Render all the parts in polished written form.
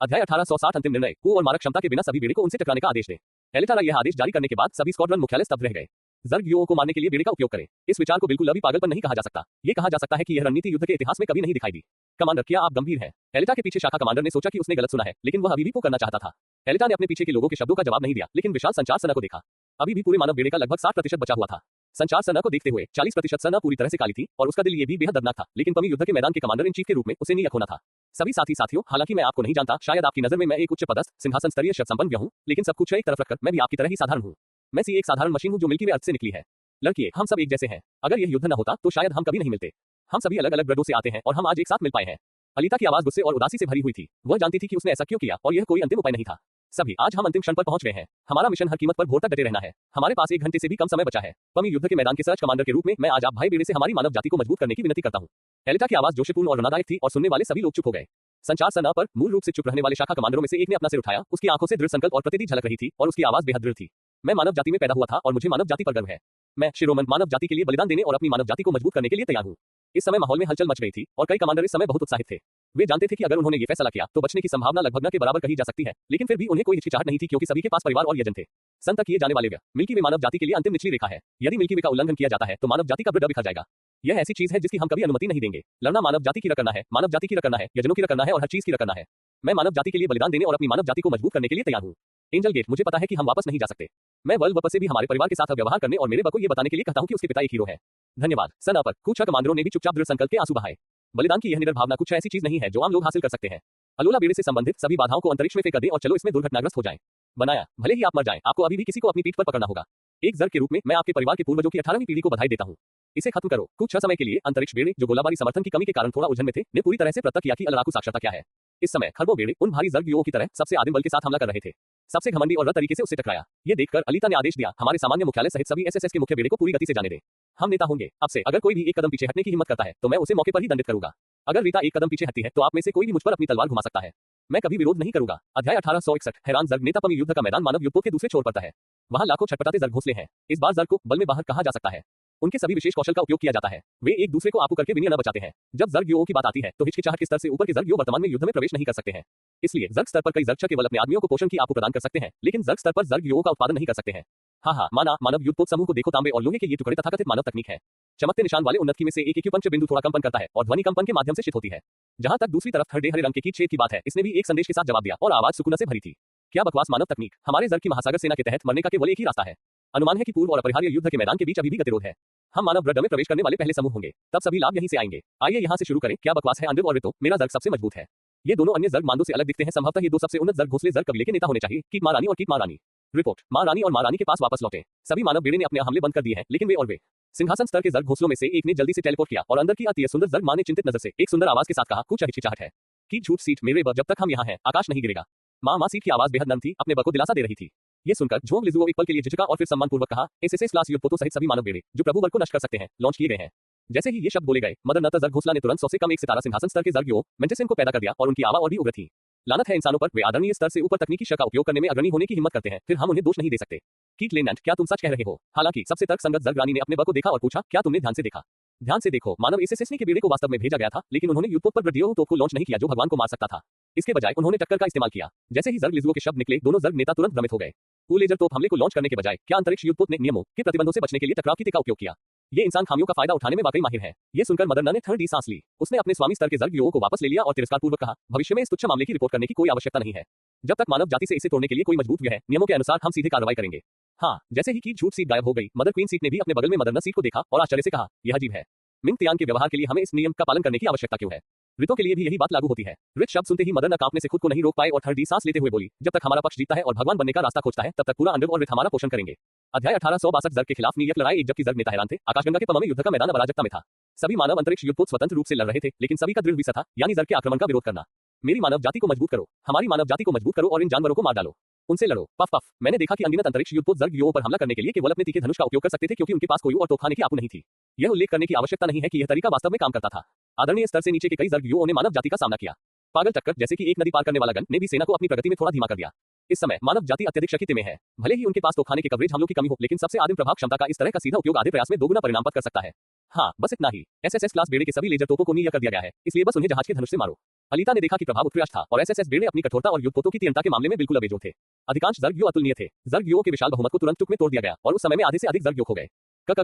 अध्याय 1860 अंतिम निर्णय। कू और मारक क्षमता के बिना सभी बेड़े को उनसे टकराने का आदेश दे। एलिटा यह आदेश जारी करने के बाद सभी स्क्वाड्रन मुख्यालय स्तब्ध रह गए। जर्ग युओं को मारने के लिए बेड़े का उपयोग करें। इस विचार को बिल्कुल अभी पागलपन नहीं कहा जा सकता। ये कहा जा सकता है कि यह रणनीति युद्ध के इतिहास में कभी नहीं दिखाई दी। कमांडर, क्या आप गंभीर हैं? एलिटा के पीछे शाखा कमांडर ने सोचा कि उसने गलत सुना है, लेकिन वह अभी भी वो करना चाहता था। एलिटा ने अपने पीछे के लोगों के शब्दों का जवाब नहीं दिया, लेकिन विशाल संचार सना को देखा। अभी भी पूरे मानव बेड़े का लगभग 60% बचा हुआ था। संचार सना को देखते हुए 40% सना पूरी तरह से काली थी और उसका दिल ये भी बेहद दर्दनाक था, लेकिन पमी युद्ध के मैदान के कमांडर इन चीफ के रूप में उसे नहीं खोना था। सभी साथियों, हालांकि मैं आपको नहीं जानता, शायद आपकी नजर में मैं एक उच्च पदस्थ सिंहासन स्तरीय शब्द संपन्न हूं, लेकिन सब कुछ एक तरफ रखकर मैं भी आपकी तरह ही साधारण हूं। मैं सी एक साधारण मशीन हूं जो मिल्की वे अर्थ से निकली है। लड़किए, हम सब एक जैसे हैं। अगर यह युद्ध न होता तो शायद हम कभी नहीं मिलते। हम सभी अलग अलग ग्रहों से आते हैं और हम आज एक साथ मिल पाए हैं। अलीता की आवाज गुस्से और उदासी से भरी हुई थी। वह जानती थी कि उसने ऐसा क्यों किया और यह कोई अंतिम उपाय नहीं था। सभी आज हम अंतिम क्षण पर पहुंच गए हैं। हमारा मिशन हर कीमत पर भोर तक डटे रहना है। हमारे पास 1 घंटे से भी कम समय बचा है। पमी युद्ध के मैदान के सर्च कमांडर के रूप में मैं आज आप भाई बेड़े से हमारी मानव जाति को मजबूत करने की विनती करता हूं। एलिटा की आवाज जोशीपूर्ण और रणादायक थी और सुनने वाले सभी लोग चुप हो गए। संचार सना पर मूल रूप से चुप रहने वाले शाखा कमांडरों में से एक ने अपना सिर उठाया। उसकी आंखों से दृढ़ संकल्प और प्रतिदिन झलक रही थी और उसकी आवाज बेहद दृढ़ थी। मैं मानव जाति में पैदा हुआ था और मुझे मानव जाति पर गर्व है। मैं शिरोमन मानव जाति के लिए बलिदान देने और अपनी मानव जाति को मजबूत करने के लिए तैयार हूं। इस समय माहौल में हलचल मच गई थी और कई कमांडर इस समय बहुत उत्साहित थे। वे जानते थे कि अगर उन्होंने ये फैसला किया तो बचने की संभावना लगभग न के बराबर कही जा सकती है, लेकिन फिर भी उन्हें कोई हिचकिचाहट नहीं थी क्योंकि सभी के पास परिवार और यजन थे। सन तक किए जाने वाले व्यय मिल्की वे मानव जाति के लिए अंतिम निचली रेखा है। यदि मिल्की वे का उल्लंघन किया जाता है तो मानव जाति का ब्लड बिखर जाएगा। यह ऐसी चीज है जिसकी हम कभी अनुमति नहीं देंगे। लड़ना मानव जाति की रक्षा करना है, मानव जाति की रक्षा करना है, यजनों की रक्षा करना है और हर चीज की रक्षा करना है। मैं मानव जाति के लिए बलिदान देने और अपनी मानव जाति को मजबूत करने के लिए तैयार हूं। एंजल गेट, मुझे पता है कि हम वापस नहीं जा सकते। मैं वर्ल्ड वापस से भी हमारे परिवार के साथ व्यवहार करने और मेरे बको ये बताने के लिए कहता हूं कि उसके पिता एक हीरो है। धन्यवाद। सना पर कुछ कमांडरों ने भी चुपचाप दृढ़ संकल्प के आंसू बहाए। बलिदान की यह निडर भावना कुछ ऐसी चीज नहीं है जो आम लोग हासिल कर सकते हैं। अलोला बेड़े से संबंधित सभी बाधाओं को अंतरिक्ष में फेंक दें और चलो इसमें दुर्घटनाग्रस्त हो जाएं। बनाया, भले ही आप मर जाएं, आपको अभी भी किसी को अपनी पीठ पर पकड़ना होगा। एक जर्ग के रूप में मैं आपके परिवार के पूर्वजों की 18वीं पीढ़ी को बधाई देता हूं। इसे खत्म करो। कुछ समय के लिए अंतरिक्ष बेड़े जो गोलाबारी समर्थन की कमी के कारण थोड़ा उलझन में थे, ने पूरी तरह से प्रत्यक्ष किया कि लड़ाकू साक्षरता क्या है। इस समय खरबों बेड़े उन भारी जर्ग युओं की तरह सबसे आदिम बल के साथ हमला कर रहे थे। सबसे घमंडी और रद तरीके से उससे टकराया। ये देखकर अलीता ने आदेश दिया, हमारे सामान्य मुख्यालय सहित सभी एसएसएस के मुख्य बेड़े को पूरी गति से जाने दे। हम नेता होंगे। अब से अगर कोई भी एक कदम पीछे हटने की हिम्मत करता है तो मैं उसे मौके पर ही दंडित करूंगा। अगर रीता एक कदम पीछे हटती है तो आप में से कोई भी मुझ पर अपनी तलवार घुमा सकता है। मैं कभी विरोध नहीं करूंगा। अध्याय 1861। हैरान जर्ग नेता पमी युद्ध का मैदान मानव युद्धों के दूसरे छोर पर है। वहां लाखों छटपटाते जर्ग घोंसले हैं। इस बार जर्ग को बल में बाहर कहा जा सकता है। उनके सभी विशेष कौशल का उपयोग किया जाता है। वे एक दूसरे को आंसू करके विनय न बचाते हैं। जब जर्ग युओं की बात आती है तो हिचकिचाहट के स्तर से ऊपर के जर्ग युओं वर्तमान में युद्ध में प्रवेश नहीं कर सकते हैं। इसलिए जर्ग स्तर पर कई जर्ग केवल अपने आदमियों को पोषण की आपूर्ति प्रदान कर सकते हैं, लेकिन जर्ग स्तर पर जर्ग युओं का उत्पादन नहीं कर सकते हैं। हाँ, मानव युद्धपोत समूह को देखो, तांबे और लोहे के ये टुकड़े तथाकथित मानव तकनीक है। चमकते निशान वाले उन्नत की में से एक एक्यूपंक्चर बिंदु थोड़ा कंपन करता है और ध्वनि कंपन के माध्यम से शित होती है। जहां तक दूसरी तरफ हरे रंग के कीट छेद की बात है, इसने भी एक संदेश के साथ जवाब दिया और आवाज सुकून से भरी थी। क्या बकवास मानव तकनीक। हमारे जर्ग की महासागर सेना के तहत मरने का केवल एक ही रास्ता है। अनुमान है कि पूर्व और अपरिहार्य युद्ध के मैदान के बीच अभी भी गतिरोध है। हम मानव ब्लड में प्रवेश करने वाले पहले समूह होंगे। तब सभी लाभ यहीं से आएंगे। आइए यहां से शुरू करें। क्या बकवास है अंडर और रितो। मेरा जर्ग सबसे मजबूत है। ये दोनों अन्य जर्ग मांदों से अलग दिखते हैं। संभवतः ये दो सबसे उन्नत जर्ग घोंसले जर्ग कबीले के नेता होने चाहिए। कीट मां रानी और कीट मां रानी। रिपोर्ट, मां रानी और मां रानी के पास वापस लौटे। सभी मानव बेड़े ने अपने हमले बंद कर दिए हैं, लेकिन वे सिंहासन स्तर के जर्ग घोंसलों में से एक ने जल्दी से टेलीपोर्ट किया और अंदर की अति सुंदर जर्ग मां ने चिंतित नजर से एक सुंदर आवाज के साथ कहा, कुछ हिचकिचाहट है कि झूठ सीट मेरे जब तक हम यहाँ हैं आकाश नहीं गिरेगा। मां सीट की आवाज बेहद नरम थी, अपने को दिलासा दे रही थी। ये सुनकर झोंक लिजुओ एक पल के लिए झिझका और फिर सम्मानपूर्वक कहा, एसएसएस क्लास युद्धपोतों सहित सभी मानव बेड़े जो प्रभु वर्ग को नष्ट कर सकते हैं लॉन्च किए गए हैं। जैसे ही ये शब्द बोले गए, मदर नता जर्ग घोंसला ने तुरंत 100 से कम एक सितारा सिंहासन स्तर के जर्ग युओं मेंटेसन को पैदा कर दिया और उनकी आवाज और भी उग्र थी। लानत है इंसानों पर, वे आदरणीय स्तर से ऊपर तकनीकी शक्ति का उपयोग करने में अग्रणी होने की हिम्मत करते हैं, फिर हम उन्हें दोष नहीं दे सकते। कीट लेनेंट, क्या तुम सच कह रहे हो? हालांकि सबसे तर्कसंगत जर्ग रानी ने अपने बल को देखा और पूछा, क्या तुमने ध्यान से देखा? ध्यान से देखो, मानव एसएसएस के बेड़े को वास्तव में भेजा गया था, लेकिन उन्होंने युद्धपोत पर ब्रडियो तोप को लॉन्च नहीं किया जो भगवान को मार सकता था। इसके बजाय उन्होंने टक्कर का इस्तेमाल किया। जैसे ही जर्ग लिजुओं के शब्द निकले, दोनों जर्ग नेता तुरंत भ्रमित हो गए। लेजर तोप हमले को लॉन्च करने के बजाय क्या अंतरिक्ष युद्धपोत ने नियमों के प्रतिबंधों से बचने के लिए टकराव की का उपयोग किया? ये इंसान खामियों का फायदा उठाने में वाकई माहिर है। ये सुनकर मदर ने ठंडी सांस ली। उसने अपने स्वामी स्तर के जर्ग युओं को वापस ले लिया और तिरस्कारपूर्वक कहा, भविष्य में इस तुच्छ मामले की रिपोर्ट करने की कोई आवश्यकता नहीं है। जब तक मानव जाति से इसे तोड़ने के लिए कोई मजबूत व्यय है, नियमों के अनुसार हम सीधे कार्रवाई करेंगे। हाँ, जैसे ही की झूठ सीट गायब हो गई, मदर क्वीन सीट ने भी अपने बगल में मदर न सीट को देखा और आश्चर्य से कहा, यह अजीब है। मिंग तियान के व्यवहार के लिए हमें इस नियम का पालन करने की आवश्यकता क्यों है? रितो के लिए भी यही बात लागू होती है। रित शब्द सुनते ही मदर न कांपने से खुद को नहीं रोक पाए और ठंडी सांस लेते हुए बोली, जब तक हमारा पक्ष जीतता है और भगवान बनने का रास्ता खोजता है, तब तक पूरा अंडर और रित हमारा पोषण करेंगे। अध्याय 1862 जर्ग के खिलाफ नीयत लड़ाई। एक जबकि जर्ग नेता हैरान थे, आकाशगंगा के पमा में युद्ध का मैदान अराजकता में था। सभी मानव अंतरिक्ष युद्धपोत स्वतंत्र रूप से लड़ रहे थे, लेकिन सभी का दृढ़ विश्वास था, यानी जर्ग के आक्रमण का विरोध करना। मेरी मानव जाति को मजबूत करो, हमारी मानव जाति को मजबूत करो और इन जानवरों को मार डालो। उनसे लड़ो। Puff puff. मैंने देखा कि अनगिनत अंतरिक्ष युद्धपोत जर्ग युओं पर हमला करने के लिए केवल अपने तीखे धनुष का उपयोग कर सकते थे, क्योंकि उनके पास कोई और तोपखाने की आपूर्ति नहीं थी। यह उल्लेख करने की आवश्यकता नहीं है कि यह तरीका वास्तव में काम करता था। आदरणीय स्तर से नीचे के कई जर्ग युओं ने मानव जाति का सामना किया। पागल टक्कर, जैसे कि एक नदी पार करने वाला गण, ने भी सेना को अपनी प्रगति में थोड़ा धीमा कर दिया। इस समय मानव जाति अत्यधिक शक्ति में है। भले ही उनके पास तोपखाने के कवरेज हमलों की कमी हो, लेकिन सबसे आदिम प्रभाव क्षमता का इस तरह का सीधा उपयोग आधे प्रयास में दोगुना परिणाम कर सकता है। हाँ, बस इतना ही। एसएसएस क्लास बेड़े के सभी लेजर तोपों को नीया कर दिया गया है, इसलिए बस उन्हें जहाज के धनुष से मारो। अलीता ने देखा कि प्रभाव उत्कृष्ट था और एसएसएस बेड़े अपनी कठोरता और युद्धपोतों की तीव्रता के मामले में बिल्कुल अबेजोर थे। अधिकांश जर्ग अतुलनीय थे। जर्ग के विशाल बहुमत को तुरंत टुक में तोड़ दिया गया और उस समय में आधे से अधिक जर्ग हो गए।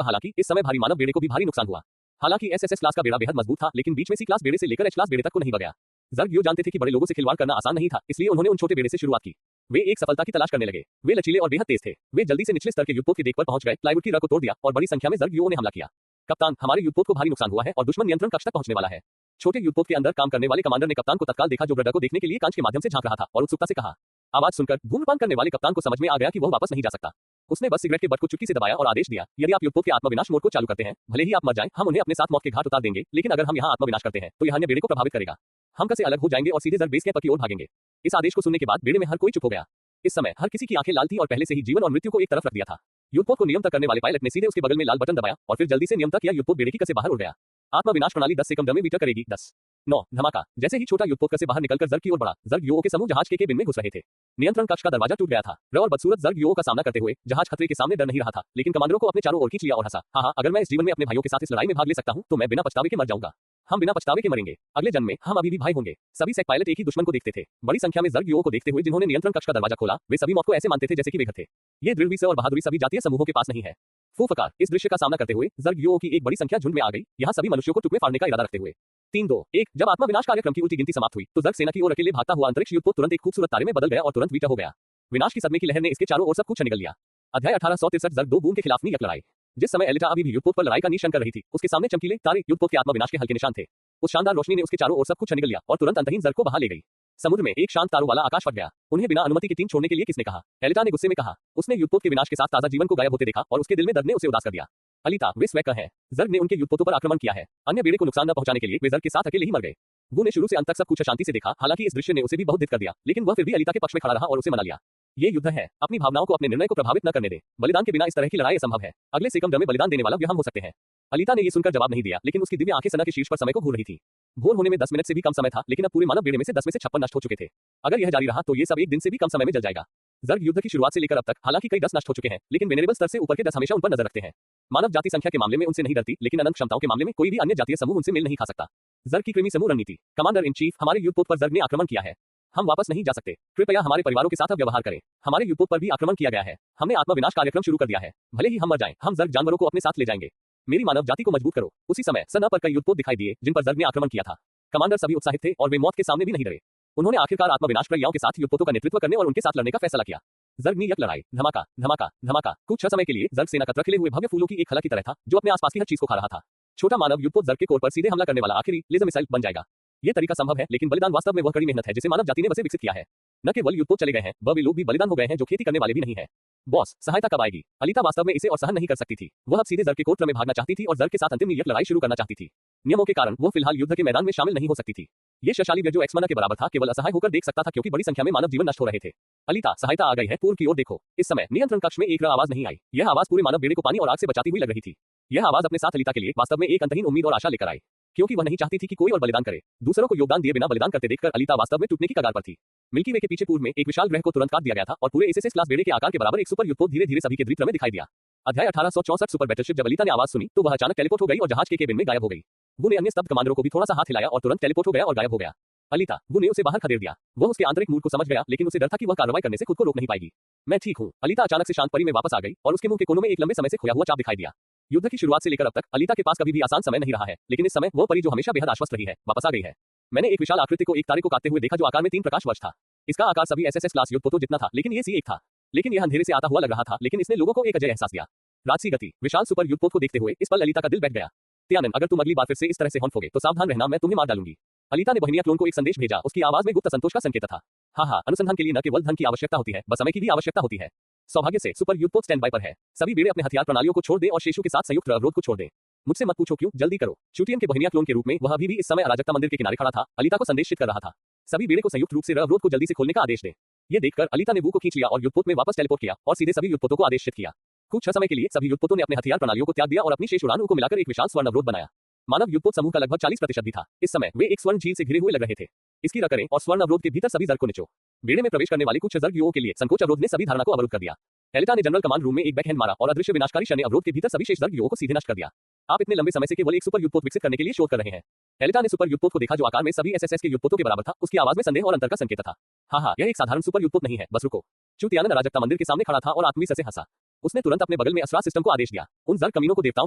हालांकि इस समय भारी मानव बेड़े को भी भारी नुकसान हुआ। हालांकि एसएसएस क्लास का बेड़ा बेहद मजबूत था, लेकिन बीच में सी क्लास बेड़े से लेकर एच क्लास बेड़े तक को नहीं बगया। जर्ग जानते थे कि बड़े लोगों से खिलवाड़ करना आसान नहीं था, इसलिए उन्होंने उन छोटे बेड़े से शुरुआत की। वे एक सफलता की तलाश करने लगे। वे लचीले और बेहद तेज थे। वे जल्दी से निचले स्तर के युद्धपोत के डेक पर पहुंच गए, प्लाईवुड की रग को तोड़ दिया और बड़ी संख्या में जर्ग ने हमला किया। कप्तान, हमारे युद्धपोत को भारी नुकसान हुआ है और दुश्मन नियंत्रण कक्ष तक पहुंचने वाला है। छोटे युद्धपोत के अंदर काम करने वाले कमांडर ने कप्तान को तत्काल देखा, जो रडर को देखने के लिए कांच के माध्यम से झांक रहा था और उत्सुकता से कहा। आवाज सुनकर धूम्रपान करने वाले कप्तान को समझ में आ गया कि वह वापस नहीं जा सकता। उसने बस सिगरेट के बट को चुटकी से दबाया और आदेश दिया, यदि आप युद्धपोत के आत्मविनाश मोड को चालू करते हैं, भले ही आप मर जाएं, हम उन्हें अपने साथ मौत के घाट उतार देंगे, लेकिन अगर हम यहां आत्मविनाश करते हैं तो यह अन्य बेड़े को प्रभावित करेगा। हम कसे अलग हो जाएंगे और सीधे जर्ग बेस कैंप की ओर भागेंगे। इस आदेश को सुनने के बाद बेड़े में हर कोई चुप हो गया। इस समय हर किसी की आंखें लाल थी और पहले से ही जीवन और मृत्यु को एक तरफ रख दिया था। युद्धपोत को नियंत्रित करने वाले पायलट ने सीधे उसके बगल में लाल बटन दबाया और फिर जल्दी से नियंत्रित किया। युद्धपोत बेड़े की कसे बाहर उड़ गया। आत्मविनाश प्रणाली 10 से कम मीटर करेगी। 10 9 धमाका। जैसे ही छोटा युद्धपोत कसे बाहर निकलकर जर्ग की ओर बढ़ा, जर्ग के समूह जहाज के केबिन में घुस रहे थे। नियंत्रण कक्ष का दरवाजा टूट गया था। और बदसूरत जर्ग का सामना करते हुए जहाज खतरे के सामने डर नहीं रहा था, लेकिन कमांडरों को अपने चारों ओर खींच लिया और हंसा। हाँ, अगर मैं इस जीवन में अपने भाइयों के साथ इस लड़ाई में भाग ले सकता हूं तो मैं बिना पछतावे के मर जाऊंगा। हम बिना पछतावे के मरेंगे। अगले जन्म में हम अभी भी भाई होंगे। सभी सेक पायलट एक ही दुश्मन को देखते थे। बड़ी संख्या में जर्ग को देखते हुए जिन्होंने नियंत्रण कक्ष का दरवाजा खोला, वे सभी मौत को ऐसे मानते थे जैसे कि वे घर थे। ये दृढ़ और बहादुरी सभी जातीय समूहों के पास नहीं है। फूफकार। इस दृश्य का सामना करते हुए जर्ग की एक बड़ी संख्या झुंड में आ गई, यहाँ सभी मनुष्यों को टुकड़े फाड़ने का इरादा रखते हुए। 3 2 1। जब आत्मविनाश कार्यक्रम की उल्टी गिनती समाप्त हुई तो जर्ग सेना की ओर अकेले भागता हुआ अंतरिक्ष युद्धपोत तुरंत एक खूबसूरत तारे में बदल गया और तुरंत वीटा हो गया। विनाश की सदमे की लहर ने इसके चारों ओर सब कुछ निगल लिया। अध्याय 1863। जर्ग 2 बूम के खिलाफ नियत लड़ाई। जिस समय एलिटा अभी भी युद्धपोत पर लड़ाई का निशान कर रही थी, उसके सामने चमकीले तारे युद्धपोत के आत्मविनाश के हल्के निशान थे। उस शानदार रोशनी ने उसके चारों ओर सब कुछ निगल लिया और तुरंत अंतहीन जर्ग को बहा ले गई। समुद्र में एक शांत तारों वाला आकाश फट गया। उन्हें बिना अनुमति के टीम छोड़ने के लिए किसने कहा? एलिटा ने गुस्से में कहा। उसने युद्धपोत के विनाश के साथ ताजा जीवन को गायब होते देखा और उसके दिल में दर्द ने उसे उदास कर दिया। अलीता, वे स्वयं है। जर्ग ने उनके युद्धपोतों पर आक्रमण किया है। अन्य बेड़े को नुकसान न पहुंचाने के लिए वे जर्ग के साथ अकेले ही मर गए। वो ने शुरू से अंत तक सब कुछ शांति से देखा। हालांकि इस दृश्य ने उसे भी बहुत दिक्कत कर दिया, लेकिन वह फिर भी अलीता के पक्ष में खड़ा रहा और उसे मना लिया। ये युद्ध है। अपनी भावनाओं को अपने निर्णय को प्रभावित न करने दे। बलिदान के बिना इस तरह की लड़ाई असंभव है। अगले से कम दर में बलिदान देने वाला भी हम हो सकते हैं। अलीता ने ये सुनकर जवाब नहीं दिया, लेकिन उसकी दिव्य आंखें सना के शीर्ष पर समय को घूर रही थी। भोर होने में 10 मिनट से भी कम समय था, लेकिन अब पूरे मानव बेड़े में से 10 में से 56 नष्ट हो चुके थे। अगर यह जारी रहा तो ये सब एक दिन से भी कम समय में जल जाएगा। जर्ग युद्ध की शुरुआत से लेकर अब तक हालांकि कई 10 नष्ट हो चुके हैं, लेकिन वेनेरेबल स्तर से ऊपर के 10 हमेशा उन पर नजर रखते हैं। मानव जाति संख्या के मामले में उनसे नहीं डरती, लेकिन अनंत क्षमताओं के मामले में कोई भी अन्य जातीय समूह उनसे मेल नहीं खा सकता। जर्ग की कृमि समूह रणनीति। कमांडर इन चीफ, हमारे युद्धपोत पर जर्ग ने आक्रमण किया है। हम वापस नहीं जा सकते। कृपया हमारे परिवारों के साथ व्यवहार करें। हमारे युद्धपोत पर भी आक्रमण किया गया है। हमने आत्मविनाश कार्यक्रम शुरू कर दिया है। भले ही हम मर जाएं, हम जर्ग जानवरों को अपने साथ ले जाएंगे। मेरी मानव जाति को मजबूत करो। उसी समय सन पर कई युद्धपोत दिखाई दिए जिन पर जर्ग ने आक्रमण किया था। कमांडर सभी उत्साहित थे और वे मौत के सामने भी नहीं डरे। उन्होंने आखिरकार आत्मविनाश प्रक्रियाओं के साथ युद्धपोतों का नेतृत्व करने और उनके साथ लड़ने का फैसला किया। जर्ग नियत लड़ाई। धमाका धमाका धमाका। कुछ समय के लिए जर्ग सेना कतर खिले हुए भव्य फूलों की एक खला की तरह था, जो अपने आसपास की हर चीज को खा रहा था। छोटा मानव युद्धपोत जर्ग के कोर पर सीधे हमला करने वाला आखिरी लेजर मिसाइल बन जाएगा। ये तरीका संभव है, लेकिन बलिदान वास्तव में वह कड़ी मेहनत है जिसे मानव जाति ने वैसे विकसित किया है। न केवल युद्धपोत चले गए हैं, वे लोग भी बलिदान हो गए हैं जो खेती करने वाले भी नहीं है। बॉस, सहायता कब आएगी? अलीता वास्तव में इसे और सहन नहीं कर सकती थी। वह अब सीधे जर्ग के कोर में भागना चाहती थी और जर्ग के साथ अंतिम नियत लड़ाई शुरू करना चाहती थी। नियमों के कारण वो फिलहाल युद्ध के मैदान में शामिल नहीं हो सकती थी। ये शशाली जो एक्समना के बराबर था, केवल असहाय होकर देख सकता था क्योंकि बड़ी संख्या में मानव जीवन नष्ट हो रहे थे। अलीता, सहायता आ गई है, पूर्व की ओर देखो। इस समय नियंत्रण कक्ष में एक आवाज नहीं आई। यह आवाज पूरे मानव बेड़े को पानी और आग से बचाती हुई लग रही थी। यह आवाज अपने साथ अलीता के लिए वास्तव में एक अंतहीन उम्मीद और आशा लेकर आई, क्योंकि वह नहीं चाहती थी कि कोई और बलिदान करे। दूसरों को योगदान दिए बिना बलिदान करते देखकर अलीता वास्तव में टूटने की कगार पर थी। मिल्की वे के पीछे पूर्व में एक विशाल ग्रह को तुरंत काट दिया गया था और पूरे एसएसएस क्लास बेड़े के आकार के बराबर एक सुपर युद्धपोत धीरे धीरे सभी के दृश्य में दिखाई दिया। अध्याय 1864। Super battleship. जब अलीता ने आवाज सुनी तो वह अचानक टेलीपोर्ट हो गई और जहाज के केबिन में गायब हो गई। वो ने अन्य स्तब्ध कमांडरों को भी थोड़ा सा हाथ हिलाया और तुरंत टेलीपोर्ट हो गया और गायब हो गया। अलीता, वो ने उसे बाहर खदेड़ दिया। वह उसके आंतरिक मूड को समझ गया, लेकिन उसे डर था कि वह कार्रवाई करने से खुद को रोक नहीं पाएगी। मैं ठीक हूँ। अलीता अचानक से शांत परी में वापस आ गई और उसके मुंह के कोनों में एक लंबे समय से खोया हुआ चाप दिखाई दिया। युद्ध की शुरुआत से लेकर अब तक अलीता के पास कभी भी आसान समय नहीं रहा है, लेकिन इस समय वो परी जो हमेशा बेहद आश्वस्त रही है, वापस आ गई है। मैंने एक विशाल आकृति को एक तारे को काटते हुए देखा जो आकार में 3 प्रकाश वर्ष था। इसका आकार सभी एसएसएस क्लास युद्धपोतों जितना था, लेकिन ये C1 था। लेकिन यह अंधेरे से आता हुआ लग रहा था, लेकिन इसने लोगों को एक अजय एहसास दिया। राजसी गति। विशाल सुपर युद्धपोत को देखते हुए इस पल अलीता का दिल बैठ गया। त्यानन, अगर तुम अगली बार फिर से इस तरह से हॉन्फोगे तो सावधान रहना, मैं तुम्हें मार डालूंगी। अलीता ने बहनिया क्लोन को एक संदेश भेजा। उसकी आवाज में गुप्त संतोष का संकेत था। हाँ, अनुसंधान के लिए न केवल धन की आवश्यकता होती है, बस समय की भी आवश्यकता होती है। सौभाग्य से सुपर युद्धपोत स्टैंड बाय पर है। सभी बेड़े अपने हथियार प्रणालियों को छोड़ दें और शेषों के साथ संयुक्त अवरोध को छोड़ दें। मुझसे मत पूछो क्यों, जल्दी करो। चुटियन के बहनिया क्लोन के रूप में वह अभी भी इस समय अराजकता मंदिर के किनारे खड़ा था, अलीता को संदेशित कर रहा था। सभी बेड़े को संयुक्त रूप से अवरोध को जल्दी से खोलने का आदेश दें। ये देखकर अलीता ने बू को खींच लिया और युद्धपोत में वापस टेलीपोर्ट किया और सीधे सभी युद्धपोतों को आदेशित किया। कुछ समय के लिए सभी युद्धपोतों ने अपने हथियार प्रणालियों को त्याग दिया और अपनी शेष उड़ानों को मिलाकर एक विशाल स्वर्ण अवरोध बनाया। मानव युद्धपोत समूह का लगभग 40% भी था। इस समय वे एक स्वर्ण झील से घिरे हुए लग रहे थे। इसकी रकरें और स्वर्ण अवरोध के भीतर सभी जर्ग को निचो। बेड़े में प्रवेश करने वाले कुछ जर्ग के लिए संकोच अवरोध ने सभी धारणा को अवरुद्ध कर दिया। एलिटा ने जनरल कमांड रूम में एक बैकहैंड मारा और अदृश्य विनाशकारी शनि अवरोध के भीतर सभी शेष जर्ग को सीधे नष्ट कर दिया। आप इतने लंबे समय से केवल एक सुपर युद्धपोत विकसित करने के लिए शोध कर रहे हैं। एलिटा ने सुपर युद्धपोत को देखा जो आकार में सभी एसएसएस के युद्धपोतों के बराबर था। उसकी आवाज में संदेह और अंतर का संकेत था। हाँ, यह एक साधारण सुपर युद्धपोत नहीं है, बस रुको। चू तियानन अराजकता मंदिर के सामने खड़ा था और आत्मवीर से हंसा। उसने तुरंत अपने बगल में असरार सिस्टम को आदेश दिया, उन जर्ग कमीनों को देवताओं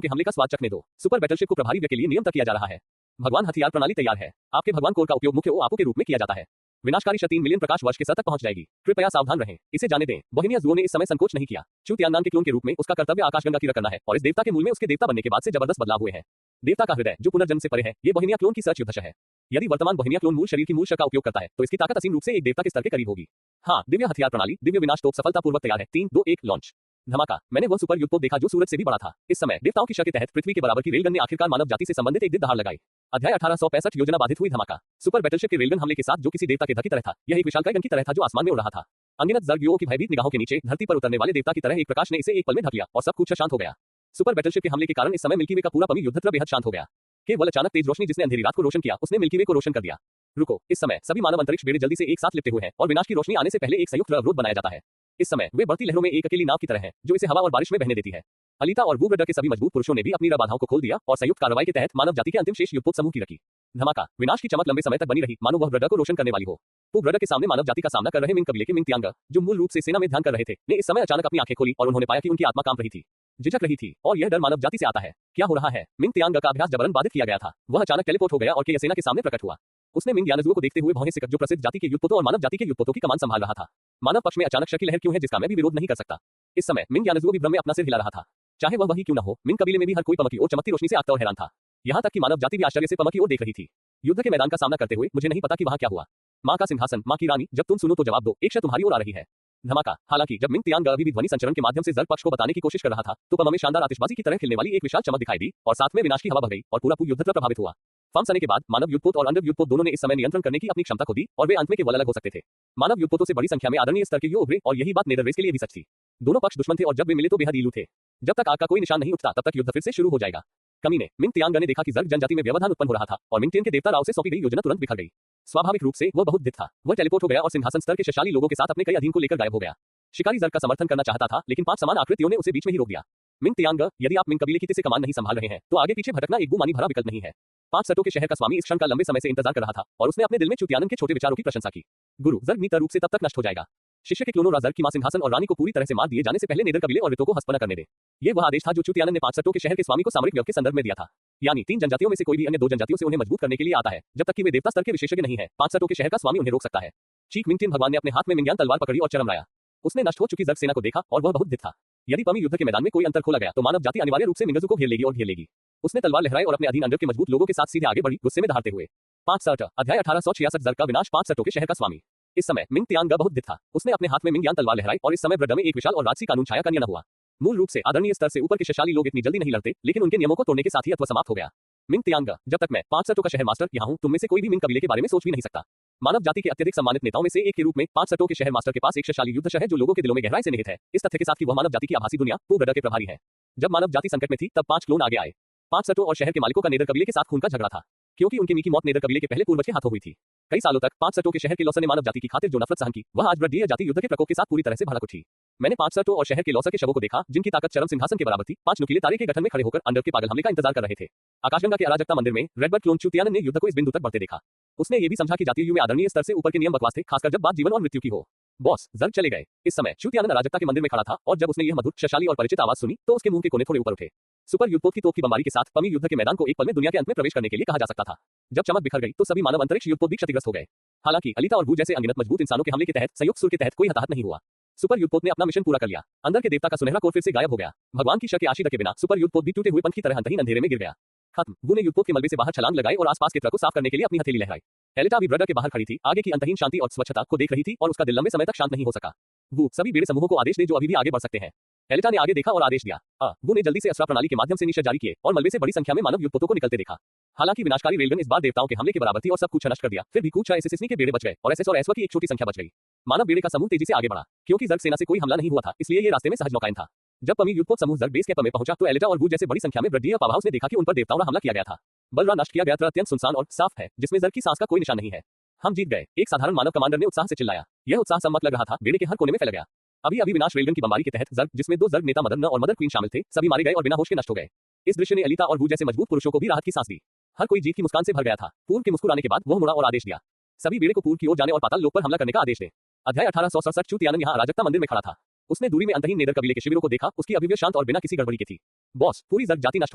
के हमले का स्वाद चखने दो। सुपर बैटलशिप को प्रभावी के लिए नियम तक किया जा रहा है। भगवान हथियार प्रणाली तैयार है। आपके भगवान कोर का उपयोग मुख्य ओआपो के रूप में किया जाता है। विनाशकारी शक्ति 3 मिलियन प्रकाश वर्ष के स्तर तक पहुंच जाएगी। कृपया सावधान रहें, इसे जाने दें। बोहेमिया जुओ ने इस समय संकोच नहीं किया। चू तियानन के क्लोन के रूप में उसका कर्तव्य आकाशगंगा की रक्षा करना है और इस देवता के मूल में उसके देवता बनने के बाद से जबरदस्त बदलाव हुए हैं। देवता का हृदय जो पुनर्जन्म से परे है, ये बोहेमिया क्लोन की सच युद्धश है। यदि वर्तमान बोहेमिया क्लोन मूल शरीर की मूल शक्ति का उपयोग करता है तो इसकी ताकत असीम रूप से एक देवता के स्तर के करीब होगी। हाँ, दिव्य हथियार प्रणाली, दिव्य विनाश तोप सफलतापूर्वक तैयार है। 3, 2, 1 लॉन्च। धमाका। मैंने वह सुपर युद्धपोत देखा जो सूरज से भी बड़ा था। इस समय देवताओं की शक्ति के तहत पृथ्वी के बराबर की रेलगन ने आखिरकार मानव जाति से संबंधित एक दहाड़ लगाई। अध्याय 1865 योजना बाधित हुई। धमाका। सुपर बैटलशिप के रेलगन हमले के साथ जो किसी देवता के धड़ की तरह था, यह एक विशालकाय गन की तरह था जो आसमान में उड़ रहा था। अनगिनत जर्गियों की भयभीत निगाहों के नीचे धरती पर उतरने वाले देवता की तरह एक प्रकाश ने इसे एक पल में ढक लिया और सब कुछ शांत हो गया। सुपर बैटलशिप के हमले के कारण इस समय मिल्की वे का पूरा पमी युद्धत्र बेहद शांत हो गया। केवल अचानक तेज रोशनी जिसने अंधेरी रात को रोशन किया, उसने मिल्की वे को रोशन कर दिया। रुको, इस समय सभी मानव अंतरिक्ष बेड़े जल्दी से एक साथ लिपटे हुए हैं और विनाश की रोशनी आने से पहले एक संयुक्त अवरोध बनाया जाता है। इस समय वे बढ़ती लहरों में एक अकेली नाव की तरह हैं, जो इसे हवा और बारिश में बहने देती है। अलीता और वूब्रडर के सभी मजबूत पुरुषों ने भी अपनी बाधाओं को खोल दिया और संयुक्त कार्रवाई के तहत मानव जाति के अंतिम शेष युद्धपोत समूह की रखी। धमाका। विनाश की चमक लंबे समय तक बनी रही, मानो वह ब्रडर को रोशन करने वाली हो। वूब्रडर के सामने मानव जाति का सामना कर रहे मिंग कबीले के मिंग तियांग, जो मूल रूप से सेना में ध्यान कर रहे थे, ने इस समय अचानक अपनी आंखें खोली और उन्होंने पाया कि उनकी आत्मा कांप रही थी, झिझक रही थी और यह डर मानव जाति से आता है। क्या हो रहा है? मिंग तियांग का अभ्यास जबरन बाधित किया गया था। वह अचानक टेलीपोर्ट हो गया और के सेना के सामने प्रकट हुआ। उसने मिंग यानजुओ को देखते हुए भौहें सिकट जो प्रसिद्ध जाति के युद्धपोतों और मानव जाति के युद्धपोतों की कमान संभाल रहा था। मानव पक्ष में अचानक शक्ति लहर क्यों है जिसका मैं भी विरोध नहीं कर सकता। इस समय मिंग यानजुओ भी भ्रम में अपना सिर हिला रहा था। चाहे वह वही क्यों न हो, मिंग कबीले में भी हर कोई पमकी और चमकती रोशनी से आता और हैरान था। यहाँ तक कि मानव जाति भी आश्चर्य से पमकी और देख रही थी। युद्ध के मैदान का सामना करते हुए मुझे नहीं पता कि वहाँ क्या हुआ। माँ का सिंहासन, माँ की रानी, जब तुम सुनो तो जवाब दो, एक शय तुम्हारी ओर आ रही है। धमाका। हालांकि जब मिंग तियांग अभी भी ध्वनि संचरण के माध्यम से जर्ग पक्ष को बताने की कोशिश कर रहा था, तो पमा में शानदार आतिशबाजी की तरह खिलने वाली एक विशाल चमक दिखाई दी और साथ में विनाश की हवा बह गई और पूरा युद्धत्र प्रभावित हुआ। फम सने के बाद मानव युद्धपोत और अंडर युद्धपोत दोनों ने इस समय नियंत्रण करने की अपनी क्षमता खो दी और वे अंत में केवल अलग हो सकते थे। मानव युद्धपोतों से बड़ी संख्या में आदरणीय स्तर के युद्ध उभरे और यही बात नेदरवेस के लिए भी सच थी। दोनों पक्ष दुश्मन थे और जब वे मिले तो बेहद ईलू थे। जब तक आग का कोई निशान नहीं उठता तब तक युद्ध फिर से शुरू हो जाएगा। कमीने। मिंग तियांग ने देखा कि जर्ग जनजाति में व्यवधान उत्पन्न हो रहा था और मिंग के देवता राव से सौंपी गई योजना तुरंत बिखर गई। स्वाभाविक रूप से वह बहुत धित था। वह टेलीपोर्ट हो गया और सिंहासन स्तर के शक्तिशाली लोगों के साथ अपने कई अधीन को लेकर गायब हो गया। शिकारी जर्ग का समर्थन करना चाहता था, लेकिन 5 समान आकृतियों ने उसे बीच में ही रोक दिया। मिंग तियांग, यदि आप मिंग कबीले की से कमान नहीं संभाल रहे हैं तो आगे पीछे भटकना एक बुमानी भरा विकल्प नहीं है। 5 सटों के शहर का स्वामी इस क्षण का लंबे समय से इंतजार कर रहा था और उसने अपने दिल में चू तियानन के छोटे विचारों की प्रशंसा की। गुरु, जर्ग नितर रूप से तब तक नष्ट हो जाएगा। शिष्य के क्लोनों राजर्ग की मां सिंहासन और रानी को पूरी तरह से मार दिए जाने से पहले नेदर कबीले और रितो को हस्पना करने दे। ये वह आदेश था जो चू तियानन ने 5 सटों के शहर के स्वामी को सामरिक व्यव के संदर्भ में दिया था। यानी 3 जनजातियों में से कोई भी अन्य 2 जनजातियों से उन्हें मजबूत करने के लिए आता है, जब तक कि वे देवता स्तर के विशेषज्ञ नहीं है। 5 सटों के शहर का स्वामी उन्हें रोक सकता है। चीक मिंगटिन भगवान ने अपने हाथ में मिंग्यान तलवार पकड़ी और चरमराया। उसने नष्ट हो चुकी जर्ग सेना को देखा और वह बहुत धित था। यदि पमी युद्ध के मैदान में कोई अंतर खोला गया तो मानव जाति अनिवार्य रूप से मिंगजू को घेर लेगी और घेर लेगी। उसने तलवार लहराई और अपने अधीन अंडर के मजबूत लोगों के साथ सीधे आगे बढ़ी, गुस्से में दहाड़ते हुए। 5 सट। अध्याय 1866 जर्ग का विनाश। 5 सटों के शहर का स्वामी। इस समय मिंग तियांग बहुत धित था। उसने अपने हाथ में मिंग्यान तलवार लहराई और इस समय ब्रड में एक विशाल और राजसी कानून छाया का निर्णय हुआ। मूल रूप से आदरणीय स्तर से ऊपर के शक्तिशाली लोग इतनी जल्दी नहीं लड़ते, लेकिन उनके नियमों को तोड़ने के साथ ही अथवा समाप्त हो गया। मिंग तियांग, जब तक मैं 5 सटों का शहर मास्टर यहाँ हूँ, तुम में से कोई भी मिंग कबीले के बारे में सोच भी नहीं सकता। मानव जाति के अत्यधिक सम्मानित नेताओं में से एक के रूप में 5 सटों के शहर मास्टर के पास एक शक्तिशाली युद्धश है जो लोगों के दिलों में गहराई से निहित है, इस तथ्य के साथ कि वह मानव जाति की आभासी दुनिया पूर्व के प्रभारी है। जब मानव जाति संकट में थी तब 5 क्लोन आगे आए। 5 सटों और शहर के मालिकों का नेदर कबीले के साथ खून का झगड़ा था, क्योंकि उनकी की मौत नेदर कबीले के पहले पूर्वज के हाथों हुई थी। कई सालों तक 5 सटों के शहर के लौसर ने मानव जाति की खातिर जो नफरत सहन की, वह आज ब्रडीय जाति युद्ध के प्रकोप के साथ पूरी तरह से भड़क उठी। मैंने 5 सटों और शहर के लौसर के शवों को देखा, जिनकी ताकत चरम सिंहासन के बराबर थी। 5 नुकीले तारे के गठन में खड़े होकर अंडर के पागल हमले का इंतजार कर रहे थे। आकाशगंगा के अराजकता मंदिर में रेडबर्ड क्लोन चू तियानन ने युद्ध को इस बिंदु तक बढ़ते देखा। उसने ये भी समझा कि जातीय में आदरणीय स्तर से ऊपर के नियम बकवास थे, खासकर जब बात जीवन और मृत्यु की हो। बॉस, जर्ग चले गए। इस समय चू तियानन अराजकता के मंदिर में खड़ा था और जब उसने यह मधुर, शक्तिशाली और परिचित आवाज सुनी तो उसके मुंह के कोने थोड़े ऊपर उठे। सुपर युद्धपोत की तोप की बमबारी के साथ पमी युद्ध के मैदान को एक पल में दुनिया के अंत में प्रवेश करने के लिए कहा जा सकता था। जब चमक बिखर गई तो सभी मानव अंतरिक्ष युद्धपोत भी क्षतिग्रस्त हो गए। हालांकि अलीता और वू जैसे अनगिनत मजबूत इंसानों के हमले के तहत संयुक्त सुर के तहत कोई हताहत नहीं हुआ। सुपर युद्धपोत ने अपना मिशन पूरा कर लिया। अंदर के देवता का सुनहरा कोर फिर से गायब हो गया। भगवान की शक्ति आशीर्वाद के बिना सुपर युद्धपोत भी टूटे हुए पंख की तरह अंतहीन अंधेरे में गिर गया। खत्म। वू ने युद्धपोत के मलबे से बाहर छलांग लगाई और आसपास के ट्रक को साफ करने के लिए अपनी हथेली लहराई। एलिटा भी ब्रडर के बाहर खड़ी थी, आगे की अंतहीन शांति और स्वच्छता को देख रही थी और उसका दिल लंबे समय तक शांत नहीं हो सका। वू, सभी बेड़े समूहों को आदेश दे जो अभी भी आगे बढ़ सकते हैं। एलिटा ने आगे देखा और आदेश दिया। वू ने जल्दी से असरा प्रणाली के माध्यम से निशान जारी किए और मलबे से बड़ी संख्या में मानव युद्धपोतों को निकलते देखा। हालांकि विनाशकारी रेलगन इस बार देवताओं के हमले के बराबर थी और सब कुछ नष्ट कर दिया, फिर भी कुछ एसएसएसनी के बेड़े बच गए और एसएस और एसवा की एक छोटी संख्या बच गई। मानव बेड़े का समूह तेजी से आगे बढ़ा, क्योंकि जर्ग सेना से कोई हमला नहीं हुआ था, इसलिए ये रास्ते में सहज नौकायन था। जब पमी युद्धपोत समूह जर्ग बेस कैंप में पहुंचा तो एलिटा और वू जैसे बड़ी संख्या में ब्रडीय पावर हाउस ने देखा कि उन पर देवताओं का हमला किया गया था। बलरा नष्ट किया गया था, अत्यंत सुनसान और साफ है, जिसमें जर्ग की सांस का कोई निशान नहीं है। हम जीत गए, एक साधारण मानव कमांडर ने उत्साह से चिल्लाया। यह उत्साह सम्मत लग रहा था, बेड़े के हर कोने में फैल गया। अभी विनाश रेलगन की बमबारी के तहत जर्ग, जिसमें 2 जर्ग नेता मदर न और मदर क्वीन शामिल थे, सभी मारे गए और बिना होश के नष्ट हो गए। इस दृश्य ने अलीता और वू जैसे मजबूत पुरुषों को भी राहत की सांस दी। हर कोई जीत की मुस्कान से भर गया था। पूर्व के मुस्कुराने के बाद वह मुड़ा और आदेश दिया, सभी बेड़े को पूर्व की ओर जाने और पाताल लोक पर हमला करने का आदेश दे। अध्याय 1867। चू तियानन यहाँ अराजकता मंदिर में खड़ा था। उसने दूरी में अंतहीन नेदर कबीले के शिविरों को देखा। उसकी अभिव्यक्ति शांत और बिना किसी गड़बड़ी के थी। बॉस, पूरी जर्ग जाति नष्ट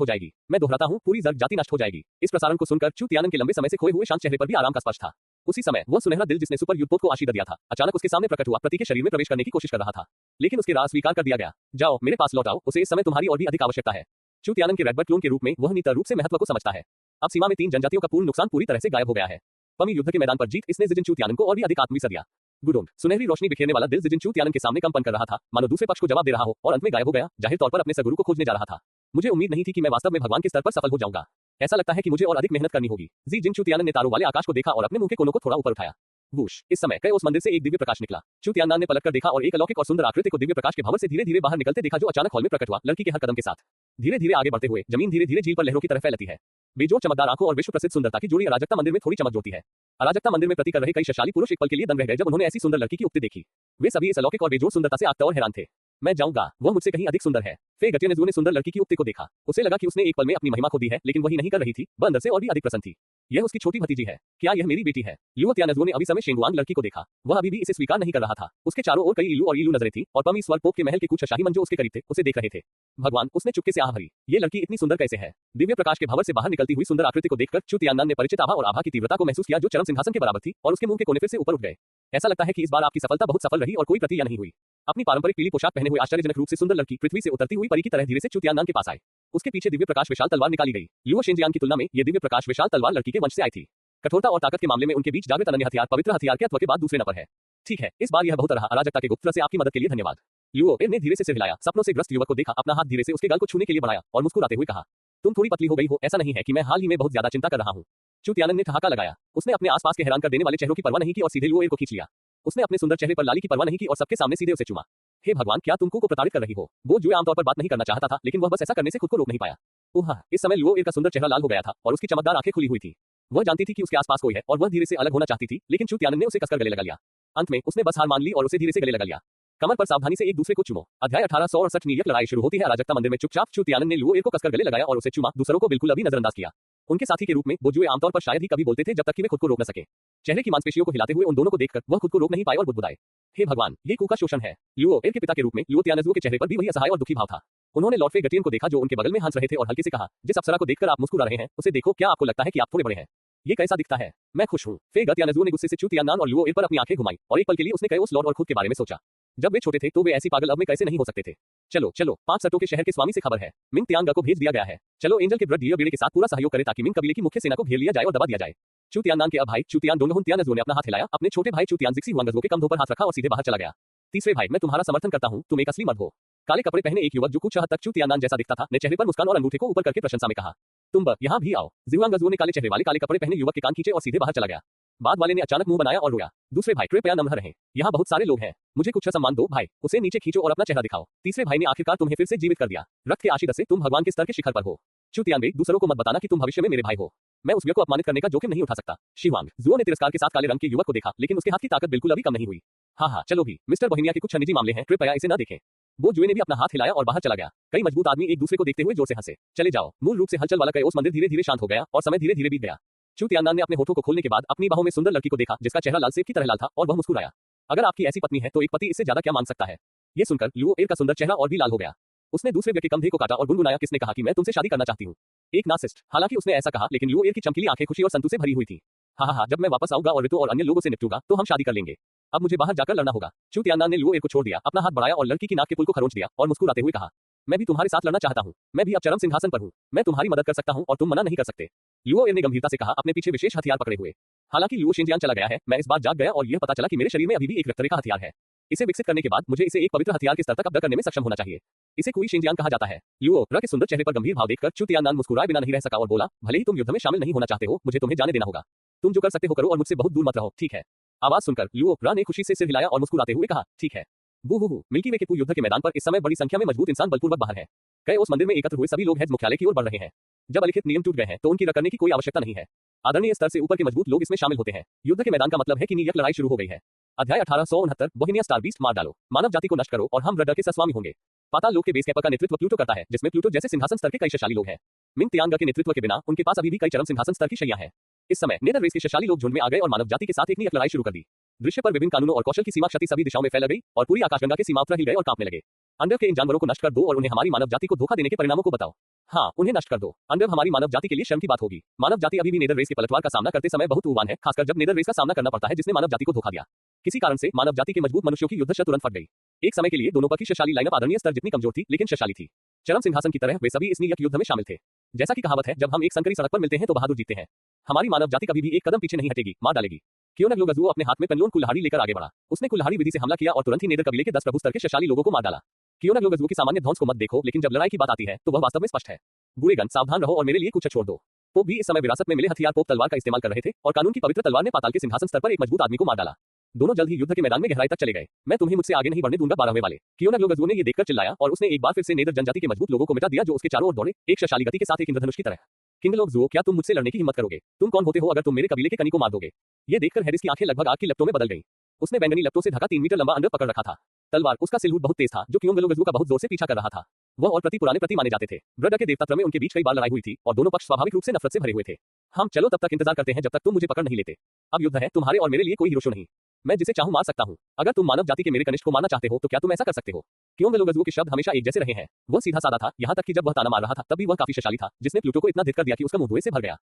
हो जाएगी। मैं दोहराता हूँ, पूरी जर्ग जाति नष्ट हो जाएगी। इस प्रसारण को सुनकर चू तियानन के लंबे समय से खोए हुए शांत चेहरे पर भी आराम का स्पर्श था। उसी समय वह सुनहरा दिल जिसने सुपर युद्धपोत को आशीर्वाद दिया था, अचानक उसके सामने प्रकट हुआ। प्रति के शरीर में प्रवेश करने की कोशिश कर रहा था, लेकिन उसके राज स्वीकार कर दिया गया। जाओ, मेरे पास लौट आओ। उसे इस समय तुम्हारी और भी अधिक आवश्यकता है। चू तियानन के रेडबर्ड क्लोन के रूप में वह नितर रूप से महत्व को समझता है। अब सीमा में 3 जनजातियों का पूर्ण नुकसान पूरी तरह से गायब हो गया है। पमी युद्ध के मैदान पर जीत इसने जिजिन चू तियानन को और भी अधिक आत्मविश्वास दिया। गुडोंग, सुनहरी रोशनी बिखेरने वाला दिल जिजिन चू तियानन के सामने कंपन कर रहा था, मानो दूसरे पक्ष को जवाब दे रहा हो, और अंत में गायब हो गया। जाहिर तौर पर अपने सगुरु को खोजने जा रहा था। मुझे उम्मीद नहीं थी कि मैं वास्तव में भगवान के स्तर पर सफल हो जाऊंगा। ऐसा लगता है कि मुझे और अधिक मेहनत करनी होगी। जी जिन चू तियानन ने तारों वाले आकाश को देखा और अपने मुंह के कोनों को थोड़ा ऊपर उठाया। वूश, इस समय कई उस मंदिर से एक दिव्य प्रकाश निकला। चू तियानन ने पलटकर देखा और एक अलौकिक और सुंदर आकृति को दिव्य प्रकाश के भंवर से धीरे धीरे बाहर निकलते देखा, जो अचानक हॉल में प्रकट हुआ। लड़की के हर कदम के साथ धीरे धीरे आगे बढ़ते हुए जमीन धीरे धीरे झील पर लहरों की तरह फैलती है। बेजोड़ चमकदार आंखों और विश्व प्रसिद्ध सुंदरता की जोड़ी अराजकता मंदिर में थोड़ी चमक जोड़ती है। अराजकता मंदिर में प्रति कर रहे कई शक्तिशाली पुरुष एक पल के लिए दंग रह गए जब उन्होंने ऐसी सुंदर लड़की की उक्ति देखी। वे सभी इस अलौकिक और बेजोड़ सुंदरता से आगता और हैरान थे। मैं जाऊंगा, वह मुझसे कहीं अधिक सुंदर है। फे गटियनज़ू ने सुंदर लड़की की उक्ति को देखा। उसे लगा कि उसने एक पल में अपनी महिमा खो दी है, लेकिन वही नहीं कर रही थी। वह अंदर से और भी अधिक प्रसन्न थी। यह उसकी छोटी भतीजी है। क्या यह मेरी बेटी है? लुओ तियानज़ू ने अभी समय शेंगुआंग लड़की को देखा। वह अभी भी इसे स्वीकार नहीं कर रहा था। उसके चारों ओर कई इलू और इलू नजरें थी, और पमी स्वर्गपोक के महल के कुछ शाही मन जो उसके करीब थे उसे देख रहे थे। भगवान, उसने चुपके से आह भरी। ये लड़की इतनी सुंदर कैसे है? दिव्य प्रकाश के भंवर से बाहर निकलती हुई सुंदर आकृति को देखकर चू तियानन ने परिचित आभा और आभा की तीव्रता को महसूस किया, जो चरम सिंहासन के बराबर थी, और उसके मुंह के कोने फिर से ऊपर उठ गए। ऐसा लगता है कि इस बार आपकी सफलता बहुत सफल रही और कोई प्रतिक्रिया नहीं हुई। अपनी पारंपरिक पीली पोशाक पहने हुए आश्चर्यजनक रूप से सुंदर लड़की पृथ्वी से उतरती हुई परी की तरह धीरे से चू तियानन के पास आई। उसके पीछे दिव्य प्रकाश विशाल तलवार निकाली गई। लुओ शेंजियान की तुलना में ये दिव्य प्रकाश विशाल तलवार लड़की के वंश से आई थी। कठोरता और ताकत के मामले में उनके बीच जागृत अनन्य हथियार पवित्र हथियार के अत्व के बाद दूसरे नंबर है। ठीक है, इस बार यह बहुत रहा। अराजकता के गुप्त से आपकी मदद के लिए धन्यवाद। लुओ ने धीरे से सिर हिलाया, सपनों से ग्रस्त युवक को देखा, अपना हाथ धीरे से उसके गाल को छूने के लिए बढ़ाया और मुस्कुराते हुए कहा, तुम थोड़ी पतली हो गई हो। ऐसा नहीं है कि मैं हाल ही में बहुत ज्यादा चिंता कर रहा हूँ। चू तियानन ने ठहाका लगाया। उसने अपने आसपास के हैरान कर देने वाले चेहरों की परवाह नहीं की और सीधे लुओ को खींच लिया। उसने अपने सुंदर चेहरे पर लाली की परवाह नहीं की और सबके सामने सीधे उसे चूमा। हे भगवान, क्या तुम को प्रताड़ित कर रही हो? वो जुए आमतौर पर बात नहीं करना चाहता था, लेकिन वह बस ऐसा करने से खुद को रोक नहीं पाया। ओह, इस समय लुओ का सुंदर चेहरा लाल हो गया था और उसकी चमकदार आंखें खुली हुई थी। वह जानती थी कि उसके आसपास कोई है और वह धीरे से अलग होना चाहती थी, लेकिन चू तियानन ने उसे कसकर गले लगा लिया। अंत में उसने बस हार मान ली और उसे धीरे से गले लगा लिया। कमर पर सावधानी से एक दूसरे को चूमो। अध्याय 1868। नीयत लड़ाई शुरू होती है। अराजकता मंदिर में चुपचाप चू तियानन ने लुओ को कसकर गले लगाया और उसे चूमा, दूसरों को बिल्कुल अभी नजरअंदाज किया। उनके साथी के रूप में वो जुए आमतौर पर शायद ही कभी बोलते थे, जब तक कि वे खुद को रोक न सके। चेहरे की मांसपेशियों को हिलाते हुए उन दोनों को देखकर वह खुद को रोक नहीं पाए और बुदबुदाए। हे भगवान, ये कू का शोषण है। लुओ के पिता के रूप में लुओ तियानज़ू के चेहरे पर भी वही असहाय और दुखी भाव था। उन्होंने लॉर्ड फे गटियन को देखा, जो उनके बगल में हंस रहे थे, और हल्के से कहा, जिस अप्सरा को देखकर आप मुस्कुरा रहे हैं उसे देखो, क्या आपको लगता है कि आप थोड़े बड़े हैं? ये कैसा दिखता है? मैं खुश हूँ। फे गटियनज़ू ने गुस्से से चू तियानन और लुओ पर अपनी आंखें घुमाई, और एक पल के लिए उसने कई उस लॉर्ड और खुद के बारे में सोचा। जब वे छोटे थे तो वे ऐसी पागल अब में कैसे नहीं हो सकते थे। चलो चलो, 5 सटों के शहर के स्वामी से खबर है। मिंग तियांगा को भेज दिया गया है। चलो एंजल के ब्लड बेड़े के साथ पूरा सहयोग करें ताकि मिंग कबीले की मुख्य सेना को घेर लिया जाए और दबा दिया जाए। चू तियानन के अब भाई चू तियान डोंगहुन तियानज़ू ने अपना हाथ हिलाया, अपने छोटे भाई चू तियान जिक्सी हुआंगज़ू के कंधों पर हाथ रखा और सीधे बाहर चला गया। तीसरे भाई, मैं तुम्हारा समर्थन करता हूँ, तुम एक असली मर्द हो। काले कपड़े पहने एक युवक जो कुछ हद तक चू तियानन जैसा दिखता था ने चेहरे पर मुस्कान और अंगूठे को ऊपर करके प्रशंसा में कहा, तुम यहाँ भी आओ। जिहुआंगज़ू ने काले चेहरे वाले काले कपड़े पहने युवक के कान खींचे और सीधे बाहर चला गया। बाद वाले ने अचानक मुंह बनाया और रोया। दूसरे भाई, कृपया नम्र रहें, यहाँ बहुत सारे लोग हैं, मुझे कुछ सम्मान दो। भाई, उसे नीचे खींचो और अपना चेहरा दिखाओ। तीसरे भाई ने आखिरकार तुम्हें फिर से जीवित कर दिया। रक्त के आशीर्वाद से तुम भगवान के स्तर के शिखर पर हो। चू तियानबे, दूसरों को मत बताना कि तुम भविष्य में मेरे भाई हो। मैं उस व्यक्ति को अपमानित करने का जोखिम नहीं उठा सकता। शिवांगज़ू ने तिरस्कार के साथ काले रंग के युवक को देखा, लेकिन उसके हाथ की ताकत बिल्कुल अभी कम नहीं हुई। हाँ, चलो भी, मिस्टर बोहेमिया के कुछ निजी मामले हैं, कृपया इसे न देखें। वो जुए ने भी अपना हाथ हिलाया और बाहर चला गया। कई मजबूत आदमी एक दूसरे को देखते हुए जोर से हंसे। चले जाओ। मूल रूप से हलचल वाला कयोस मंदिर धीरे धीरे शांत हो गया और समय धीरे धीरे बीत गया। चू तियानन ने अपने होठों को खोलने के बाद अपनी बाहों में सुंदर लड़की को देखा, जिसका चेहरा लाल सेब की तरह लाल था, और वह मुस्कुराया। अगर आपकी ऐसी पत्नी है तो एक पति इससे ज्यादा क्या मांग सकता है? ये सुनकर लुओ का सुंदर चेहरा और भी लाल हो गया। उसने दूसरे व्यक्ति के कंधे को काटा और गुनगुनाया, किसने कहा कि मैं तुमसे शादी करना चाहती हूँ? एक नार्सिसिस्ट। हालांकि उसने ऐसा कहा, लेकिन लुओ की चमकीली आंखें खुशी और संतोष से भरी हुई थी। हाँ, जब मैं वापस आऊंगा और ऋतु और अन्य लोगों से निपटूंगा तो हम शादी कर लेंगे। अब मुझे बाहर जाकर लड़ना होगा। चू तियानन ने लुओ को छोड़ दिया, अपना हाथ बढ़ाया और लड़की की नाक के पुल को खरोंच दिया और मुस्कुराते हुए कहा, मैं भी तुम्हारे साथ लड़ना चाहता हूँ। मैं भी अब चरम सिंहासन पर हूँ। मैं तुम्हारी मदद कर सकता हूँ और तुम मना नहीं कर सकते। लुओ ने गंभीरता से कहा, अपने पीछे विशेष हथियार पकड़े हुए। हालांकि लुओ शेंजियान चला गया है, मैं इस बार जाग गया और यह पता चला कि मेरे शरीर में अभी भी एक रक्तरेखा हथियार है। इसे विकसित करने के बाद मुझे इसे एक पवित्र हथियार के स्तर तक अब्दर करने में सक्षम होना चाहिए। इसे कुई शेंजियान कहा जाता है। लुओ के सुंदर चेहरे पर गंभीर भाव देखकर चू तियानन मुस्कुराए बिना नहीं रह सका और बोला, भले ही तुम युद्ध में शामिल नहीं होना चाहते हो, मुझे तुम्हें जाने देना होगा। तुम जो कर सकते हो करो और मुझसे बहुत दूर मत रहो, ठीक है? आवाज सुनकर लुओ ने खुशी से सिर हिलाया और मुस्कुराते हुए कहा, ठीक है। बू मिल्की वे के युद्ध के मैदान पर इस समय बड़ी संख्या में मजबूत इंसान बलपूर्वक बाहर है। कई उस मंदिर में एकत्र हुए सभी लोग हेज मुख्यालय की ओर बढ़ रहे हैं। जब अलिखित नियम टूट गए हैं तो उनकी रद्द करने की कोई आवश्यकता नहीं है। आदरणीय स्तर से ऊपर के मजबूत लोग इसमें शामिल होते हैं। युद्ध के मैदान का मतलब है कि नीयत लड़ाई शुरू हो गई है। अध्याय 1869। बोहेमिया स्टार बीस्ट मार डालो। मानव जाति को नष्ट करो और हम रडर के सस्वामी होंगे। पाताल लोक के बेस कैंप का नेतृत्व प्लूटो करता है, जिसमें प्लूटो जैसे सिंहासन स्तर के कई शक्तिशाली लोग हैं। मिंग तियांगा के नेतृत्व के बिना उनके पास अभी भी कई चरम सिंहासन स्तर की शैया हैं। इस समय नेदर रेस के शक्तिशाली लोग झुंड में आ गए और मानव जाति के साथ एक नियत लड़ाई शुरू कर दी। दृश्य पर विभिन्न कानूनों और कौशल की सीमा क्षति सभी दिशाओं में फैल गई और पूरी आकाशगंगा के सीमांतर हिल गए और कांपने लगे। अंडर के इन जानवरों को नष्ट कर दो और उन्हें हमारी मानव जाति को धोखा देने के परिणामों को बताओ। हाँ, उन्हें नष्ट कर दो। अंडर हमारी मानव जाति के लिए शर्म की बात होगी। मानव जाति अभी भी नेदर रेस के पलटवार का सामना करते समय बहुत ऊबान है, खासकर जब नेदर रेस का सामना करना पड़ता है जिसने मानव जाति को धोखा दिया। किसी कारण से मानव जाति के मजबूत मनुष्यों की युद्धशा तुरंत फट गई। एक समय के लिए दोनों की शक्तिशाली लाइनअप आदरणीय स्तर जितनी कमजोर थी लेकिन शक्तिशाली थी। चरम सिंहासन की तरह वे सभी इस नियत युद्ध में शामिल थे। जैसा कि कहावत है, जब हम एक संकरी सड़क पर मिलते हैं तो बहादुर जीते हैं। हमारी मानव जाति कभी भी एक कदम पीछे नहीं हटेगी, मार डालेगी। क्योनगलुगजुओ अपने हाथ में पेनलोन कुल्हाड़ी लेकर आगे बढ़ा। उसने कुल्हाड़ी विधि से हमला किया और तुरंत ही नेदर कबीले के 10 प्रभु स्तर के शक्तिशाली लोगों को मार डाला। क्योनगलुगजुओ की सामान्य ध्वंस को मत देखो, लेकिन जब लड़ाई की बात आती है तो वह वास्तव में स्पष्ट है। बुरेगन, सावधान रहो और मेरे लिए कुछ छोड़ दो। पोप भी इस समय विरासत में मिले हथियार पोप तलवार का इस्तेमाल कर रहे थे और कानून की पवित्र तलवार ने पाताल के सिंहासन स्तर पर एक मजबूत आदमी को मार डाला। दोनों जल्द ही युद्ध के मैदान में गहराई तक चले गए। मैं तुम्हें मुझसे आगे नहीं बढ़ने दूंगा 12वें वाले। क्योनगलुगजुओ ने ये देखकर चिल्लाया और उसने एक बार फिर से नेदर जनजाति के मजबूत लोगों को मिटा दिया जो उसके चारों ओर दौड़े, एक शक्तिशाली गति के साथ एक इंद्रधनुष की तरह। किंगलोगजुओ, क्या तुम मुझसे लड़ने की हिम्मत करोगे? तुम कौन होते हो अगर तुम मेरे कबीले के कनी को मार दोगे? ये देखकर हैरिस की आंखें लगभग आग की लपटों में बदल गईं। उसने बैंगनी लपटों से ढका 3 मीटर लंबा अंडर पकड़ रखा था। तलवार, उसका सिलहूट बहुत तेज था जो क्योनगलुगजुओ का बहुत जोर से पीछा कर रहा था। वह और प्रति माने जाते थे। ब्रड के देवतात्र में उनके बीच कई बार लड़ाई हुई थी और दोनों पक्ष स्वाभाविक रूप से नफरत से भरे हुए थे। हम चलो तब तक इंतजार करते हैं जब तक तुम मुझे पकड़ नहीं लेते। अब युद्ध है, तुम्हारे और मेरे लिए कोई हिरोशो नहीं। मैं जिसे चाहूं मार सकता हूं। अगर तुम मानव जाति के मेरे कनिष्ठ को मारना चाहते हो तो क्या तुम ऐसा कर सकते हो? क्योनगलुगजुओ के शब्द हमेशा एक जैसे रहे हैं। वह सीधा साधा था, यहाँ तक कि जब वह ताना मार रहा था तब भी वह काफी शक्तिशाली था, जिसने प्लूटो को इतना धिक्कार दिया कि उसका मुंह धुएं से भर गया।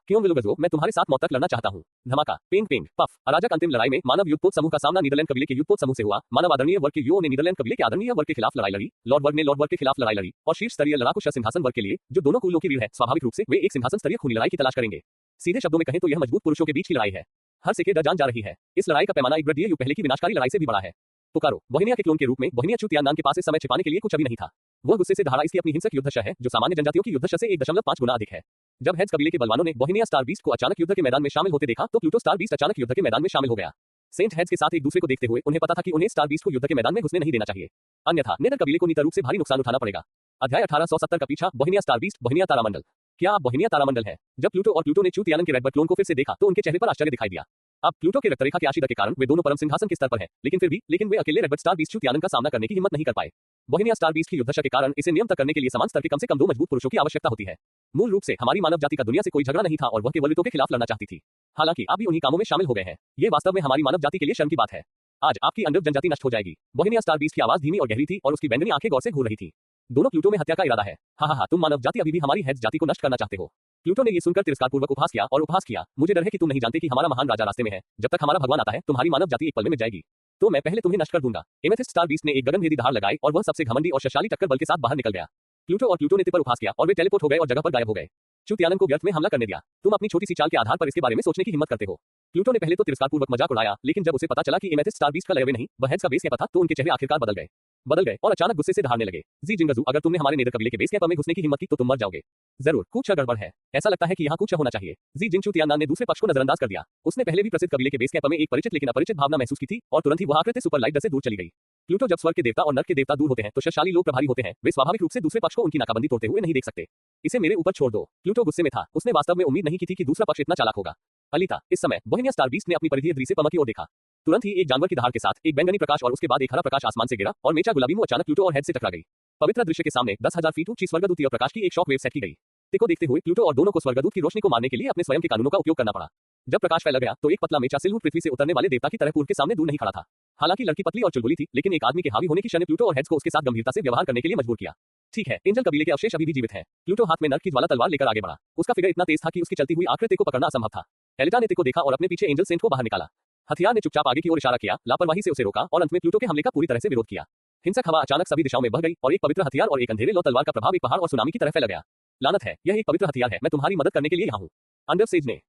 क्योनगलुगजुओ, मैं तुम्हारे साथ मौत तक लड़ना चाहता हूं। धमाका, पेंग पेंग, पफ। अराजक अंतिम लड़ाई में मानव युद्धपोत समूह का सामना नीदरलैंड कबीले के युद्धपोत समूह से हुआ। मानव आदरणीय वर्ग के युओं ने नीदरलैंड कबीले के आदरणीय वर्ग के खिलाफ लड़ाई लड़ी। लॉर्ड वर्ग ने लॉर्ड वर्ग के खिलाफ लड़ाई लड़ी और शीर्ष स्तरीय लड़ाकू सिंहासन वर्ग के लिए, जो दोनों कुलों की रीढ़ है, स्वाभाविक रूप से वे एक सिंहासन स्तरीय खूनी लड़ाई की तलाश करेंगे। सीधे शब्दों में कहें तो यह मजबूत पुरुषों के बीच की लड़ाई है। हर सिक्के जान जा रही है। इस लड़ाई का पैमाना एक ब्रडीय युग पहले की विनाशकारी लड़ाई से भी बड़ा है। पुकारो, बोहेनिया के क्लोन के रूप में बोहेनिया चू तियाननान के पास इस समय छिपाने के लिए कुछ भी नहीं था। वह गुस्से से धारा इसकी अपनी हिंसक युद्धशा है जो सामान्य जनजातियों की युद्धशा से 1.5 गुना अधिक है। जब हेड्स कबीले के बलवानों ने बोहेनिया स्टार बीस्ट को अचानक युद्ध के मैदान में शामिल होते देखा तो प्लूटो स्टार बीस्ट अचानक युद्ध के मैदान में शामिल हो गया। सेंट हेड्स के साथ एक दूसरे को देखते हुए उन्हें पता था कि उन्हें स्टार बीस्ट को युद्ध के मैदान में घुसने नहीं देना चाहिए, अन्यथा नेदर कबीले को नितर रूप से भारी नुकसान उठाना पड़ेगा। अध्याय 1870 का पीछा, बोहेनिया स्टार बीस्ट, बोहेनिया तारामंडल। क्या आप बोहेनिया तारामंडल है? जब प्लूटो और प्लूटो ने चू तियानन के रेडबर्ड क्लोन को फिर से देखा तो उनके चेहरे पर आश्चर्य दिखाई दिया। अब प्लूटो के रक्तरेखा के आशीर्वाद के कारण वे दोनों परम सिंहासन के स्तर पर हैं, लेकिन वे अकेले रेडबर्ड स्टार बीस्ट चू तियानन का सामना करने की हिम्मत नहीं कर पाए। बोहेनिया स्टार बीस्ट की युद्धशा के कारण इसे नियम तक करने के लिए समान स्तर के कम से कम 2 मजबूत पुरुषों की आवश्यकता होती है। मूल रूप से हमारी मानव जाति का दुनिया से कोई झगड़ा नहीं था और वह केवल रितो के खिलाफ लड़ना चाहती थी। हालांकि आप भी उन्हीं कामों में शामिल हो गए हैं। ये वास्तव में हमारी मानव जाति के लिए शर्म की बात है। आज आपकी अंडर जनजाति नष्ट हो जाएगी। बोहेनिया स्टार बीस्ट की आवाज धीमी और गहरी थी और उसकी बैंगनी आंखें गौर से घूर रही थी। दोनों प्लूटो में हत्या का इरादा है। हाँ, तुम मानव जाति अभी भी हमारी हेड्स जाति को नष्ट करना चाहते हो। प्लूटो ने ये सुनकर तिरस्कारपूर्वक उपहास किया और उपहास किया, मुझे डर है कि तुम नहीं जानते कि हमारा महान राजा रास्ते में है। जब तक हमारा भगवान आता है तुम्हारी मानव जाति एक पल में मिट जाएगी। तो मैं पहले तुम्हें नष्ट कर दूंगा। एमेथिस्ट स्टार बीस्ट ने एक गगनभेदी धार लगाई और वह सबसे घमंडी और शक्तिशाली टक्कर बल के साथ बाहर निकल गया। प्लूटो और प्लूटो ने पर उपहास किया और वे टेलीपोर्ट हो गए और जगह पर गायब हो गए। चू तियानन को व्यर्थ में हमला करने दिया। तुम अपनी छोटी सी चाल के आधार पर इसके बारे में सोचने की हिम्मत करते हो। प्लूटो ने पहले तो तिरस्कारपूर्वक मजाक उड़ाया, लेकिन जब उसे पता चला कि एमेथिस्ट स्टार बीस्ट का लयवे नहीं, वह हेड्स का बेस कैंप था, तो उनके चेहरे आखिरकार बदल गए और अचानक गुस्से से दहाड़ने लगे। जी जिंगजू, अगर तुमने हमारे नेदर कबीले के बेस कैंप में घुसने की हिम्मत की तो तुम मर जाओगे। जरूर, कुछ गड़बड़ है। ऐसा लगता है कि यहाँ कुछ होना चाहिए। जी जिंग चू तियाननान ने दूसरे पक्ष को नजरअंदाज कर दिया। उसने पहले भी प्रसिद्ध कबीले के बेस कैंप में एक परिचित लेकिन अपरिचित भावना महसूस की थी और तुरंत ही वह आकृति सुपर लाइट से दूर चली गई। प्लूटो, जब स्वर्ग के देवता और नर्क के देवता दूर होते हैं तो शक्तिशाली लोग प्रभावी होते हैं। वे स्वाभाविक रूप से दूसरे पक्ष को उनकी नाकाबंदी तोड़ते हुए नहीं देख सकते। इसे मेरे ऊपर छोड़ दो। प्लूटो गुस्से में था। उसने वास्तव में उम्मीद नहीं की थी कि दूसरा पक्ष इतना चालाक होगा। अलीता, इस समय बोहेनिया स्टार बीस्ट ने अपनी परिधीय दृश्य पमा की ओर देखा। तुरंत ही एक जानवर की धार के साथ एक बैंगनी प्रकाश और उसके बाद एक हरा प्रकाश आसमान से गिरा और मेचा गुलाबी मुंह अचानक प्लूटो और हेड से टकरा गई। पवित्र दृश्य के सामने 10,000 फीट ऊंची स्वर्गदूतीय प्रकाश की एक शॉक वेव सेट की गई। को देखते हुए प्लूटो और दोनों को स्वर्गदूत की रोशनी को मारने के लिए अपने स्वयं के कानूनों का उपयोग करना पड़ा। जब प्रकाश फैल गया तो एक पतला मेचा सिलहूट पृथ्वी से उतरने वाले देवता की तरह पूर्व के सामने दूर नहीं खड़ा था। हालांकि लड़की पतली और चुलबुली थी, लेकिन एक आदमी के हावी होने की क्षण ने प्लूटो और हेड्स को उसके साथ गंभीरता से व्यवहार करने के लिए मजबूर किया। ठीक है, एंजल कबीले के अवशेष अभी भी जीवित हैं। प्लूटो हाथ में नर्क की ज्वाला तलवार लेकर आगे बढ़ा। उसका फिगर इतना तेज था कि उसकी चलती हुई आकृति को पकड़ना असंभव था। एलिटा ने को देखा और अपने पीछे एंजल सेंट को बाहर निकाला। हथियार ने चुपचाप आगे की ओर इशारा किया, लापरवाही से उसे रोका और अंत में प्लूटो के हमले का पूरी तरह से विरोध किया। हिंसक हवा अचानक सभी दिशाओं में बह गई और एक पवित्र हथियार और एक अंधेरे लो तलवार का प्रभाव एक पहाड़ और सुनामी की तरह फैल गया। लानत है, यह एक पवित्र हथियार है। मैं तुम्हारी मदद करने के लिए यहाँ हूँ। अंडर सेज ने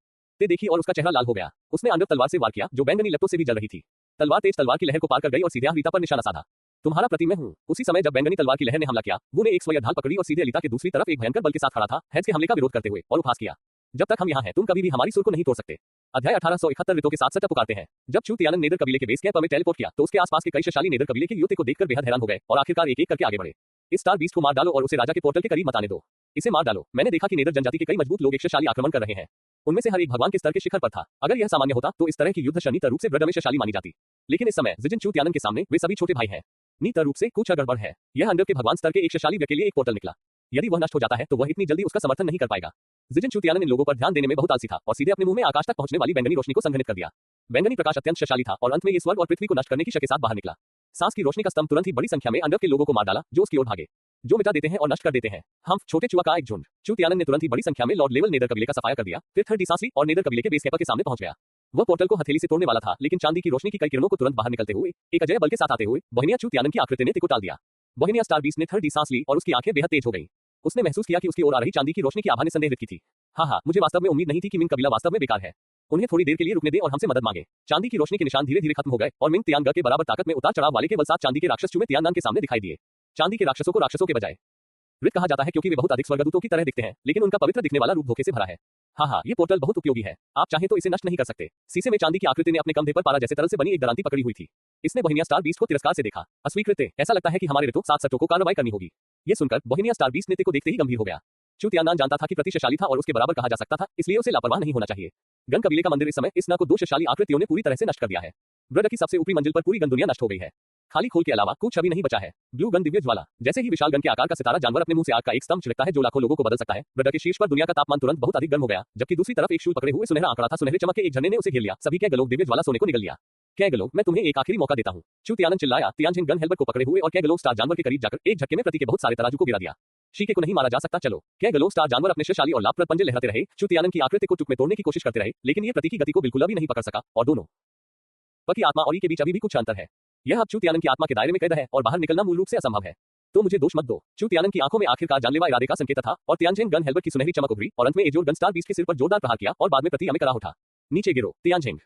देखी और उसका चेहरा लाल हो गया। उसने अंडर तलवार से वार किया जो बैंगनी लपटों से भी जल रही थी। तलवार तेज तलवार की लहर को पार कर गई और सीधे रीता पर निशाना साधा। तुम्हारा प्रति मैं हूँ। उसी समय जब बैंगनी तलवार की लहर ने हमला किया, वो ने एक स्वयं ढाल पकड़ी और सीधे अलीता के दूसरी तरफ एक भयंकर बल के साथ खड़ा था, हेड्स के हमले का विरोध करते हुए और उपहास किया। जब तक हम यहाँ हैं तुम कभी भी हमारी सुर को नहीं तोड़ सकते। अध्याय 1871 ऋतु के साथ सच पुकारते हैं। जब चू तियानन नेदर कबीले के बेस कैंप में टेलीपोर्ट किया तो उसके आसपास के कई शक्तिशाली नेदर कबीले के युवती को देखकर बेहद हैरान हो गए और आखिरकार एक एक करके आगे बढ़े। इस स्टार बीस्ट को मार डालो और उसे राजा के पोर्टल के करीब मत आने दो। इसे मार डालो। मैंने देखा कि नेदर जनजाति के कई मजबूत लोग एक शक्तिशाली आक्रमण कर रहे हैं। उनमें से हर एक भगवान के स्तर के शिखर पर था। अगर यह सामान्य होता तो इस तरह की युद्ध शनित रूप से ब्रड में शक्तिशाली मानी जाती, लेकिन इस समय जिजिन चू तियानन के सामने वे सभी छोटे भाई हैं। नीत रूप से कुछ गड़बड़ है। यह अंडर के भगवान स्तर के एक शक्तिशाली व्यक्ति के लिए एक पोर्टल निकला। यदि वह नष्ट हो जाता है तो वह इतनी जल्दी उसका समर्थन नहीं कर पाएगा। जिजिन चुतियानन इन लोगों पर ध्यान देने में बहुत आलसी था और सीधे अपने मुंह में आकाश तक पहुंचने वाली बैंगनी रोशनी को संघनित कर दिया। बैंगनी प्रकाश अत्यंत शक्तिशाली था और अंत में ये स्वर्ग और पृथ्वी को नष्ट करने की शक्ति के साथ बाहर निकला। सांस की रोशनी का स्तंभ तुरंत ही बड़ी संख्या में अंडर के लोगों को मार डाला जो उसकी ओर भागे, जो मिटा देते हैं और नष्ट कर देते हैं। हम छोटे चुआ का एक झुंड। चुतियानन ने तुरंत ही बड़ी संख्या में लॉर्ड लेवल नेदर कबीले का सफाया कर दिया, फिर थर्ड सांस ली और नेदर कबीले के बेस कैंप के सामने पहुंच गया। वह पोर्टल को हथेली से तोड़ने वाला था, लेकिन चांदी की रोशनी की कई किरणों को तुरंत बाहर निकलते हुए एक अजय बल के साथ आते हुए बोहेनिया चुतियानन की आकृति ने तिको टाल दिया। बोहेनिया स्टार बीस्ट ने थर्ड सांस ली और उसकी आंखें बेहद तेज हो गई। उसने महसूस किया कि उसकी ओर आ रही चांदी की रोशनी की आभा ने संदेह व्यक्त की थी। हाँ, मुझे वास्तव में उम्मीद नहीं थी कि मिंग कबीला वास्तव में बेकार है। उन्हें थोड़ी देर के लिए रुकने दें और हमसे मदद मांगे। चांदी की रोशनी के निशान धीरे धीरे खत्म हो गए और मिंग तियानगा के बराबर ताकत में उतार चढ़ाव वाले केवल 7 चांदी के राक्षस चुमे तियाननान के सामने दिखाई दिए। चांदी के राक्षसों को राक्षसों के बजाय ऋत कहा जाता है क्योंकि वे बहुत अधिक स्वर्गदूतों की तरह दिखते हैं, लेकिन उनका पवित्र दिखने वाला रूप धोखे से भरा है। हाँ, ये पोर्टल बहुत उपयोगी है। आप चाहें तो इसे नष्ट नहीं कर सकते। शीशे में चांदी की आकृति ने अपने कंधे पर पारा जैसे तरल से बनी एक दरांती पकड़ी हुई थी। इसने बोहेनिया स्टार बीस्ट को तिरस्कार से देखा। अस्वीकृत, ऐसा लगता है कि हमारे ऋतु 7 सट्टों को कार्रवाई करनी होगी। ये सुनकर बोहेनिया स्टार बीस्ट ने को देखते ही गंभीर हो गया। चुतियाननान जानता था कि प्रतिशक्तिशाली था और उसके बराबर कहा जा सकता था, इसलिए उसे लापरवाह नहीं होना चाहिए। गन कबीले का मंदिर इस समय इस न को 2 शक्तिशाली आकृतियों ने पूरी तरह से नष्ट कर दिया है। ब्रड की सबसे ऊपरी मंजिल पर पूरी गन दुनिया नष्ट हो गई है। खाली खोल के अलावा कुछ अभी नहीं बचा है। ब्लू गन दिव्य ज्वाला। जैसे ही विशाल गन के आकार का सितारा जानवर अपने मुंह से आग का एक स्तंभ छिड़कता है जो लाखों लोगों को बदल सकता है, ब्रड के शीर्ष पर दुनिया का तापमान तुरंत बहुत अधिक गर्म हो गया, जबकि दूसरी तरफ एक शूल पकड़े हुए सुनहरा आंकड़ा था। सुनहरे चमक के एक झरने ने उसे घेर लिया। सभी कैगलोग दिव्य ज्वाला सोने को निगल लिया। कैगलोग, मैं तुम्हें एक आखिरी मौका देता हूं। चुतियानन चिल्लाया। तियानझिंग गन हेल्बर्ट को पकड़े हुए और कैगलोग स्टार जानवर के करीब जाकर एक झटके में प्रति के बहुत सारे तराजू को गिरा दिया। शीके को नहीं मारा जा सकता। चलो। कैगलोग स्टार जानवर अपने शक्तिशाली और लाभप्रद पंजे लहराते रहे, चुतियानन की आकृति को टुक में तोड़ने की कोशिश करते रहे, लेकिन ये प्रति की गति को बिल्कुल भी नहीं पकड़ सका और दोनों पकी आत्मा और ई के बीच अभी भी कुछ अंतर है। यह अब चुतियानन की आत्मा के दायरे में कैद है और बाहर निकलना मूल रूप से असंभव है। तो मुझे दोष मत दो। चुतियानन की आंखों में आखिरकार जानलेवा इरादे का संकेत था और तियानझिंग गन हेल्बर्ट की सुनहरी चमक उभरी और अंत में एजोर गन स्टार बीस्ट के सिर पर जोरदार प्रहार किया और बाद में प्रति में करा उठा। नीचे गिरो। तियानझिंग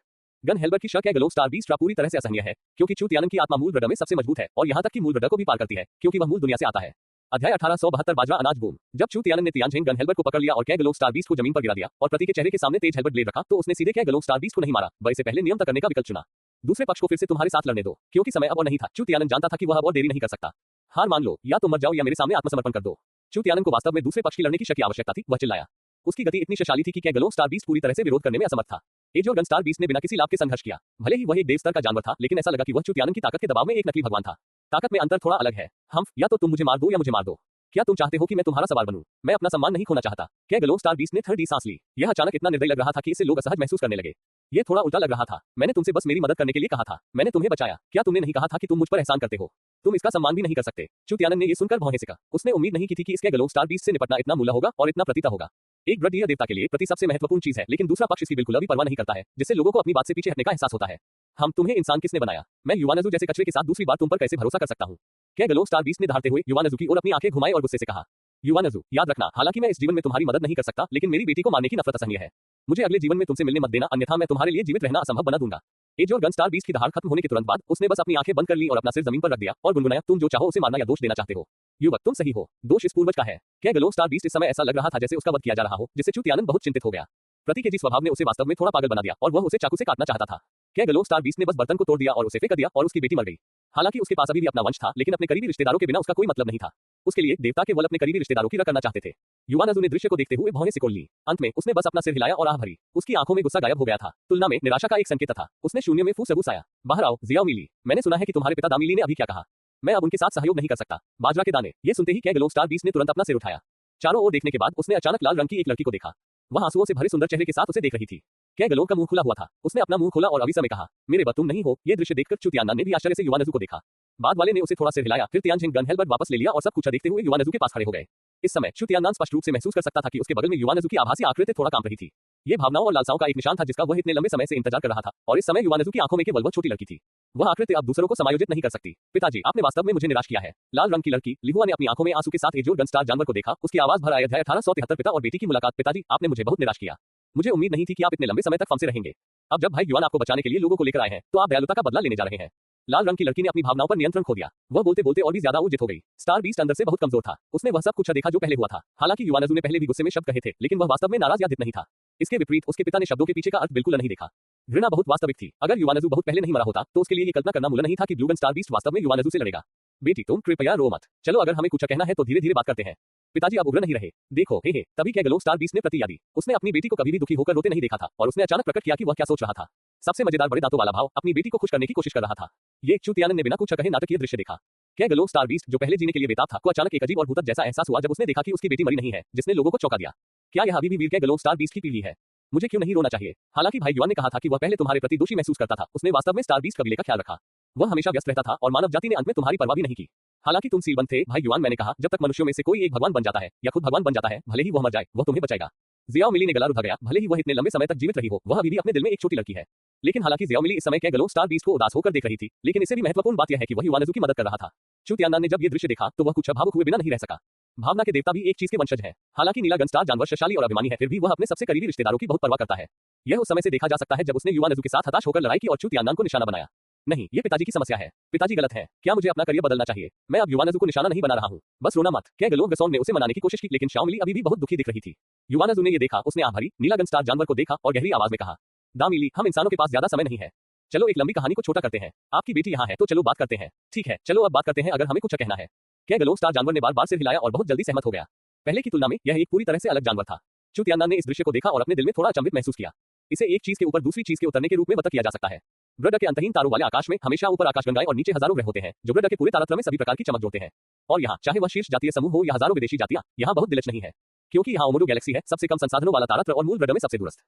गन हेल्बर्ट की शक कैगलोग स्टार बीस्ट पूरी तरह से असहनीय है, क्योंकि चुतियानन की आत्मा मूल ब्रड में सबसे मजबूत है और यहाँ तक कि मूल ब्रड को भी पार करती है, क्योंकि वह मूल दुनिया से आता है। अध्याय 1872 बाजरा अनाज बूम। जब चुतियानन ने तियानझिंग गन हेल्बर्ट को पकड़ लिया और कैगलोग स्टार बीस्ट को जमीन पर गिरा दिया और प्रति के चेहरे के सामने तेज हेल्बर्ट ब्लेड रखा, तो उसने सीधे कैगलोग स्टार बीस्ट को नहीं मारा, बल्कि पहले नियम तक करने का विकल्प चुना। दूसरे पक्ष को फिर से तुम्हारे साथ लड़ने दो, क्योंकि समय अब और नहीं था। चुतियानन जानता था कि वह अब और देरी नहीं कर सकता। हार मान लो, या तो मर जाओ या मेरे सामने आत्मसमर्पण कर दो। चुतियानन को वास्तव में दूसरे पक्ष की लड़ने की शक्ति आवश्यकता थी। वह चिल्लाया। उसकी गति इतनी शक्तिशाली थी कि कैगलोग स्टार बीस्ट पूरी तरह से विरोध करने में असमर्थ था। एजोर गन स्टार बीस्ट ने बिना किसी लाभ के संघर्ष किया। भले ही वह एक देव स्तर का जानवर था, लेकिन ऐसा लगा कि वह चुतियानन की ताकत के दबाव में एक नकली भगवान था। ताकत में अंतर थोड़ा अलग है। हम या तो तुम मुझे मार दो या मुझे मार दो। क्या तुम चाहते हो कि मैं तुम्हारा सवार बनूं? मैं अपना सम्मान नहीं खोना चाहता। कैगलोग स्टार बीस्ट ने थर्ड सांस ली। यह अचानक इतना निर्दयी लग रहा था कि इससे लोग असहज महसूस करने लगे। ये थोड़ा उल्टा लग रहा था। मैंने तुमसे बस मेरी मदद करने के लिए कहा था। मैंने तुम्हें बचाया। क्या तुमने नहीं कहा था कि तुम मुझ पर एहसान करते हो? तुम इसका सम्मान भी नहीं कर सकते। चुतियानन ने ये सुनकर भौहें सिका। उसने उम्मीद नहीं की थी कि इस कैगलोग स्टार बीस्ट से निपटना इतना मूल्य होगा और इतना प्रतीता होगा। एक ब्रडीय देवता के लिए प्रति सबसे महत्वपूर्ण चीज है, लेकिन दूसरा पक्ष इसकी बिल्कुल भी परवाह नहीं करता है, जिससे लोगों को अपनी बात से पीछे हटने का एहसास होता है। हम तुम्हें इंसान किसने बनाया? मैं युवानजू जैसे कचरे के साथ दूसरी बार तुम पर कैसे भरोसा कर सकता हूँ? कैगलोग स्टार बीस्ट ने दहाड़ते हुए युवानजू की ओर अपनी आंखें घुमाई और गुस्से से कहा। युवानजू, याद रखना, हालांकि मैं इस जीवन में तुम्हारी मदद नहीं कर सकता, लेकिन मेरी बेटी को मारने की नफरत असहनीय है। मुझे अगले जीवन में तुमसे मिलने मत देना, अन्यथा मैं तुम्हारे लिए जीवित रहना असंभव बना दूंगा। एजोर गन स्टार बीस्ट की दहाड़ खत्म होने के तुरंत बाद उसने बस अपनी आंखें बंद कर ली और अपना सिर जमीन पर रख दिया और गुनगुनाया, तुम जो चाहो उसे मारना या दोष देना चाहते हो। युवक, तुम सही हो। दोष इस पूर्वज का है। कैगलोग स्टार बीस्ट इस समय ऐसा लग रहा था जैसे उसका वध किया जा रहा हो, जिससे चुतियानन बहुत चिंतित हो गया। प्रति के जी स्वभाव ने उसे वास्तव में थोड़ा पागल बना दिया और वह उसे चाकू से काटना चाहता था। कैगलोग स्टार बीस्ट ने बस बर्तन को तोड़ दिया और उसे फेंक दिया और उसकी बेटी मर गई। हालांकि उसके पास अभी भी अपना वंश था, लेकिन अपने करीबी रिश्तेदारों के बिना उसका कोई मतलब नहीं था। उसके लिए देवता के बल अपने करीबी रिश्तेदारों की रक्षा करना चाहते थे। युवानजू ने दृश्य को देखते हुए भौहें सिकोड़ ली। अंत में उसने बस अपना सिर हिलाया और आह भरी। उसकी आंखों में गुस्सा गायब हो गया था, तुलना में निराशा का एक संकेत था। उसने शून्य में फूस फूसाया। बाहर आओ, जियाओ मिली। मैंने सुना है कि तुम्हारे पिता दामिली ने अभी क्या कहा। मैं अब उनके साथ सहयोग नहीं कर सकता। बाजरा के दाने। ये सुनते ही कैगलोग स्टार बीस्ट ने तुरंत अपना सिर उठाया। चारों ओर देखने के बाद उसने अचानक लाल रंग की एक लड़की को देखा। वह आंसुओं से भरे सुंदर चेहरे के साथ उसे देख रही थी। कैगलोग का मुंह खुला हुआ था। उसने अपना मुंह खोला और अभी समय कहा, मेरे बत तुम नहीं हो। ये दृश्य देखकर चुतियानन ने भी आश्चर्य से युवानजू को देखा। बाद वाले ने उसे थोड़ा सिर हिलाया, फिर तियानझिंग गन हेल्बर्ट वापस ले लिया और सब कुछ देखते हुए युवानजू के पास खड़े हो गए। इस समय चुतियानन स्पष्ट रूप से महसूस कर सकता था कि उसके बगल में युवानजू की आभासी आकृति थोड़ा काम रही थी। ये भावनाओं और लालसाओं का एक निशान था जिसका वह इतने लंबे समय से इंतजार कर रहा था, और इस समय युवानजू की आंखों में केवल वह छोटी लड़की थी। वह आकृति अब दूसरों को समायोजित नहीं कर सकती। पिताजी, आपने वास्तव में मुझे निराश किया है। लाल रंग की लड़की लिहुआ ने अपनी आंखों में आंसू के साथ एजोर गन स्टार जानवर को देखा। उसकी आवाज भर आई। अध्याय 1873 पिता और बेटी की मुलाकात। पिताजी, आपने मुझे बहुत निराश किया। मुझे उम्मीद नहीं थी कि आप इतने लंबे समय तक फंसे रहेंगे। अब जब भाई युवान आपको बचाने के लिए लोगों को लेकर आए हैं, तो आप दयालुता का बदला लेने जा रहे हैं। लाल रंग की लड़की ने अपनी भावनाओं पर नियंत्रण खो दिया। वह बोलते बोलते और भी ज्यादा ऊर्जित हो गई। स्टार बीस्ट अंदर से बहुत कमजोर था। उसने वह सब कुछ देखा जो पहले हुआ था। हालांकि युवानजू ने पहले भी गुस्से में शब्द कहे थे, लेकिन वह वास्तव में नाराज या जित नहीं था। इसके विपरीत उसके पिता ने शब्दों के पीछे का अर्थ बिल्कुल नहीं देखा। घृणा बहुत वास्तविक थी। अगर युवानजू बहुत पहले नहीं मरा होता, तो उसके लिए ये कल्पना करना मुमकिन नहीं था कि ब्लू गन स्टार बीस्ट वास्तव में युवानजू से लड़ेगा। बेटी, तुम कृपया रो मत। चलो, अगर हमें कुछ कहना है तो धीरे धीरे बात करते हैं। पिताजी अब उग्र नहीं रहे। देखो, हे तभी कैगलोग स्टार बीस्ट ने प्रतिक्रिया दी। उसने अपनी बेटी को कभी भी दुखी होकर रोते नहीं देखा था, और उसने अचानक प्रकट किया कि वह क्या सोच रहा था। सबसे मजेदार बड़े दांतों वाला भाव, अपनी बेटी को खुश करने की कोशिश कर रहा था। ये चुतियानन ने बिना कुछ कहे नाटकीय दृश्य देखा। कैगलो स्टार बीस्ट जो पहले जीने के लिए बेताब था को अचानक एक अजीब और भूतक जैसा एहसास हुआ जब उसने देखा कि उसकी बेटी मरी नहीं है, जिसने लोगों को चौंका दिया। क्या यह अभी भी वीर कैगलो स्टार बीस्ट की पीढ़ी है? मुझे क्यों नहीं रोना चाहिए? हालांकि भाई युआन ने कहा था कि वह पहले तुम्हारे प्रति दोषी महसूस करता था, उसने वास्तव में स्टार बीस्ट कबीले का ख्याल रखा। वह हमेशा व्यस्त रहता था और मानव जाति ने अंत में तुम्हारी परवाह भी नहीं की। हालांकि तुम सीलबंद थे भाई युआन, मैंने कहा जब तक मनुष्यों में से कोई एक भगवान बन जाता है या खुद भगवान बन जाता है, भले ही वह मर जाए, वह तुम्हें बचाएगा। जियाओ मिली ने गला रुधा गया। भले ही वह इतने लंबे समय तक जीवित रही हो, वह अभी भी अपने दिल में एक छोटी लड़की है। लेकिन हालांकि जियाओ मिली इस समय कैगलो स्टार बीस्ट को उदास होकर देख रही थी, लेकिन इससे भी महत्वपूर्ण बात यह है कि वह युआनज़ू की मदद कर रहा था। चू तियानन ने जब ये दृश्य देखा तो वह कुछ भावुक हुए बिना नहीं रह सका। भावना के देवता भी एक चीज के वंशज है। हालांकि नीला गन स्टार जानवर शक्तिशाली और अभिमानी है, फिर भी वह अपने सबसे करीबी रिश्तेदारों की बहुत परवाह करता है। यह उस समय से देखा जा सकता है जब उसने युआनज़ू के साथ हताश होकर लड़ाई की और चू तियानन को निशाना बनाया। नहीं, ये पिताजी की समस्या है। पिताजी गलत है। क्या मुझे अपना करियर बदलना चाहिए? मैं अब युआनज़ू को निशाना नहीं बना रहा हूँ। बस रोना मत। कैगलो गसोन ने उसे मनाने की कोशिश की, लेकिन शाओ मिली अभी भी बहुत दुखी दिख रही थी। युआनज़ू ने ये देखा, उसने आंख भरी, नीला गन स्टार जानवर को देखा और गहरी आवाज में कहा, दामिली, हम इंसानों के पास ज्यादा समय नहीं है। चलो एक लंबी कहानी को छोटा करते हैं। आपकी बेटी यहाँ है तो चलो बात करते हैं। ठीक है, चलो अब बात करते हैं अगर हमें कुछ कहना है। कैगलो स्टार जानवर ने बार-बार सिर हिलाया और बहुत जल्दी सहमत हो गया। पहले की तुलना में यह एक पूरी तरह से अलग जानवर था। चू तियानन ने इस दृश्य को देखा और अपने दिल में थोड़ा अचंभित महसूस किया। इसे एक चीज के ऊपर दूसरी चीज के उतरने के रूप में वर्णन किया जा सकता है। ब्रड के अंतहीन तारों वाले आकाश में हमेशा ऊपर आकाशगंगाएं और नीचे हजारों ग्रह होते हैं, जो ब्रड के पूरे तारतम्य में सभी प्रकार की चमक जोड़ते हैं। और यहाँ चाहे वह शीर्ष जातीय समूह हो या हजारों विदेशी जातियां, यहाँ बहुत दिलचस्प नहीं है, क्योंकि यहाँ ओमोडो गैलेक्सी है, सबसे कम संसाधनों वाला तारतम्य और मूल ब्रड में सबसे दूरस्थ।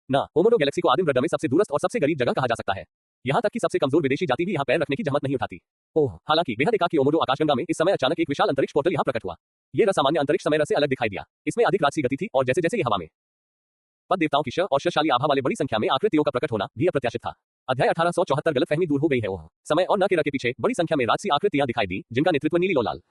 ना, ओमोडो गैलेक्सी को आदिम ब्रड में सबसे दूरस्थ और सबसे गरीब जगह कहा जा सकता है। यहाँ तक कि सबसे कमजोर विदेशी जाति भी यहाँ पैर रखने की जहमत नहीं उठाती। ओह, हालांकि बेहद एकाकी ओमोडो आकाशगंगा में इस समय अचानक एक विशाल अंतरिक्ष पोर्टल यहाँ प्रकट हुआ। ये असामान्य अंतरिक्ष समय से अलग दिखाई दिया। इसमें अधिक राशि गति थी और जैसे जैसे ये हवा में पद देवताओं की और शक्तिशाली आभा वाले बड़ी संख्या में आकृतियों का प्रकट होना भी अप्रत्याशित था। अध्याय 1874 गलतफहमी दूर हो गई है। ओह, समय और न के के पीछे बड़ी संख्या में राजसी आकृतियां दिखाई दी, जिनका नेतृत्व नीली लोलाल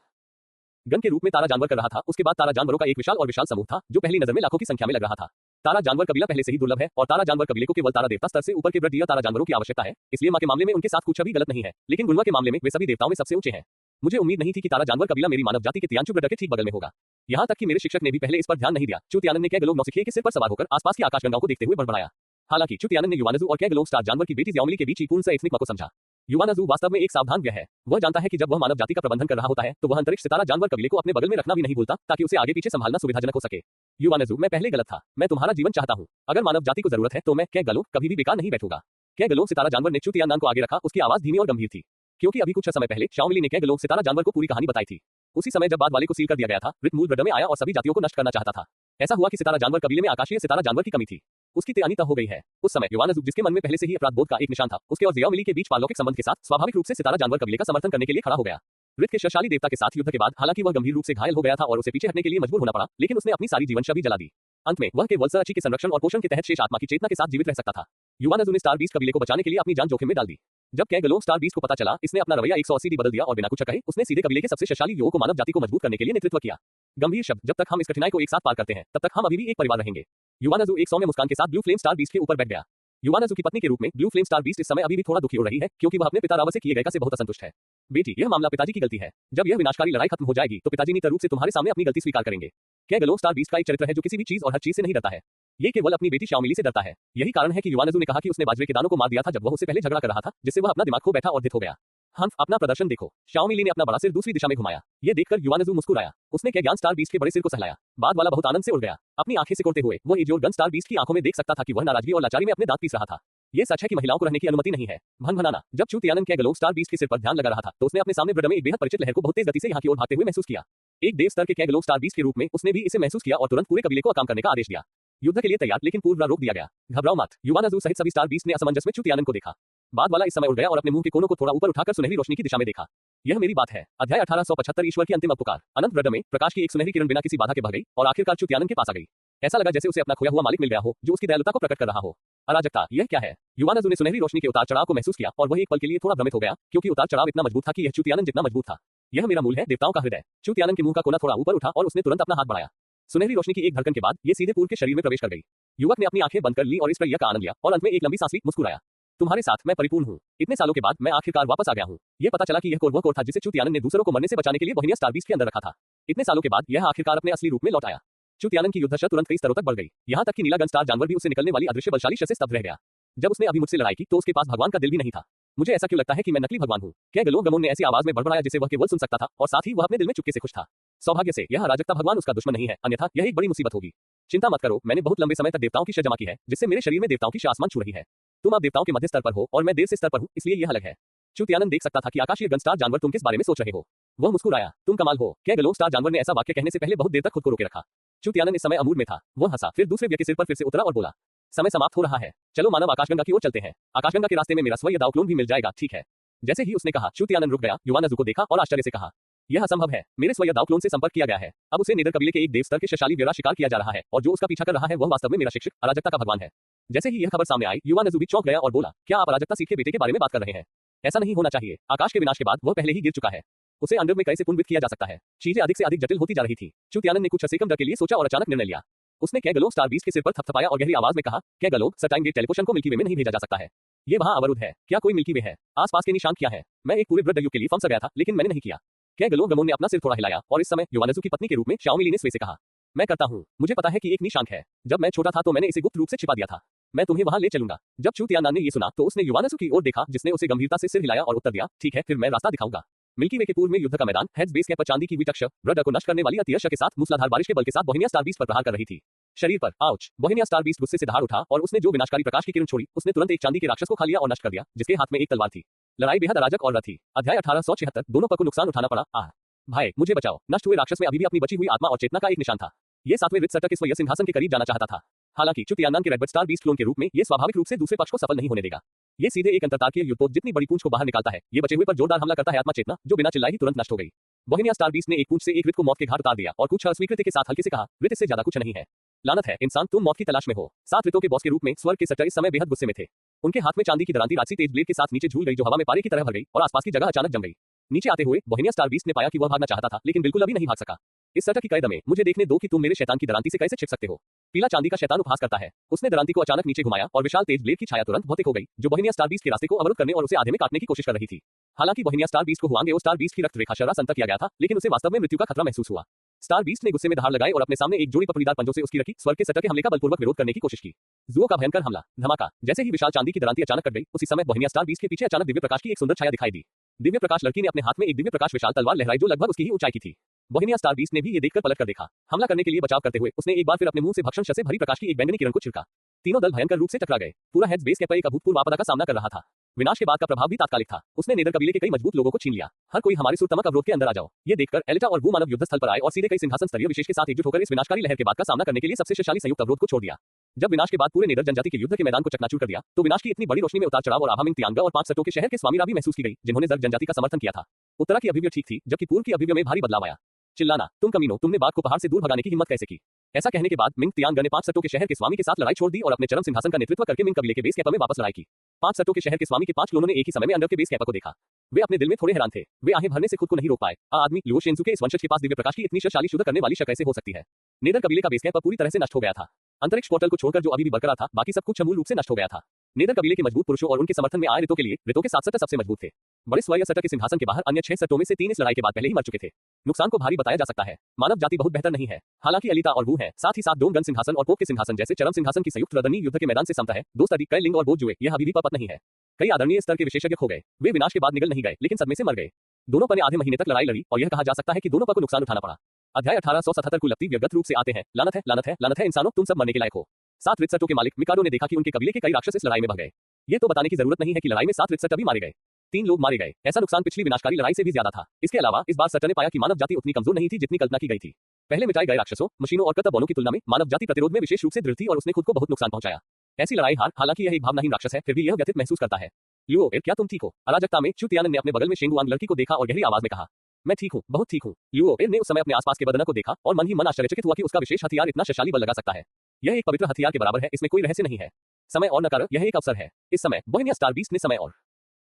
गन के रूप में तारा जानवर कर रहा था। उसके बाद तारा जानवरों का एक विशाल समूह था जो पहली नजर में लाखों की संख्या में लग रहा था। तारा जानवर कबीला पहले से ही दुर्लभ है और तारा जानवर कबीले को केवल तारा देवता स्तर से ऊपर के ब्रडीय तारा जानवरों की आवश्यकता है। इसलिए मां के मामले में उनके साथ कुछ भी गलत नहीं है, लेकिन गुणवा के मामले में वे सभी देवताओं में सबसे ऊंचे हैं। मुझे उम्मीद नहीं थी कि तारा जानवर कबीला मेरी मानव जाति के तियांचु ब्रड के ठीक बगल में होगा। यहाँ तक कि मेरे शिक्षक ने भी पहले इस पर ध्यान नहीं दिया। चू तियानन ने कैगलो नौसिखिए के सिर पर सवार होकर आसपास की आकाशगंगाओं को देखते हुए बड़बड़ाया। हालांकि चू तियानन ने युआनज़ू और कैगलो स्टार जानवर की बेटी जियाओ मिली के बीच पूर्ण एथनिक को समझा। युआनज़ू वास्तव में एक सावधान व्यय है। वह जानता है कि जब वह मानव जाति का प्रबंधन कर रहा होता है तो वह अंतरिक्ष सितारा जानवर कबीले को अपने बगल में रखना भी नहीं भूलता, ताकि उसे आगे पीछे संभालना सुविधाजनक हो सके। युआनज़ू, मैं पहले गलत था। मैं तुम्हारा जीवन चाहता हूँ। अगर मानव जाति को जरूरत है तो मैं कैगलो कभी भी बेकार नहीं बैठूंगा। कैगलो सितारा जानवर ने चू तियानन को आगे रखा। उसकी आवाज धीमी और गंभीर थी, क्योंकि अभी कुछ समय पहले शाओ मिली ने कैगलो सितारा जानवर को पूरी कहानी बताई थी। उसी समय जब बाद वाले को सील कर दिया गया था, रित मूल ब्रड में आया और सभी जातियों को नष्ट करना चाहता था। ऐसा हुआ कि सितारा जानवर कबीले में आकाशीय सितारा जानवर की कमी थी। उसकी तैयारी तब हो गई है। उस समय युआनज़ू, जिसके मन में पहले से ही अपराध बोध का एक निशान था, उसके और जियाओ मिली के बीच पारलौकिक संबंध के साथ स्वाभाविक रूप से सितारा जानवर कबीले का समर्थन करने के लिए खड़ा हो गया। रित के शक्तिशाली देवता के साथ युद्ध के बाद हालांकि वह गंभीर रूप से घायल हो गया था और उसे पीछे हटने के लिए मजबूर होना पड़ा, लेकिन उसने अपनी सारी जीवन शक्ति जला दी। अंत में वह केवल सरची के संरक्षण और पोषण के तहत शेष आत्मा की चेतना के साथ जीवित रह सकता था। युआनज़ू ने स्टार बीस्ट कबीले को बचाने के लिए अपनी जान जोखिम में डाल दी। जब कैगलो स्टार बीस्ट को पता चला, इसने अपना रवैया 180 बदल दिया और बिना कुछ कहे उसने सीधे कबीले के सबसे शक्तिशाली युवकों को मानव जाति को मजबूत करने के लिए नेतृत्व किया। गंभीर शब्द, जब तक हम इस कठिनाई को एक साथ पार करते हैं तब तक हम अभी भी एक परिवार रहेंगे। युआनज़ू एक सौम्य मुस्कान के साथ ब्लू फ्लेम स्टार बीस्ट के ऊपर बैठ गया। युआनज़ू की पत्नी के रूप में ब्लू फ्लेम स्टार बीस्ट इस समय अभी भी थोड़ा दुखी हो रही है, क्योंकि वह अपने पिता रावा से किए गए का से बहुत असंतुष्ट है। बेटी, यह मामला पिताजी की गलती है। जब यह विनाशकारी लड़ाई खत्म हो जाएगी तो पिताजी निश्चित रूप से तुम्हारे सामने अपनी गलती स्वीकार करेंगे। कैगलो स्टार बीस्ट का एक चरित्र है जो किसी भी चीज और हर चीज से नहीं डरता है। ये केवल अपनी बेटी शाओ मिली से डरता है। यही कारण है कि युआनज़ू ने कहा कि उसने बाजरे के दानों को मार दिया था जब वह उससे पहले झगड़ा कर रहा था, जिससे वह अपना दिमाग खो बैठा और धित हो गया। हम अपना प्रदर्शन देखो। शाओ मिली ने अपना बड़ा सिर दूसरी दिशा में घुमाया। ये देखकर युआनज़ू मुस्कुराया। उसने कैज्ञान स्टार बीस्ट के बड़े सिर को सहलाया। बाद वाला बहुत आनंद से उड़ गया। अपनी आंखें सिकोड़ते हुए वो इजोर गन स्टार बीस्ट की आंखों में देख सकता था कि वह नाराजगी और लाचारी में अपने दांत पीस रहा था। ये सच है कि महिलाओं को रहने की अनुमति नहीं है। भन-भनाना। जब चू तियानन कैगलो स्टार बीस्ट के सिर पर ध्यान लगा रहा था तो उसने अपने सामने ब्रड में एक बेहद परिचित लहर को बहुत तेज गति से यहाँ की ओर भागते हुए महसूस किया। एक देव स्तर के कैगलो स्टार बीस्ट के रूप में उसने भी इसे महसूस किया और तुरंत पूरे कबीले को काम करने का आदेश दिया। युद्ध के लिए तैयार, लेकिन पूर्व रोक दिया गया। घबराओ मत। युआनज़ू सहित सभी स्टार बीस्ट ने असमंजस में चू तियानन को देखा। बाद वाला इस समय उड़ गया और अपने मुंह के कोनों को थोड़ा ऊपर उठाकर सुनहरी रोशनी की दिशा में देखा। यह मेरी बात है। अध्याय 1875 ईश्वर की अंतिम उपकार। अनंत ब्रड में प्रकाश की एक सुनहरी किरण बिना किसी बाधा के बह गई और आखिरकार चू तियानन के पास आ गई। ऐसा लगा जैसे उसे अपना खोया हुआ मालिक मिल गया हो, जो उसकी दयालुता को प्रकट कर रहा हो। अराजकता, यह क्या है? युआनज़ू ने सुनहरी रोशनी के उतार चढ़ाव को महसूस किया और वह एक पल के लिए थोड़ा भ्रमित हो गया, क्योंकि उतार चढ़ाव इतना मजबूत था कि यह चू तियानन जितना मजबूत था। यह मेरा मूल है, देवताओं का हृदय। चू तियानन के मुंह का कोना थोड़ा ऊपर उठा और उसने तुरंत अपना हाथ बढ़ाया। सुनहरी रोशनी की एक धड़कन के बाद ये सीधे पूर्व के शरीर में प्रवेश कर गई। युवक ने अपनी आंखें बंद कर ली और इस प्रक्रिया का आनंद लिया और अंत में एक लंबी सांस ली, मुस्कुराया। तुम्हारे साथ मैं परिपूर्ण हूँ। इतने सालों के बाद मैं आखिरकार वापस आ गया हूँ। यह पता चला कि यह वह कोर था जिसे चू तियानन ने दूसरों को मरने से बचाने के लिए बोहेनिया स्टार बीस्ट के अंदर रखा था। इतने सालों के बाद यह आखिरकार अपने असली रूप में लौट आया। चू तियानन की युद्धशक्ति तुरंत कई स्तरों तक बढ़ गई, यहाँ तक कि नीला गन स्टार जानवर भी उससे निकलने वाली अदृश्य बलशाली शक्ति से स्तब्ध रह गया। जब उसने अभी मुझसे लड़ाई की तो उसके पास भगवान का दिल भी नहीं था। मुझे ऐसा क्यों लगता है कि मैं नकली भगवान हूँ? कैगलो गमोन ने ऐसी आवाज में बड़बड़ाया जिसे वह केवल सुन सकता था, और साथ ही वह अपने दिल में चुपके से खुश था। सौभाग्य से यह अराजकता भगवान उसका दुश्मन नहीं है, अन्यथा यह एक बड़ी मुसीबत होगी। चिंता मत करो, मैंने बहुत लंबे समय तक देवताओं की शक्ति जमा की है, जिससे मेरे शरीर में देवताओं की आसमान छू रही है। तुम अब देवताओं के मध्य स्तर पर हो और मैं देव से स्तर पर हूँ, इसलिए यह अलग है। चू तियानन देख सकता था कि आकाशीय गन स्टार जानवर तुम किस बारे में सोच रहे हो। वह मुस्कुराया, तुम कमाल हो। क्या गलोब स्टार जानवर ने ऐसा वाक्य कहने से पहले बहुत देर तक खुद को रोके रखा। चू तियानन इस समय अमूड में था। वह हंसा, फिर दूसरे व्यक्ति के सिर पर फिर से उतरा और बोला, समय समाप्त हो रहा है, चलो मानव आकाशगंगा की ओर चलते हैं। आकाशगंगा के रास्ते में मेरा स्वयं दाव क्लोन भी मिल जाएगा, ठीक है। जैसे ही उसने कहा, चू तियानन रुक गया, युवानज़ू को देखा और आश्चर्य से कहा, यह असंभव है, मेरे स्वयं दाव क्लोन से संपर्क किया गया है। अब उसे नेदर कबीले के एक देव स्तर के शक्तिशाली व्यरा शिकार किया जा रहा है और जो उसका पीछा कर रहा है वह वास्तव में मेरा शिक्षक अराजकता का भगवान है। जैसे ही यह खबर सामने आई, युवानज़ू भी चौंक गया और बोला, क्या आप अराजकता सीखे बेटे के बारे में बात कर रहे हैं? ऐसा नहीं होना चाहिए। आकाश के विनाश के बाद वह पहले ही गिर चुका है, उसे अंडर में कैसे पुनर्जीवित किया जा सकता है? चीजें अधिक से अधिक जटिल होती जा रही थी। चू तियानन ने कुछ सेकंड के लिए सोचा और अचानक निर्णय लिया। उसने कैगलोब स्टार बीस्ट के सिर पर थपथपाया और गहरी आवाज में कहा, कैगलोब सटाइम गेट टेलीपोर्शन को मिल्की वे में नहीं भेजा जा सकता है। ये वहां अवरुद्ध है। क्या कोई मिल्की वे है? आसपास के निशान क्या है? मैं एक पूरे वृद्ध युग के लिए फंस गया था, लेकिन मैंने नहीं किया। कैगलोब गमोन ने अपना सिर थोड़ा हिलाया और इस समय युवानज़ू की पत्नी के रूप में शाओमिली ने स्वे से कहा, मैं करता हूँ। मुझे पता है कि एक निशान है। जब मैं छोटा था तो मैंने इसे गुप्त रूप से छिपा दिया था। मैं तुम्हें वहां ले चलूंगा। जब चू तियानन ने ये सुना तो उसने युवानज़ू की ओर देखा, जिसने उसे गंभीरता से सिर हिलाया और उत्तर दिया, ठीक है, फिर मैं रास्ता दिखाऊंगा। मिल्की वे के पूर्व में युद्ध का मैदान, हेड्स बेस कैप पर चांदी की विटक्ष रडर को नष्ट करने वाली अतियश के साथ मूसलाधार बारिश के बल के साथ बोहेनिया स्टार बीस्ट पर प्रहार कर रही थी। शरीर पर आउच। बोहेनिया स्टार बीस्ट गुस्से से धार उठा और उसने जो विनाशकारी प्रकाश की किरण छोड़ी, उसने तुरंत एक चांदी के राक्षस को खा लिया और नष्ट कर दिया, जिसके हाथ में एक तलवार थी। लड़ाई बेहद अराजक और रथी। अध्याय 1876। दोनों पक्ष को नुकसान उठाना पड़ा। आह भाई, मुझे बचाओ। नष्ट हुए राक्षस में अभी भी अपनी बची हुई आत्मा और चेतना का एक निशान था। ये सातवें रित सटक इस वजह सिंहासन के करीब जाना चाहता था। हालांकि चू तियानन के रेडबर्ड स्टार बीस्ट क्लोन के रूप में ये स्वाभाविक रूप से दूसरे पक्ष को सफल नहीं होने देगा। ये सीधे एक अंतरतार्कीय युद्धपोत जितनी बड़ी पूंछ को बाहर निकालता है, ये बचे हुए पर जोरदार हमला करता है आत्मा चेतना, जो बिना चिल्लाए ही तुरंत नष्ट हो गई। बोहेनिया स्टार बीस्ट ने एक पूंछ से एक रित को मौत के घाट उतार दिया और कुछ अस्वीकृति के साथ हल्के से कहा, रित इससे ज्यादा कुछ नहीं है। लानत है इंसान, तुम मौत की तलाश में हो। 7 रितों के बॉस के रूप में स्वर्ग के सट्टर इस समय बेहद गुस्से में थे। उनके हाथ में चांदी की दरांती राजसी तेज ब्लेड के साथ नीचे झूल गई, जो हवा में पारे की तरह भर गई और आसपास की जगह अचानक जम गई। नीचे आते हुए बोहेनिया स्टार बीस्ट ने पाया कि वह भागना चाहता था, लेकिन बिल्कुल अभी नहीं भाग सका। इस सटक की कैद में मुझे देखने दो कि तुम मेरे शैतान की दरांती से कैसे छिप सकते हो। पीला चांदी का शैतान उपहास करता है। उसने दरांती को अचानक नीचे घुमाया और विशाल तेज ब्लेड की छाया तुरंत भौतिक हो गई, जो बोहेनिया स्टार बीस्ट के रास्ते को अवरुद्ध करने और उसे आधे में काटने की कोशिश कर रही थी। हालांकि बोहेनिया स्टार बीस्ट को हुआंग स्टार बीस्ट की रक्त रेखा शरास अंतर किया गया था, लेकिन उसे वास्तव में मृत्यु का खतरा महसूस हुआ। स्टार बीस्ट ने गुस्से में धार लगाई और अपने सामने एक जोड़ी पकड़ीदार पंजों से उसकी रखी स्वर्ग के सटक के हमले का बलपूर्वक विरोध करने की कोशिश की। जुओ का भयंकर हमला, धमाका। जैसे ही विशाल चांदी की दरांती अचानक कट गई, उसी समय बोहेनिया स्टार बीस्ट के पीछे अचानक दिव्य प्रकाश की एक सुंदर छाया दिखाई दी। दिव्य प्रकाश लड़की ने अपने हाथ में एक दिव्य प्रकाश विशाल तलवार लहराई, जो लगभग उसकी ही ऊंचाई की थी। बोहेनिया स्टार बीस्ट ने भी ये देखकर पलट कर देखा। हमला करने के लिए बचाव करते हुए उसने एक बार फिर अपने मुंह से भक्षण से भरी प्रकाश की एक बैंगनी किरण को छिड़का। तीनों दल भयंकर रूप से टकरा गए। पूरा हेड्स बेस कैप एक अभूतपूर्व आपदा का सामना कर रहा था। विनाश के बाद का प्रभाव भी तात्कालिक था। उसने नेदर कबीले के कई मजबूत लोगों को छीन लिया। हर कोई हमारे सुरतमक अवरोध के अंदर आ जाओ। ये देखकर एलिटा और भूमानव युद्ध स्थल पर आए और सीधे कई सिंहासन स्तरीय विशेष के साथ एकजुट होकर इस विनाशकारी लहर के बाद का सामना करने के लिए सबसे शक्तिशाली संयुक्त अवरोध को छोड़ दिया। जब विनाश के बाद पूरे नेदर जनजाति के युद्ध के मैदान को चकनाचूर कर दिया, तो विनाश की इतनी बड़ी रोशनी में उतार चढ़ाव और आभा मिंग तियांगा और 5 सटों के शहर के स्वामीरा भी महसूस की गई, जिन्होंने जर्ग जनजाति का समर्थन किया था। उत्तरा की अभिव्यक्ति ठीक थी, जबकि पूर्व की अभिव्यक्ति में भारी बदलाव आया। चिल्लाना, तुम कमीनों, तुमने बाघ को पहाड़ से दूर भगाने की हिम्मत कैसे की? ऐसा कहने के बाद मिंग तियांगा ने 5 सटों के शहर के स्वामी के साथ लड़ाई छोड़ दी और अपने चरम सिंहासन का नेतृत्व करके मिंग कबीले के बेस कैप में वापस लड़ाई की। 5 सटों के शहर के स्वामी के 5 क्लोनों ने एक ही समय में अंडर के बेस कैप को देखा। वे अपने दिल में थोड़े हैरान थे। वे आहें भरने से खुद को नहीं रोक पाए। आदमी लियो शेंजू के इस वंशज के पास दिव्य प्रकाश की इतनी शक्तिशाली शुद्ध करने वाली शक्ति कैसे हो सकती है? नेदर कबीले का बेस कैप पूरी तरह से नष्ट हो गया था। अंतरिक्ष पोर्टल को छोड़कर जो अभी भी बरकरार था, बाकी सब कुछ मूल रूप से नष्ट हो गया था। नेदर कबीले के मजबूत पुरुषों और उनके समर्थन में आए रितों के लिए रितों के 7 सट्ट सबसे मजबूत थे। बड़े स्वयं सट्ट के सिंहासन के बाहर अन्य 6 सट्टों में से 3 इस लड़ाई के बाद पहले ही मर चुके थे। नुकसान को भारी बताया जा सकता है। मानव जाति बहुत बेहतर नहीं है। हालांकि अलिता और वू है, साथ ही साथ डोम गन सिंहासन और पोप के सिंहासन जैसे चरम सिंहासन की संयुक्त रणनीति युद्ध के मैदान से समता है। 2 सदी कई लिंग और बोझ जुए, यह अभी भी पत नहीं है। कई आदरणीय स्तर के विशेषज्ञ खो गए। वे विनाश के बाद निगल नहीं गए, लेकिन सदमे से मर गए। दोनों पर आधे महीने तक लड़ाई लड़ी और यह कहा जा सकता है कि दोनों पर नुकसान उठाना पड़ा। अध्याय 1877 कुलपति व्यक्तिगत रूप से आते हैं। लानत है, लानत है, लानत है इंसानों, तुम सब मरने के लायक हो। 7 रितसटों के मालिक मिकाडो ने देखा कि उनके कबीले के कई राक्षस इस लड़ाई में भग गए। ये तो बताने की जरूरत नहीं है कि लड़ाई में 7 रितसट भी मारे गए। 3 लोग मारे गए। ऐसा नुकसान पिछली विनाशकारी लड़ाई से भी ज्यादा था। इसके अलावा इस बार सटर ने पाया कि मानव जाति उतनी कमजोर नहीं थी जितनी कल्पना की गई थी। पहले मिटाए गए राक्षसों, मशीनों और कतबोनों की तुलना में मानव जाति प्रतिरोध में विशेष रूप से दृढ़ थी और उसने खुद को बहुत नुकसान पहुंचाया। ऐसी लड़ाई हार, हालांकि यह एक भावनाहीन राक्षस है, फिर भी यह व्यथित महसूस करता है। लियो, क्या तुम ठीक हो? अराजकता में चू तियानन ने अपने बगल में शेंगुआंग लड़की को देखा और गहरी आवाज में कहा, मैं ठीक हूँ, बहुत ठीक हूँ। लियो ने उस समय अपने आसपास के बदन को देखा और मन ही मन आश्चर्यचकित हुआ कि उसका विशेष हथियार इतना शक्तिशाली बल लगा सकता है। यह एक पवित्र हथियार के बराबर है, इसमें कोई रहस्य नहीं है। समय और नकार, यह एक अवसर है। इस समय बोहेनिया स्टार बीस्ट ने समय और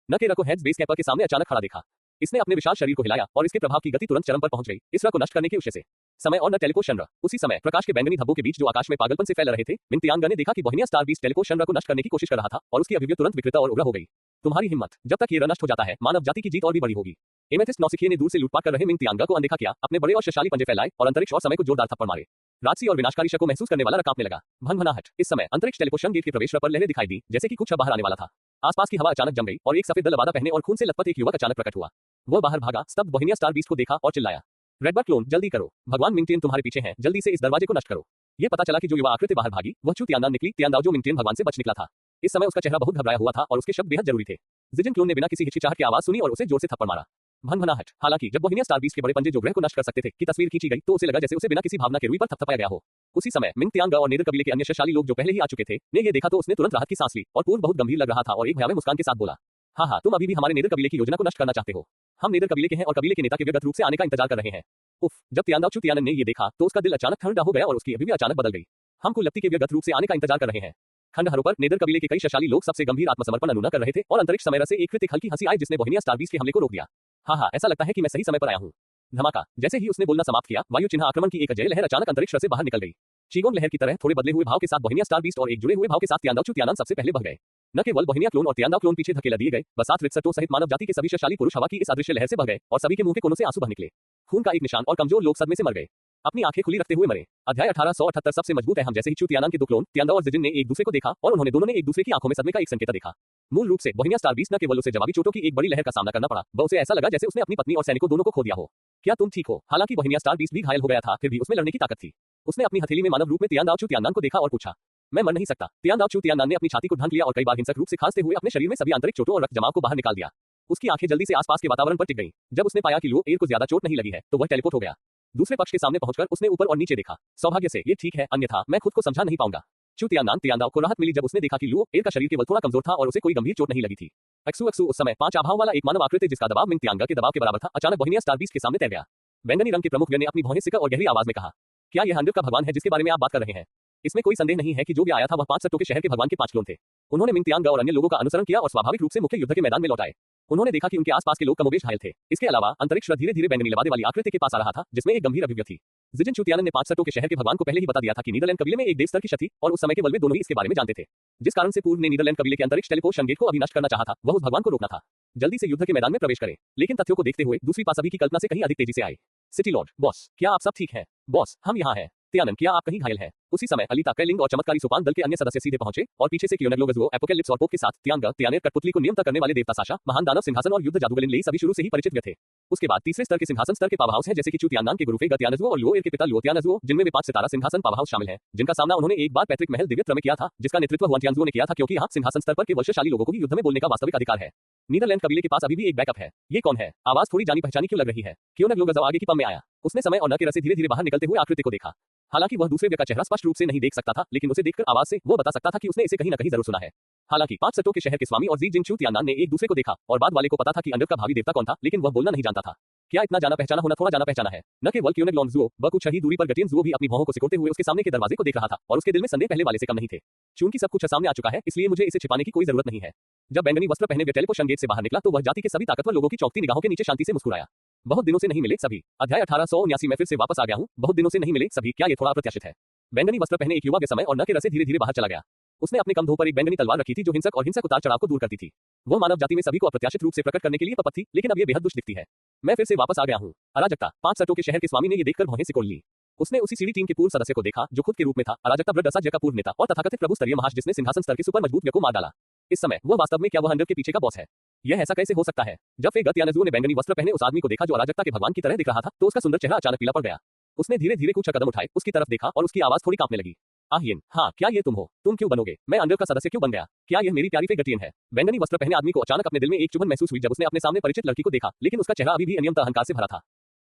नकेरा को हेड्स बेस कैप के सामने अचानक खड़ा देखा। इसने अपने विशाल शरीर को हिलाया और इसके प्रभाव की गति तुरंत चरम पर पहुंच गई, इस को नष्ट करने के उद्देश्य से। समय और न टेलिको शनर। उसी समय प्रकाश के बैंगनी धब्बों के बीच जो आकाश में पागलपन से फैल रहे थे, मिंग तियांगा ने देखा कि बोहेनिया स्टार बीस्ट टेलिको शनर को नष्ट करने की कोशिश कर रहा था और उसकी अभिव्यक्ति तुरंत विकृत और उग्र हो गई। तुम्हारी हिम्मत, जब तक ये नष्ट हो जाता है, मानव जाति की जीत और भी बड़ी होगी। एमेथिस्ट नौसिखिए ने दूर से लूटपाट कर रहे मिंग तियांगा को अनदेखा किया, अपने बड़े और शक्तिशाली पंजे फैलाए और अंतरिक्ष और समय को जोरदार थप्पड़ मारे। राजसी और विनाशकारी शक को महसूस करने वाला कांपने लगा। भनभनाहट। इस समय अंतरिक्ष टेलीपोर्शन गेट के प्रवेश पर लहरें दिखाई दी, जैसे कि कुछ बाहर आने वाला था। आसपास की हवा अचानक जम गई और एक सफेद लबादा पहने और खून से लथपथ एक युवक अचानक प्रकट हुआ। वह बाहर भागा, स्तब्ध बोहेनिया स्टार बीस्ट को देखा और चिल्लाया, रेडबर्ड क्लोन, जल्दी करो, भगवान मिंगटियन तुम्हारे पीछे हैं, जल्दी से इस दरवाजे को नष्ट करो। ये पता चला कि जो युवा आकृति बाहर भागी, वह चू तियानन निकली। तियांदाओ जो मिंगटियन भगवान से बच निकला था। इस समय उसका चेहरा बहुत घबराया हुआ था और उसके शब्द बेहद जरूरी थे। जिजिन क्लोन ने बिना किसी हिचकिचाहट की आवाज सुनी और उसे जोर से थप्पड़ मारा। भनभनाहट। हालांकि जब बोहेनिया स्टार बीस्ट के बड़े पंजे जो ग्रह को नष्ट कर सकते थे की तस्वीर खींची गई तो उसे लगा जैसे उसे बिना किसी भावना के रुई पर थपथपाया गया हो। उसी समय मिंग तियांग और नेदर कबीले के अन्य शक्तिशाली लोग जो पहले ही आ चुके थे ने ये देखा तो उसने तुरंत राहत की सांस ली और पूर्व बहुत गंभीर लग रहा था और एक भयावह मुस्कान के साथ बोला, हाँ, तुम अभी भी हमारे नेदर कबीले की योजना को नष्ट करना चाहते हो। हम नेदर कबीले के हैं और कबीले के नेता के व्यक्तिगत रूप से आने का इंतजार कर रहे हैं। उफ, जब तियांदाओ चू तियानन ने ये देखा तो उसका दिल अचानक ठंडा हो गया और उसकी अभिव्यक्ति अचानक बदल गई। हम कुलत्ती के व्यक्तिगत रूप से आने का इंतजार कर रहे हैं। खंडहरों पर नेदर कबीले के कई शक्तिशाली लोग सबसे गंभीर आत्मसमर्पण अनुना कर रहे थे और अंतरिक्ष समय से एक कृतिक हल्की हंसी आई जिसने बोहेनिया स्टार बीस्ट के हमले को रोक दिया। हाँ, ऐसा लगता है कि मैं सही समय पर आया हूँ। धमाका। जैसे ही उसने बोलना समाप्त किया, वायु चिन्ह आक्रमण की एक अजय लहर अचानक अंतरिक्ष से बाहर निकल गई। चीगोंग लहर की तरह थोड़े बदले हुए भाव के साथ बोहेनिया स्टार बीस्ट और एक जुड़े हुए भाव के साथ तियांदाओ चू तियानन सबसे पहले बढ़ गए। न केवल बोहेनिया क्लोन और तियांदाओ क्लोन पीछे धकेला दिए गए, बसात रित्सटो सहित मानव जाति के सभी शक्तिशाली पुरुष हवा की इस अदृश्य लहर से बह गए और सभी के मुंह के कोनों से आंसू बह निकले। खून का एक निशान और कमजोर लोग सदमे से मर गए, अपनी आंखें खुली रखते हुए मरे। अध्याय 1878 सबसे मजबूत है हम। जैसे ही चू तियानन के दो क्लोन तियांदाओ और जिजिन ने एक दूसरे को देखा और उन्होंने दोनों ने एक दूसरे की आंखों में सदमे का एक संकेत देखा। मूल रूप से बोहेनिया स्टार बीस्ट न केवल उसे जवाबी चोटों की एक बड़ी लहर का सामना करना पड़ा, बल्कि उसे ऐसा लगा जैसे उसने अपनी पत्नी और सैनिकों दोनों को खो दिया हो। क्या तुम ठीक हो? हालांकि बोहेनिया स्टार बीस्ट भी घायल हो गया था, फिर भी उसमें लड़ने की ताकत थी। उसने अपनी हथेली में मानव रूप में तियांदाओ चू तियानन को देखा और पूछा, मैं मर नहीं सकता। तियांदाओ चू तियानन ने अपनी छाती को ढांक लिया और कई बार हिंसक रूप से खांसते हुए अपने शरीर में सभी आंतरिक चोटों और रक्त जमाव को बाहर निकाल दिया। उसकी आंखें जल्दी से आसपास के वातावरण पर टिक गईं। जब उसने पाया कि लुओ एयर को ज्यादा चोट नहीं लगी है तो वह टेलीपोर्ट हो गया। दूसरे पक्ष के सामने पहुंचकर उसने ऊपर और नीचे देखा। सौभाग्य से ये ठीक है, अन्यथा मैं खुद को समझा नहीं पाऊंगा। चू तियानन तियांदाओ को राहत मिली जब उसने देखा कि लुओ एयर का शरीर केवल थोड़ा कमजोर था और उसे कोई गंभीर चोट नहीं लगी थी। एक्सू उस समय 5 आभाओं वाला एक मानव आकृति जिसका दबाव मिंग तियांगा के दबाव के बराबर था, अचानक बोहेनिया स्टार बीस्ट के सामने तैर गया। बैंगनी रंग के प्रमुख ने अपनी भौहें सिकल और गहरी आवाज में कहा, क्या यह अंडर का भगवान है जिसके बारे में आप बात कर रहे हैं? इसमें कोई संदेह नहीं है कि जो भी आया था वह 5 सट्टों के शहर के भगवान के 5 क्लोन थे। उन्होंने मिंग तियांगा और अन्य लोगों का अनुसरण किया और स्वाभाविक रूप से मुख्य युद्ध के मैदान में लौट आए। उन्होंने देखा कि उनके आसपास के लोग कमोबेश घायल थे। इसके अलावा अंतरिक्ष धीरे धीरे बैंगनी लबादे वाली आकृति के पास आ रहा था जिसमें एक गंभीर अभिव्यक्ति थी। जिजिन चू तियानन ने 5 सट्टों के शहर के भगवान को पहले ही बता दिया था कि नीदरलैंड कबीले में एक देव स्तर की शक्ति और उस समय के वे दोनों ही इसके बारे में जानते थे। जिस कारण से पूर्व ने नीदरलैंड कबीले के अंतरिक्ष टेलीपोर्शन गेट को अभी नष्ट करना चाहा था, वह उस भगवान को रोकना था। जल्दी से युद्ध के मैदान में प्रवेश करें। लेकिन तथ्यों को देखते हुए दूसरी पास अभी की कल्पना से कहीं अधिक तेजी से आए। सिटी लॉर्ड, बॉस, क्या आप सब ठीक हैं? बॉस, हम यहाँ हैं। तियानन, क्या आप कहीं घायल हैं? उसी समय अलीता, कैलिंग और चमत्कारी सोपान दल के अन्य सदस्य सीधे पहुंचे और पीछे से कियोनेग्लोगजुओ, एपोकेलिप्स और पोप के साथ तियांगा, तियानेर कठपुतली को नियंत्रित करने वाले देवता साशा, महान दानव सिंहासन और युद्ध जादूगर लिन सभी शुरू से ही परिचित थे। उसके बाद तीसरे स्तर के सिंहासन स्तर के पावर हाउस हैं जैसे कि चू तियानन के गुरु फेगा तियानजुओ और लुओ एयर के पिता लुओ तियानजुओ, जिनमें वे 5 सितारा सिंहासन पावर हाउस शामिल हैं, जिनका सामना उन्होंने एक बार पैट्रिक महल दिव्यत्र में किया था, जिसका नेतृत्व हुआन तियानजुओ ने किया था क्योंकि यहाँ सिंहासन स्तर पर के वर्षशाली लोगों को भी युद्ध में बोलने का वास्तविक अधिकार है। नीदरलैंड कबीले के पास अभी भी एक बैकअप है। ये कौन है? आवाज थोड़ी जानी पहचानी क्यों लग रही है? कियोनेग्लोगजुओ आगे की पम में आया। उसने समय और न के रसे धीरे धीरे बाहर निकलते हुए आकृति को देखा। हालांकि वह दूसरे व्यक्ति का चेहरा स्पष्ट रूप से नहीं देख सकता था, लेकिन उसे देखकर आवाज से वो बता सकता था कि उसने इसे कहीं न कहीं जरूर सुना है। हालांकि 5 सट्टों के शहर के स्वामी और जी जिंग चू तियानन ने एक दूसरे को देखा और बाद वाले को पता था कि अंडर का भावी देवता कौन था, लेकिन वह बोलना नहीं जानता था। क्या इतना जाना पहचाना होना थोड़ा जाना पहचाना है? न केवल कियोनेग्लोगजुओ, कुछ ही दूरी पर गटियन जुओ भी अपनी भौहों को सिकोड़ते हुए उसके सामने के दरवाजे को देख रहा था और उसके दिल में संदेह पहले वाले से कम नहीं थे। चूंकि सब कुछ सामने आ चुका है, इसलिए मुझे इसे छिपाने की कोई जरूरत नहीं है। जब बैंगनी वस्त्र पहने हुए टेलीपोर्शन गेट से बाहर निकला तो वह जाति के सभी ताकतवर लोगों की चौंकती निगाहों के नीचे शांति से मुस्कुराया। बहुत दिनों से नहीं मिले सभी। अध्याय 1879 में फिर से वापस आ गया हूँ। बहुत दिनों से नहीं मिले सभी, क्या ये थोड़ा अप्रत्याशित है? बैंगनी वस्त्र पहने एक युवा के समय और न के रसे धीरे धीरे बाहर चला गया। उसने अपने कंधों पर एक बैंगनी तलवार रखी थी जो हिंसक और हिंसक उतार चढ़ाव को दूर करती थी। वह मानव जाति में सभी को अप्रत्याशित रूप से प्रकट करने के लिए तत्पर थी, लेकिन अब ये बेहद दुष्ट दिखती है। मैं फिर से वापस आ गया हूँ। अराजकता। 5 सट्टों के शहर के स्वामी ने ये देखकर भौहें सिकोड़ ली। उसने उसी सीढ़ी टीम के पूर्व सदस्य को देखा जो खुद के रूप में था अराजकता ब्रड का पूर्व नेता और तथाकथित प्रभु स्तरीय महाश जिसने सिंहासन स्तर के सुपर मजबूत व्यक्ति को मार डाला। इस समय वह वास्तव में क्या वह अंडर के पीछे का बॉस है? यह ऐसा कैसे हो सकता है? जब फेगा तियानजुओ ने बैंगनी वस्त्र पहने उस आदमी को देखा जो अराजकता के भगवान की तरह दिख रहा था तो उसका सुंदर चेहरा अचानक पीला पड़ गया। उसने धीरे धीरे कुछ कदम उठाए, उसकी तरफ देखा और उसकी आवाज थोड़ी कांपने लगी। आहियन, हाँ, क्या ये तुम हो? तुम क्यों बनोगे? मैं अंडर का सदस्य क्यों बन गया? क्या यह मेरी प्यारी फेगटियन है? बैंगनी वस्त्र पहने आदमी को अचानक अपने दिल में एक चुभन महसूस हुई जब उसने अपने सामने परिचित लड़की को देखा, लेकिन उसका चेहरा अभी भी अनियमित अहंकार से भरा था।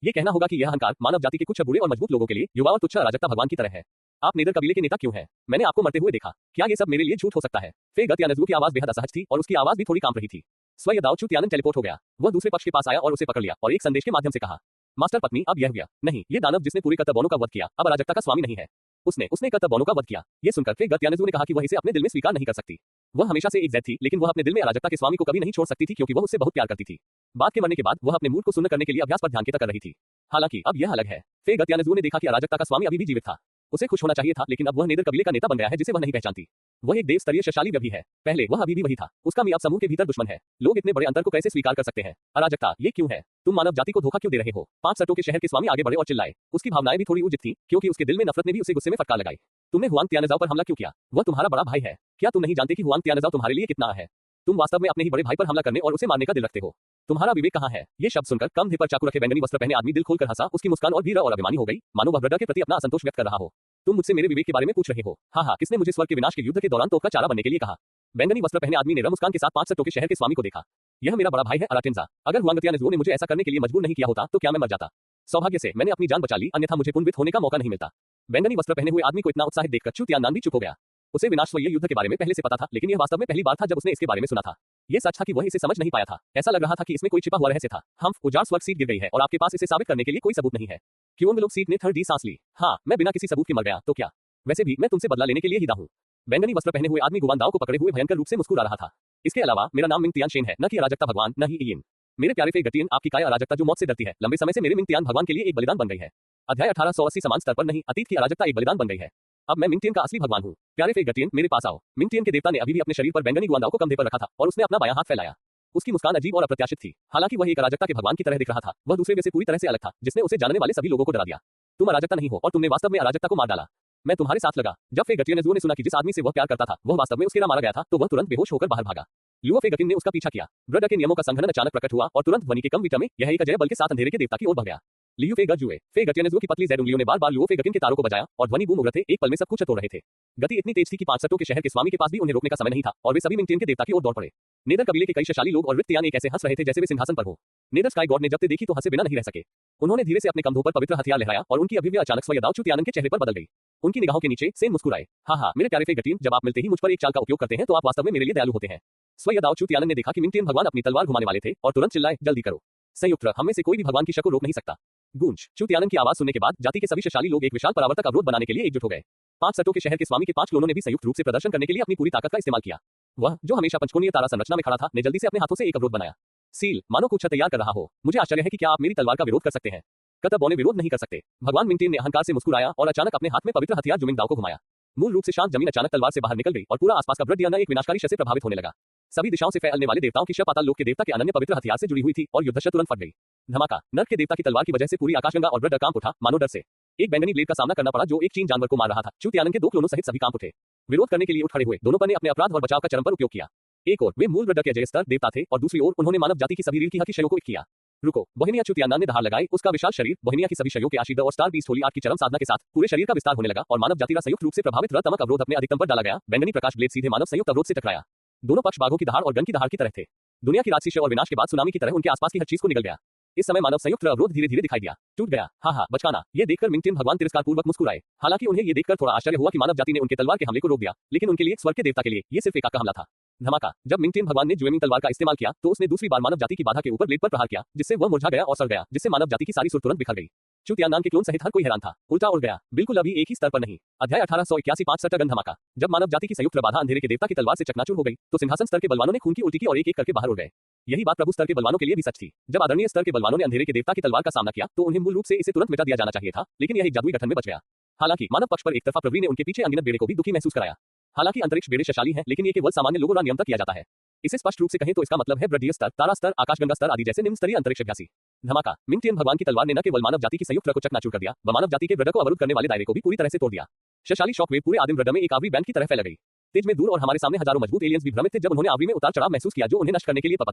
ये कहना होगा कि यह अहंकार मानव जाति के कुछ बुरे और मजबूत लोगों के लिए युवा और तुच्छ अराजकता भगवान की तरह है। आप नेदर कबीले के नेता क्यों हैं? मैंने आपको मरते हुए देखा। क्या ये सब मेरे लिए झूठ हो सकता है? फेगा तियानजुओ की आवाज बेहद असहज थी और उसकी आवाज भी थोड़ी कांप रही थी। स्वयं दाओ चू तियानन टेलीपोर्ट हो गया। वह दूसरे पक्ष के पास आया और उसे पकड़ लिया और एक संदेश के माध्यम से कहा, मास्टर पत्नी, अब यह हुआ नहीं, ये दानव जिसने पूरे कर्तव्यों का वध किया अब अराजकता का स्वामी नहीं है। उसने कर्तव्यों का वध किया। ये सुनकर फेगा तियानजुओ ने कहा कि वह इसे अपने दिल में स्वीकार नहीं कर सकती। वह हमेशा से एक जैद थी, लेकिन वह अपने दिल में अराजकता के स्वामी को कभी नहीं छोड़ सकती थी क्योंकि वह उससे बहुत प्यार करती थी। बात के मरने के बाद वह अपने मूड को सुन्न करने के लिए अभ्यास पर ध्यान केंद्रित कर रही थी। हालांकि अब यह अलग है। फेगा तियानजुओ ने देखा कि अराजकता का स्वामी अभी भी जीवित था। उसे खुश होना चाहिए था, लेकिन अब वह नेदर कबीले का नेता बन गया है जिसे वह नहीं पहचानती। वह एक देव स्तरीय शक्तिशाली व्यक्ति है। पहले वह अभी भी वही था। उसका भी अब समूह के भीतर दुश्मन है। लोग इतने बड़े अंतर को कैसे स्वीकार कर सकते हैं? अराजकता, ये क्यों है? तुम मानव जाति को धोखा क्यों दे रहे हो? 5 सट्टों के शहर के स्वामी आगे बढ़े और चिल्लाए। उसकी भावनाएं भी थोड़ी उचित थी क्योंकि उसके दिल में नफरत ने भी उसे गुस्से में फटकार लगाई। तुमने हुआन तियानजाओ पर हमला क्यों किया? वह तुम्हारा बड़ा भाई है। क्या तुम नहीं जानते कि हुआन तियानजाओ तुम्हारे लिए कितना है? तुम वास्तव में अपने ही बड़े भाई पर हमला करने और उसे मारने का दिल रखते हो। तुम्हारा विवेक कहाँ है? ये शब्द सुनकर कंधे पर चाकू रखे बैंगनी वस्त्र पहने आदमी दिल खोलकर हंसा। उसकी मुस्कान और भीड़ और अभिमानी हो गई, मानो वह ब्रडा के प्रति अपना असंतोष व्यक्त कर रहा हो। तुम मुझसे मेरे विवेक के बारे में पूछ रहे हो? हाँ, किसने मुझे स्वर्ग के विनाश के युद्ध के दौरान तोप का चारा बनने के लिए कहा? बैंगनी वस्त्र पहने आदमी ने मुस्कान के साथ 5 सट्टों के शहर के स्वामी को देखा। यह मेरा बड़ा भाई है अराटिंजा। अगर हुआंगतियानज़ुओ ने मुझे ऐसा करने के लिए मजबूर नहीं किया होता तो क्या मैं मर जाता। सौभाग्य से मैंने अपनी जान बचा ली, अन्यथा मुझे पुनर्वित होने का मौका नहीं मिलता। बैंगनी वस्त्र पहने हुए आदमी को इतना उत्साहित देखकर चू तियाननान भी चुप हो गया। उसे विनाशस्वय युद्ध के बारे में पहले से पता था, लेकिन यह वास्तव में पहली बार था जब उसने इसके बारे में सुना था। ये सच था कि वह इसे समझ नहीं पाया था। ऐसा लग रहा था कि इसमें कोई छिपा हुआ रहस्य था। हम उजाड़ स्वर्ग सीट गिर गई है और आपके पास इसे साबित करने के लिए कोई सबूत नहीं है। क्योंगलुक सीट ने थर्ड सांस ली। हाँ, मैं बिना किसी सबूत के मर गया तो क्या? वैसे भी मैं तुमसे बदला लेने के लिए ही हूँ। बैंगनी वस्त्र पहने हुए आदमी गुवान दाओ को पकड़े हुए भयंकर रूप से मुस्कुरा रहा था। इसके अलावा मेरा नाम मिंग तियान शेन है, न कि अराजकता भगवान, न ही इयिन। मेरे प्यारे फे गटियन, आपकी काया अराजकता जो मौत से डरती है, लंबे समय से मेरे मिंग तियान भगवान के लिए एक बलिदान बन गई है। अध्याय 1880 समान स्तर पर नहीं, अतीत की अराजकता एक बलिदान बन गई है। अब मैं मिंग तियन का असली भगवान हूँ। प्यारे फे गटियन, मेरे पास आओ। मिंग तियन के देवता ने अभी भी अपने शरीर पर बैंगनी गुवान दाओ को कंधे पर रखा था और उसने अपना बायां हाथ फैलाया। उसकी मुस्कान अजीब और अप्रत्याशित थी। हालांकि वह एक अराजकता के भगवान की तरह दिख रहा था, वह दूसरे से पूरी तरह से अलग था, जिसने उसे जानने वाले सभी लोगों को डरा दिया। तुम अराजकता नहीं हो और तुमने वास्तव में अराजकता को मार डाला। मैं तुम्हारे साथ लगा। जब फे गटियनज़ुओ ने सुना कि जिस आदमी से वह प्यार करता था वह वास्तव में उसके मारा गया था, तो वह तुरंत बेहोश होकर बाहर भागा। लुओ फे गटिन ने उसका पीछा किया। ब्रड के नियमों का संघनन अचानक प्रकट हुआ और तुरंत ध्वनि के कम विटा में यह एक अजय बल के साथ अंधेरे के देवता की ओर बढ़ गया। लियू फे गजुए, फे गटियनज़ुओ की पतली जैड उंगलियों ने बार-बार लुओ फे गटिन के तारों को बजाया और ध्वनि बूम उड़ रहे थे, एक पल में सब कुछ तोड़ रहे थे। गति इतनी तेज थी कि 5 सट्टों के शहर के स्वामी के पास भी उन्हें रोकने का समय नहीं था और वे सभी मिंग तियन के देवता की ओर दौड़ पड़े। नेदर कबीले के कई शक्तिशाली लोग और रिक्तियान एक ऐसे हंस रहे थे जैसे वे सिंहासन पर हो। नेदर स्काई गॉड ने जब ते देखी तो हंसे बिना नहीं रह सके। उन्होंने धीरे से अपने कंधों पर पवित्र हथियार लहराया और उनकी अभिव्यक्ति अचानक स्वयं चू तियानन के चेहरे पर बदल गई। उनकी निगाहों के नीचे सेन मुस्कुराए। हाँ, मेरे प्यारे फे गटिन, जब आप मिलते ही मुझ पर एक चाल का उपयोग करते हैं तो आप वास्तव में मेरे लिए दयालु होते हैं। स्वयं चू तियानन ने देखा कि मिंग तियन भगवान अपनी तलवार घुमाने वाले थे और तुरंत चिल्लाए, जल्दी करो। संयुक्त हम में से कोई भी भगवान की शक को रोक नहीं सकता। गूंज। चू तियानन की आवाज सुनने के बाद जाति के सभी शक्तिशाली लोग एक विशाल परावर्तक अवरोध बनाने के लिए एकजुट हो गए। 5 सट्टों के शहर के स्वामी के 5 क्लोनों ने भी संयुक्त रूप से प्रदर्शन करने के लिए अपनी पूरी ताकत का इस्तेमाल किया। वह, जो हमेशा पंचकोणीय तारा संरचना में खड़ा था, ने जल्दी से अपने हाथों से एक अवरोध बनाया। सील, मानो कुछ तैयार कर रहा हो। मुझे आश्चर्य है कि क्या आप मेरी तलवार का विरोध कर सकते हैं। कतबों ने विरोध नहीं कर सकते। भगवान मिंग तियन ने अहंकार से मुस्कुराया और अचानक अपने हाथ में पवित्र हथियार जुमिंग दाओ को घुमाया। मूल रूप से शांत जमीन अचानक तलवार से बाहर निकल गई और पूरा आसपास का ब्रडियाना एक विनाशकारी शय से प्रभावित होने लगा। सभी दिशाओं से फैलने वाले देवताओं की शय पाताल लोक के देवता के अनन्य पवित्र हथियार से जुड़ी हुई थी और युद्धशय तुरंत फट गई। धमाका। नर्क के देवता की तलवार की वजह से पूरी आकाशगंगा और ब्रड कांप उठा, मानो डर से। एक बैंगनी ब्लेड का सामना करना पड़ा जो एक चीन जानवर को मार रहा था। चू तियानन के 2 क्लोनों सहित सभी कांप उठे। विरोध करने के लिए उठ खड़े हुए दोनों ने अपने अपराध और बचाव का चरम पर उपयोग किया। एक ओर वे मूल ब्रड के अजय स्तर देवता थे और दूसरी ओर उन्होंने मानव जाति की सभी रीढ़ की हड्डी शयों को एक किया। रुको। बोहेनिया चू तियाननान ने दहाड़ लगाई। उसका विशाल शरीर बोहेनिया की सभी शयों के आशीर्वाद और स्टार बीस्ट होली आर्ट की चरम साधना के साथ पूरे शरीर का विस्तार होने लगा और मानव जाति का संयुक्त रूप से प्रभावित रतमक अवरोध अपने अधिकतम पर डाला गया। बैंगनी प्रकाश ब्लेड सीधे मानव संयुक्त अवरोध से टकराया। दोनों पक्ष बाघों की दहाड़ और गन की दहाड़ की तरह थे। दुनिया की राजसी और विनाश के बाद सुनामी की तरह उनके आसपास की हर चीज को निगल गया। इस समय मानव संयुक्त अवरोध धीरे धीरे दिखाई दिया, टूट गया। हाँ, बचकाना। ये देखकर मिंग तियन भगवान तिरस्कार पूर्वक मुस्कुराए। हालांकि उन्हें ये देखकर थोड़ा आश्चर्य हुआ कि मानव जाति ने उनके तलवार के हमले को रोक दिया, लेकिन उनके लिए स्वर्ग के देवता के लिए ये सिर्फ एक आका हमला था। धमाका। जब मिंग तियन भगवान ने जुएमिंग तलवार का इस्तेमाल किया तो उसने दूसरी बार मानव जाति की बाधा के ऊपर ब्लेड पर प्रहार किया, जिससे वह मुरझा गया और सड़ गया, जिससे मानव जाति की सारी सुर तुरंत बिखर गई। चू तियाननान के क्लोन सहित हर कोई हैरान था। उल्टा उड़ गया, बिल्कुल अभी एक ही स्तर पर नहीं। अध्याय 1881 5 सट्टा गन धमाका। जब मानव जाति की संयुक्त बाधा अंधेरे के देवता की तलवार से चकनाचूर हो गई तो सिंहासन स्तर के बलवानों ने खून की उल्टी की और एक एक करके बाहर उड़ गए। यही बात प्रभु स्तर के बलवानों के लिए भी सच थी। जब आदरणीय स्तर के बलवानों ने अंधेरे के देवता की तलवार का सामना किया तो उन्हें मूल रूप से इसे तुरंत मिटा दिया जाना चाहिए था, लेकिन यह एक जादुई गठन में बच गया। हालांकि मानव पक्ष पर एक तरफा प्रभु ने उनके पीछे अनगिनत बेड़े को भी दुखी महसूस कराया। हालांकि अंतरिक्ष बेड़े शक्तिशाली हैं, लेकिन ये केवल सामान्य लोगों द्वारा नियम तक किया जाता है। इसे स्पष्ट रूप से कहें तो इसका मतलब है ब्रह्मांडीय स्तर, तारा स्तर, आकाशगंगा स्तर आदि जैसे निम्न स्तरीय अंतरिक्ष अभ्यासी। धमाका। मिंग तियन भगवान की तलवार ने न केवल मानव जाति की संयुक्त को चकनाचूर कर दिया, वह मानव जाति के ब्रड को अवरुद्ध करने वाले दायरे को भी पूरी तरह से तोड़ दिया। शक्तिशाली शॉकवेव पूरे आदिम ब्रड में एक आवरी बैंड की तरह फैल गई। तेज में दूर और हमारे सामने हजारों मजबूत एलियंस भी भ्रमित थे जब उन्होंने आवरी में उतार चढ़ाव महसूस किया जो उन्हें नष्ट करने के लिए पपत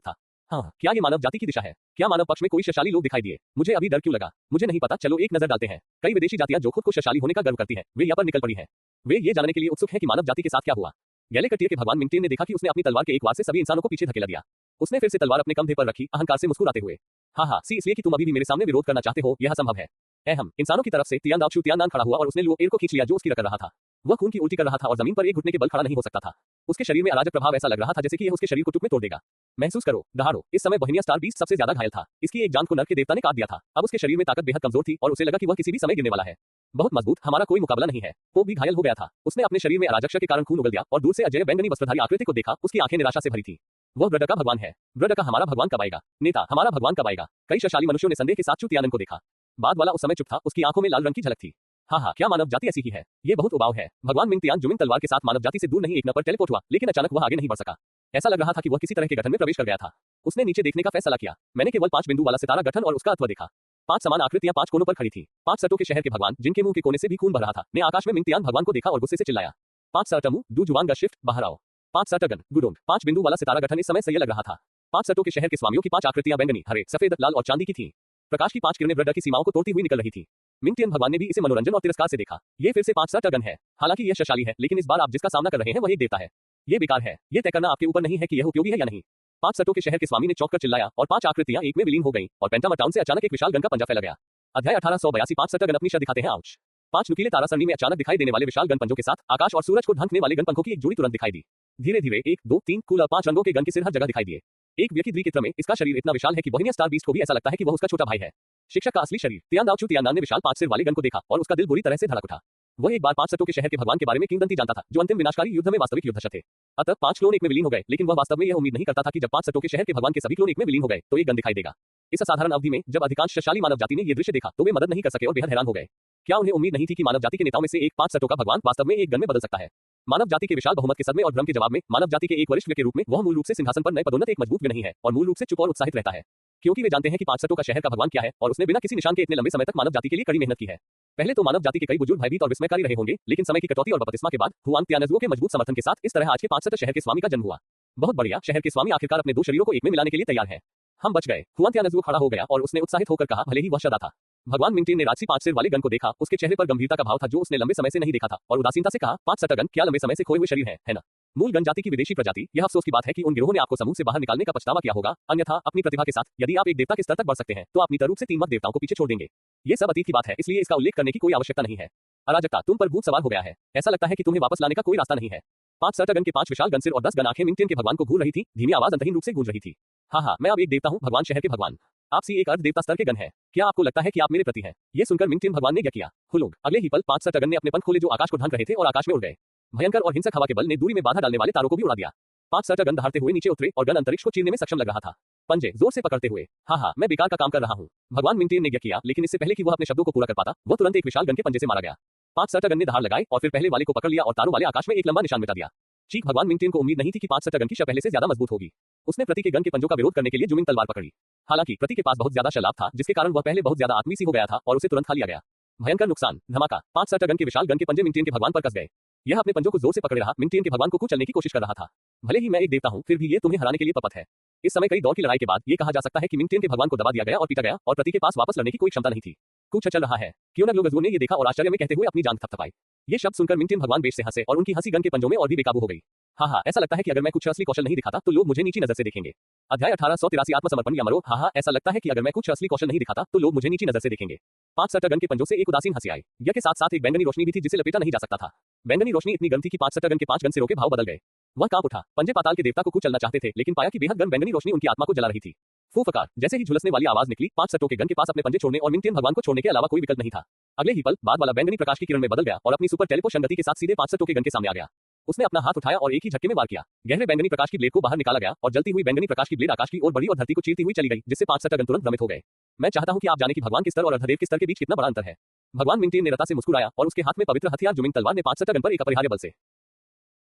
था। हाँ, क्या ये मानव जाति की दिशा है? क्या मानव पक्ष में कोई शक्तिशाली लोग दिखाई दिए? मुझे अभी डर क्यों लगा? मुझे नहीं पता, चलो एक नजर डालते हैं। कई विदेशी जातियां जो खुद को शक्तिशाली होने का गर्व करती हैं, वे यहाँ पर निकल पड़ी हैं। वे ये जानने के लिए उत्सुक हैं कि मानव जाति के साथ क्या हुआ। गैलेक्टियर के भगवान मिंग तियन ने देखा कि उसने अपनी तलवार के एक वार से सभी इंसानों को पीछे धकेला दिया। उसने फिर से तलवार अपने कंधे पर रखी, अहंकार से मुस्कुराते हुए। हाँ, इसलिए कि तुम अभी भी मेरे सामने विरोध करना चाहते हो, यह असंभव है। हम इंसानों की तरफ से चू तियाननान खड़ा हुआ और उसने लुओ एर को खींच लिया जो उसकी रगड़ रहा था। वह खून की उल्टी कर रहा था और जमीन पर एक घुटने के बल खड़ा नहीं हो सकता था। उसके शरीर में अराजक प्रभाव ऐसा लग रहा था जैसे कि यह उसके शरीर को टुकड़े तोड़ देगा। महसूस करो, दहाड़ो। इस समय बोहेनिया स्टार बीस्ट सबसे ज्यादा घायल था। इसकी एक जान को नर्क के देवता ने काट दिया था। अब उसके शरीर में ताकत बेहद कमजोर थी और उसे लगा कि वह किसी भी समय गिरने वाला है। बहुत मजबूत, हमारा कोई मुकाबला नहीं है। वो भी घायल हो गया था। उसने अपने शरीर में अराजकता के कारण खून उगल दिया और दूर से अजय बैंगनी वस्त्रधारी आकृति को देखा। उसकी आंखें निराशा से भरी थी। वह ब्रड का भगवान है। ब्रड का हमारा भगवान कब आएगा? नेता, हमारा भगवान कब आएगा? कई शक्तिशाली मनुष्यों ने संदेह के साथ चू तियानन को देखा। बाद वाला उस समय चुप था, उसकी आंखों में लाल रंग की झलक थी। हाँ, क्या मानव जाति ऐसी ही है? ये बहुत उबाऊ है। भगवान मिंग तियान जुमिंग तलवार के साथ मानव जाति से दूर नहीं एक न पर टेलीपोर्ट हुआ, लेकिन अचानक वह आगे नहीं बढ़ सका। ऐसा लग रहा था कि वह किसी तरह के गठन में प्रवेश कर गया था। उसने नीचे देखने का फैसला किया। मैंने केवल 5 बिंदु वाला सितारा गठन और उसका अथवा देखा। 5 समान आकृतियां 5 कोनों पर खड़ी थी। 5 सटों के शहर के भगवान, जिनके मुंह के कोने से भी खून बह रहा था, ने आकाश में मिंग तियान भगवान को देखा और गुस्से से चिल्लाया, 5 सटमु डू जुआन गा शिफ्ट बाहर आओ। 5 सटगन गुडोंग। 5 बिंदु वाला सितारा गठन इस समय सही लग रहा था। 5 सटों के शहर के स्वामियों की 5 आकृतियां बैंगनी, हरे, सफेद, लाल और चांदी की थीं। प्रकाश की 5 किरणें ब्रड की सीमाओं को तोड़ती हुई निकल रही थी। मिंग तियन भगवान ने भी इसे मनोरंजन और तिरस्कार से देखा। ये फिर से 5 सटगन है। हालांकि यह शक्तिशाली है, लेकिन इस बार आप जिसका सामना कर रहे हैं वह एक देवता है। ये बेकार है। ये तय करना आपके ऊपर नहीं है कि यह उपयोगी है या नहीं। 5 सट्टों के शहर के स्वामी ने चौंक कर चिल्लाया और 5 आकृतियां एक में विलीन हो गईं और पेंटामा टाउन से अचानक एक विशाल गन का पंजा फैला गया। अध्याय 1882 5 सट्टा गन अपनी शर दिखाते हैं। आउच। 5 नुकीले तारा सरणी में अचानक दिखाई देने वाले विशाल गन पंजों के साथ आकाश और सूरज को ढंकने वाले गन पंखों की एक जोड़ी तुरंत दिखाई दी। धीरे धीरे 1, 2, 3 कुल 5 रंगों के गन के सिर हर जगह दिखाई दिए। एक व्यक्ति द्विचित्र में इसका शरीर इतना विशाल है कि बोहेमिया स्टार बीस्ट को भी ऐसा लगता है कि वह उसका छोटा भाई है। शिक्षक का असली शरीर तियानदाओ चू तियानदान ने विशाल 5 सिर वाले गन को देखा और उसका दिल बुरी तरह से धड़क उठा। वह एक बार 5 सट्टों के शहर के भगवान के बारे में किंवदंती जानता था, जो अंतिम विनाशकारी युद्ध में वास्तविक युद्धरत थे। अतः 5 क्लोन एक में विलीन हो गए, लेकिन वह वास्तव में यह उम्मीद नहीं करता था कि जब 5 सट्टों के शहर के भगवान के सभी क्लोन एक में विलीन हो गए तो एक गन दिखाई देगा। इस असाधारण अवधि में जब अधिकांश शक्तिशाली मानव जाति ने यह दृश्य देखा तो वे मदद नहीं कर सके और बेहद हैरान हो गए। क्या उन्हें उम्मीद नहीं थी कि मानव जाति के नेताओं में से एक 5 सट्टों का भगवान वास्तव में एक गन में बदल सकता है। मानव जाति के विशाल बहुमत के सदमे और भ्रम के जवाब में मानव जाति के एक वरिष्ठ के रूप में वह मूल रूप से सिंहासन पर नए पदोन्नत एक मजबूत नहीं है और मूल रूप से चुप और उत्साहित रहता है, क्योंकि वे जानते हैं कि 5 सट्टों का शहर का भगवान क्या है और उसने बिना किसी निशान के इतने लंबे समय तक मानव जाति के लिए कड़ी मेहनत की है। पहले तो मानव जाति के कई बुजुर्ग भयभीत और विस्मयकारी रहे होंगे, लेकिन समय की कटौती और बपतिस्मा के बाद हुआंग तियानजुओ के मजबूत समर्थन के साथ इस तरह आज के 5 सट्टा शहर के स्वामी का जन्म हुआ। बहुत बढ़िया, शहर के स्वामी आखिरकार अपने 2 शरीरों को एक में मिलाने के लिए तैयार है। हम बच गए। हुआंग तियानजुओ खड़ा हो गया और उसने उत्साहित होकर कहा, भले ही वह शदा था। भगवान मिंगटिन ने राजसी 5 सिर वाले गन को देखा। उसके चेहरे पर गंभीरता का भाव था जो उसने लंबे समय से नहीं देखा था और उदासीनता से कहा, 5 सट्टा गन क्या लंबे समय से खोए हुए शरीर है ना? मूल गन जाति की विदेशी प्रजाति। यह अफसोस की बात है कि उन गिरोहों ने आपको समूह से बाहर निकालने का पछतावा किया होगा, अन्यथा अपनी प्रतिभा के साथ यदि आप एक देवता के स्तर तक बढ़ सकते हैं तो आप नितर रूप से 3 मत देवताओं को पीछे छोड़ देंगे। ये सब अतीत की बात है, इसलिए इसका उल्लेख करने की कोई आवश्यकता नहीं है। अराजकता तुम पर भूत सवार हो गया है। ऐसा लगता है कि तुम्हें वापस लाने का कोई रास्ता नहीं है। 5 सट्टा गन के 5 विशाल गन सिर और 10 गन आंखें मिंगटिन के भगवान को घूर रही थी। धीमी आवाज अंतहीन रूप से गूंज रही थी। हाँ, मैं अब एक देवता हूँ, भगवान शहर के भगवान। आप सी एक अर्ध देवता स्तर के गन है। क्या आपको लगता है कि आप मेरे प्रति हैं? ये सुनकर मिंगटिन भगवान ने क्या किया? हुलोग। अगले ही पल 5 सट्टा गन ने अपने पंख खोले जो आकाश को ढक रहे थे और आकाश में उड़ गए। भयंकर और हिंसक हवा के बल ने दूरी में बाधा डालने वाले तारों को भी उड़ा दिया। 5 सट्टा गन दहाड़ते हुए नीचे उतरे और गन अंतरिक्ष को चीरने में सक्षम लग रहा था, पंजे जोर से पकड़ते हुए। हाँ, मैं बेकार का काम कर रहा हूँ, भगवान मिंगटिन ने किया, लेकिन इससे पहले कि वह अपने शब्दों को पूरा कर पाता, वह तुरंत एक विशाल गन के पंजे से मारा गया। 5 सट्टा गन ने दहाड़ लगाई और फिर पहले वाले को पकड़ लिया और तारों वाले आकाश में एक लंबा निशान मिटा दिया। चीख। भगवान मिंगटिन को उम्मीद नहीं थी कि 5 सट्टा गन की शर पहले से ज्यादा मजबूत होगी। उसने प्रति के गन के पंजों का विरोध करने के लिए जुमिंग तलवार पकड़ी। हालांकि प्रति के पास बहुत ज्यादा शलाभ था, जिसके कारण वह पहले बहुत ज्यादा आत्मीसी हो गया था और उसे तुरंत खा लिया गया। भयंकर नुकसान। धमाका। 5 सट्टा गन के विशाल गन के पंजे मिंगटिन के भगवान पर कस गए। यह अपने पंजों को जोर से पकड़े रहा, मिंगटिन के भगवान को कुचलने की कोशिश कर रहा था। भले ही मैं एक देवता हूँ, फिर भी ये तुम्हें हराने के लिए पपत है। इस समय कई दौर की लड़ाई के बाद ये कहा जा सकता है कि मिंगटिन के भगवान को दबा दिया गया और पीटा गया और प्रति के पास वापस लड़ने की कोई क्षमता नहीं थी। कुछ चल रहा है। क्यों ने ये देखा और आश्चर्य में कहते हुए अपनी जान थपथपाई। ये शब्द सुनकर मिंगटिन भगवान बेश से हंसे और उनकी हंसी गन के पंजों में और भी बेकाबू हो गई। हाँ, ऐसा लगता है कि अगर मैं कुछ असली कौशल नहीं दिखाता तो लोग मुझे नीची नजर से देखेंगे। अध्याय 1883 आत्मसमर्पण या मरो। हाँ, ऐसा लगता है कि अगर मैं कुछ असली कौशल नहीं दिखाता तो लोग मुझे नीची नजर से देखेंगे। 5 सट्टा गन के पंजों से एक उदासीन हंसी आई। यह के साथ साथ एक बैंगनी रोशनी भी थी जिसे लपेटा नहीं जा सकता था। बैंगनी रोशनी इतनी गर्म थी कि 5 सट्टा गन के 5 गन सिरों के भाव बदल गए। वह कांप उठा। पंजे पाताल के देवता को कुचलना चाहते थे, लेकिन पाया कि बेहद गर्म बैंगनी रोशनी उनकी आत्मा को जला रही थी। फूफकार। जैसे ही झुलसने वाली आवाज निकली, 5 सट्टों के गन के पास अपने पंजे छोड़ने और मिंगटिन भगवान को छोड़ने के अलावा कोई विकल्प नहीं था। अगले ही पल बाद वाला बैंगनी प्रकाश की किरण में बदल गया और अपनी सुपर टेलीपोशन गति के साथ सीधे 5 सट्टों के गन के सामने आ गया। उसने अपना हाथ उठाया और एक ही झटके में वार किया। गहरे बैंगनी प्रकाश की ब्लेड को बाहर निकाला गया और जलती हुई बैंगनी प्रकाश की ब्लेड आकाश की ओर बढ़ी और धरती को चीरती हुई चली गई, जिससे 5 सट्टा गन तुरंत भ्रमित हो गए। मैं चाहता हूं कि आप जाने कि भगवान के स्तर और अर्धदेव के स्तर के बीच कितना बड़ा अंतर है। भगवान मिंगटिन ने रता से मुस्कुराया और उसके हाथ में पवित्र हथियार जुमिंग तलवार ने 5 सट्टा गन पर एक अपरिहार्य बल से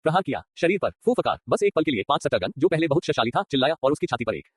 प्रहार किया। शरीर पर फूफकार। बस एक पल के लिए 5 सट्टा गन, जो पहले बहुत शक्तिशाली था, चिल्लाया और उसकी छाती पर एक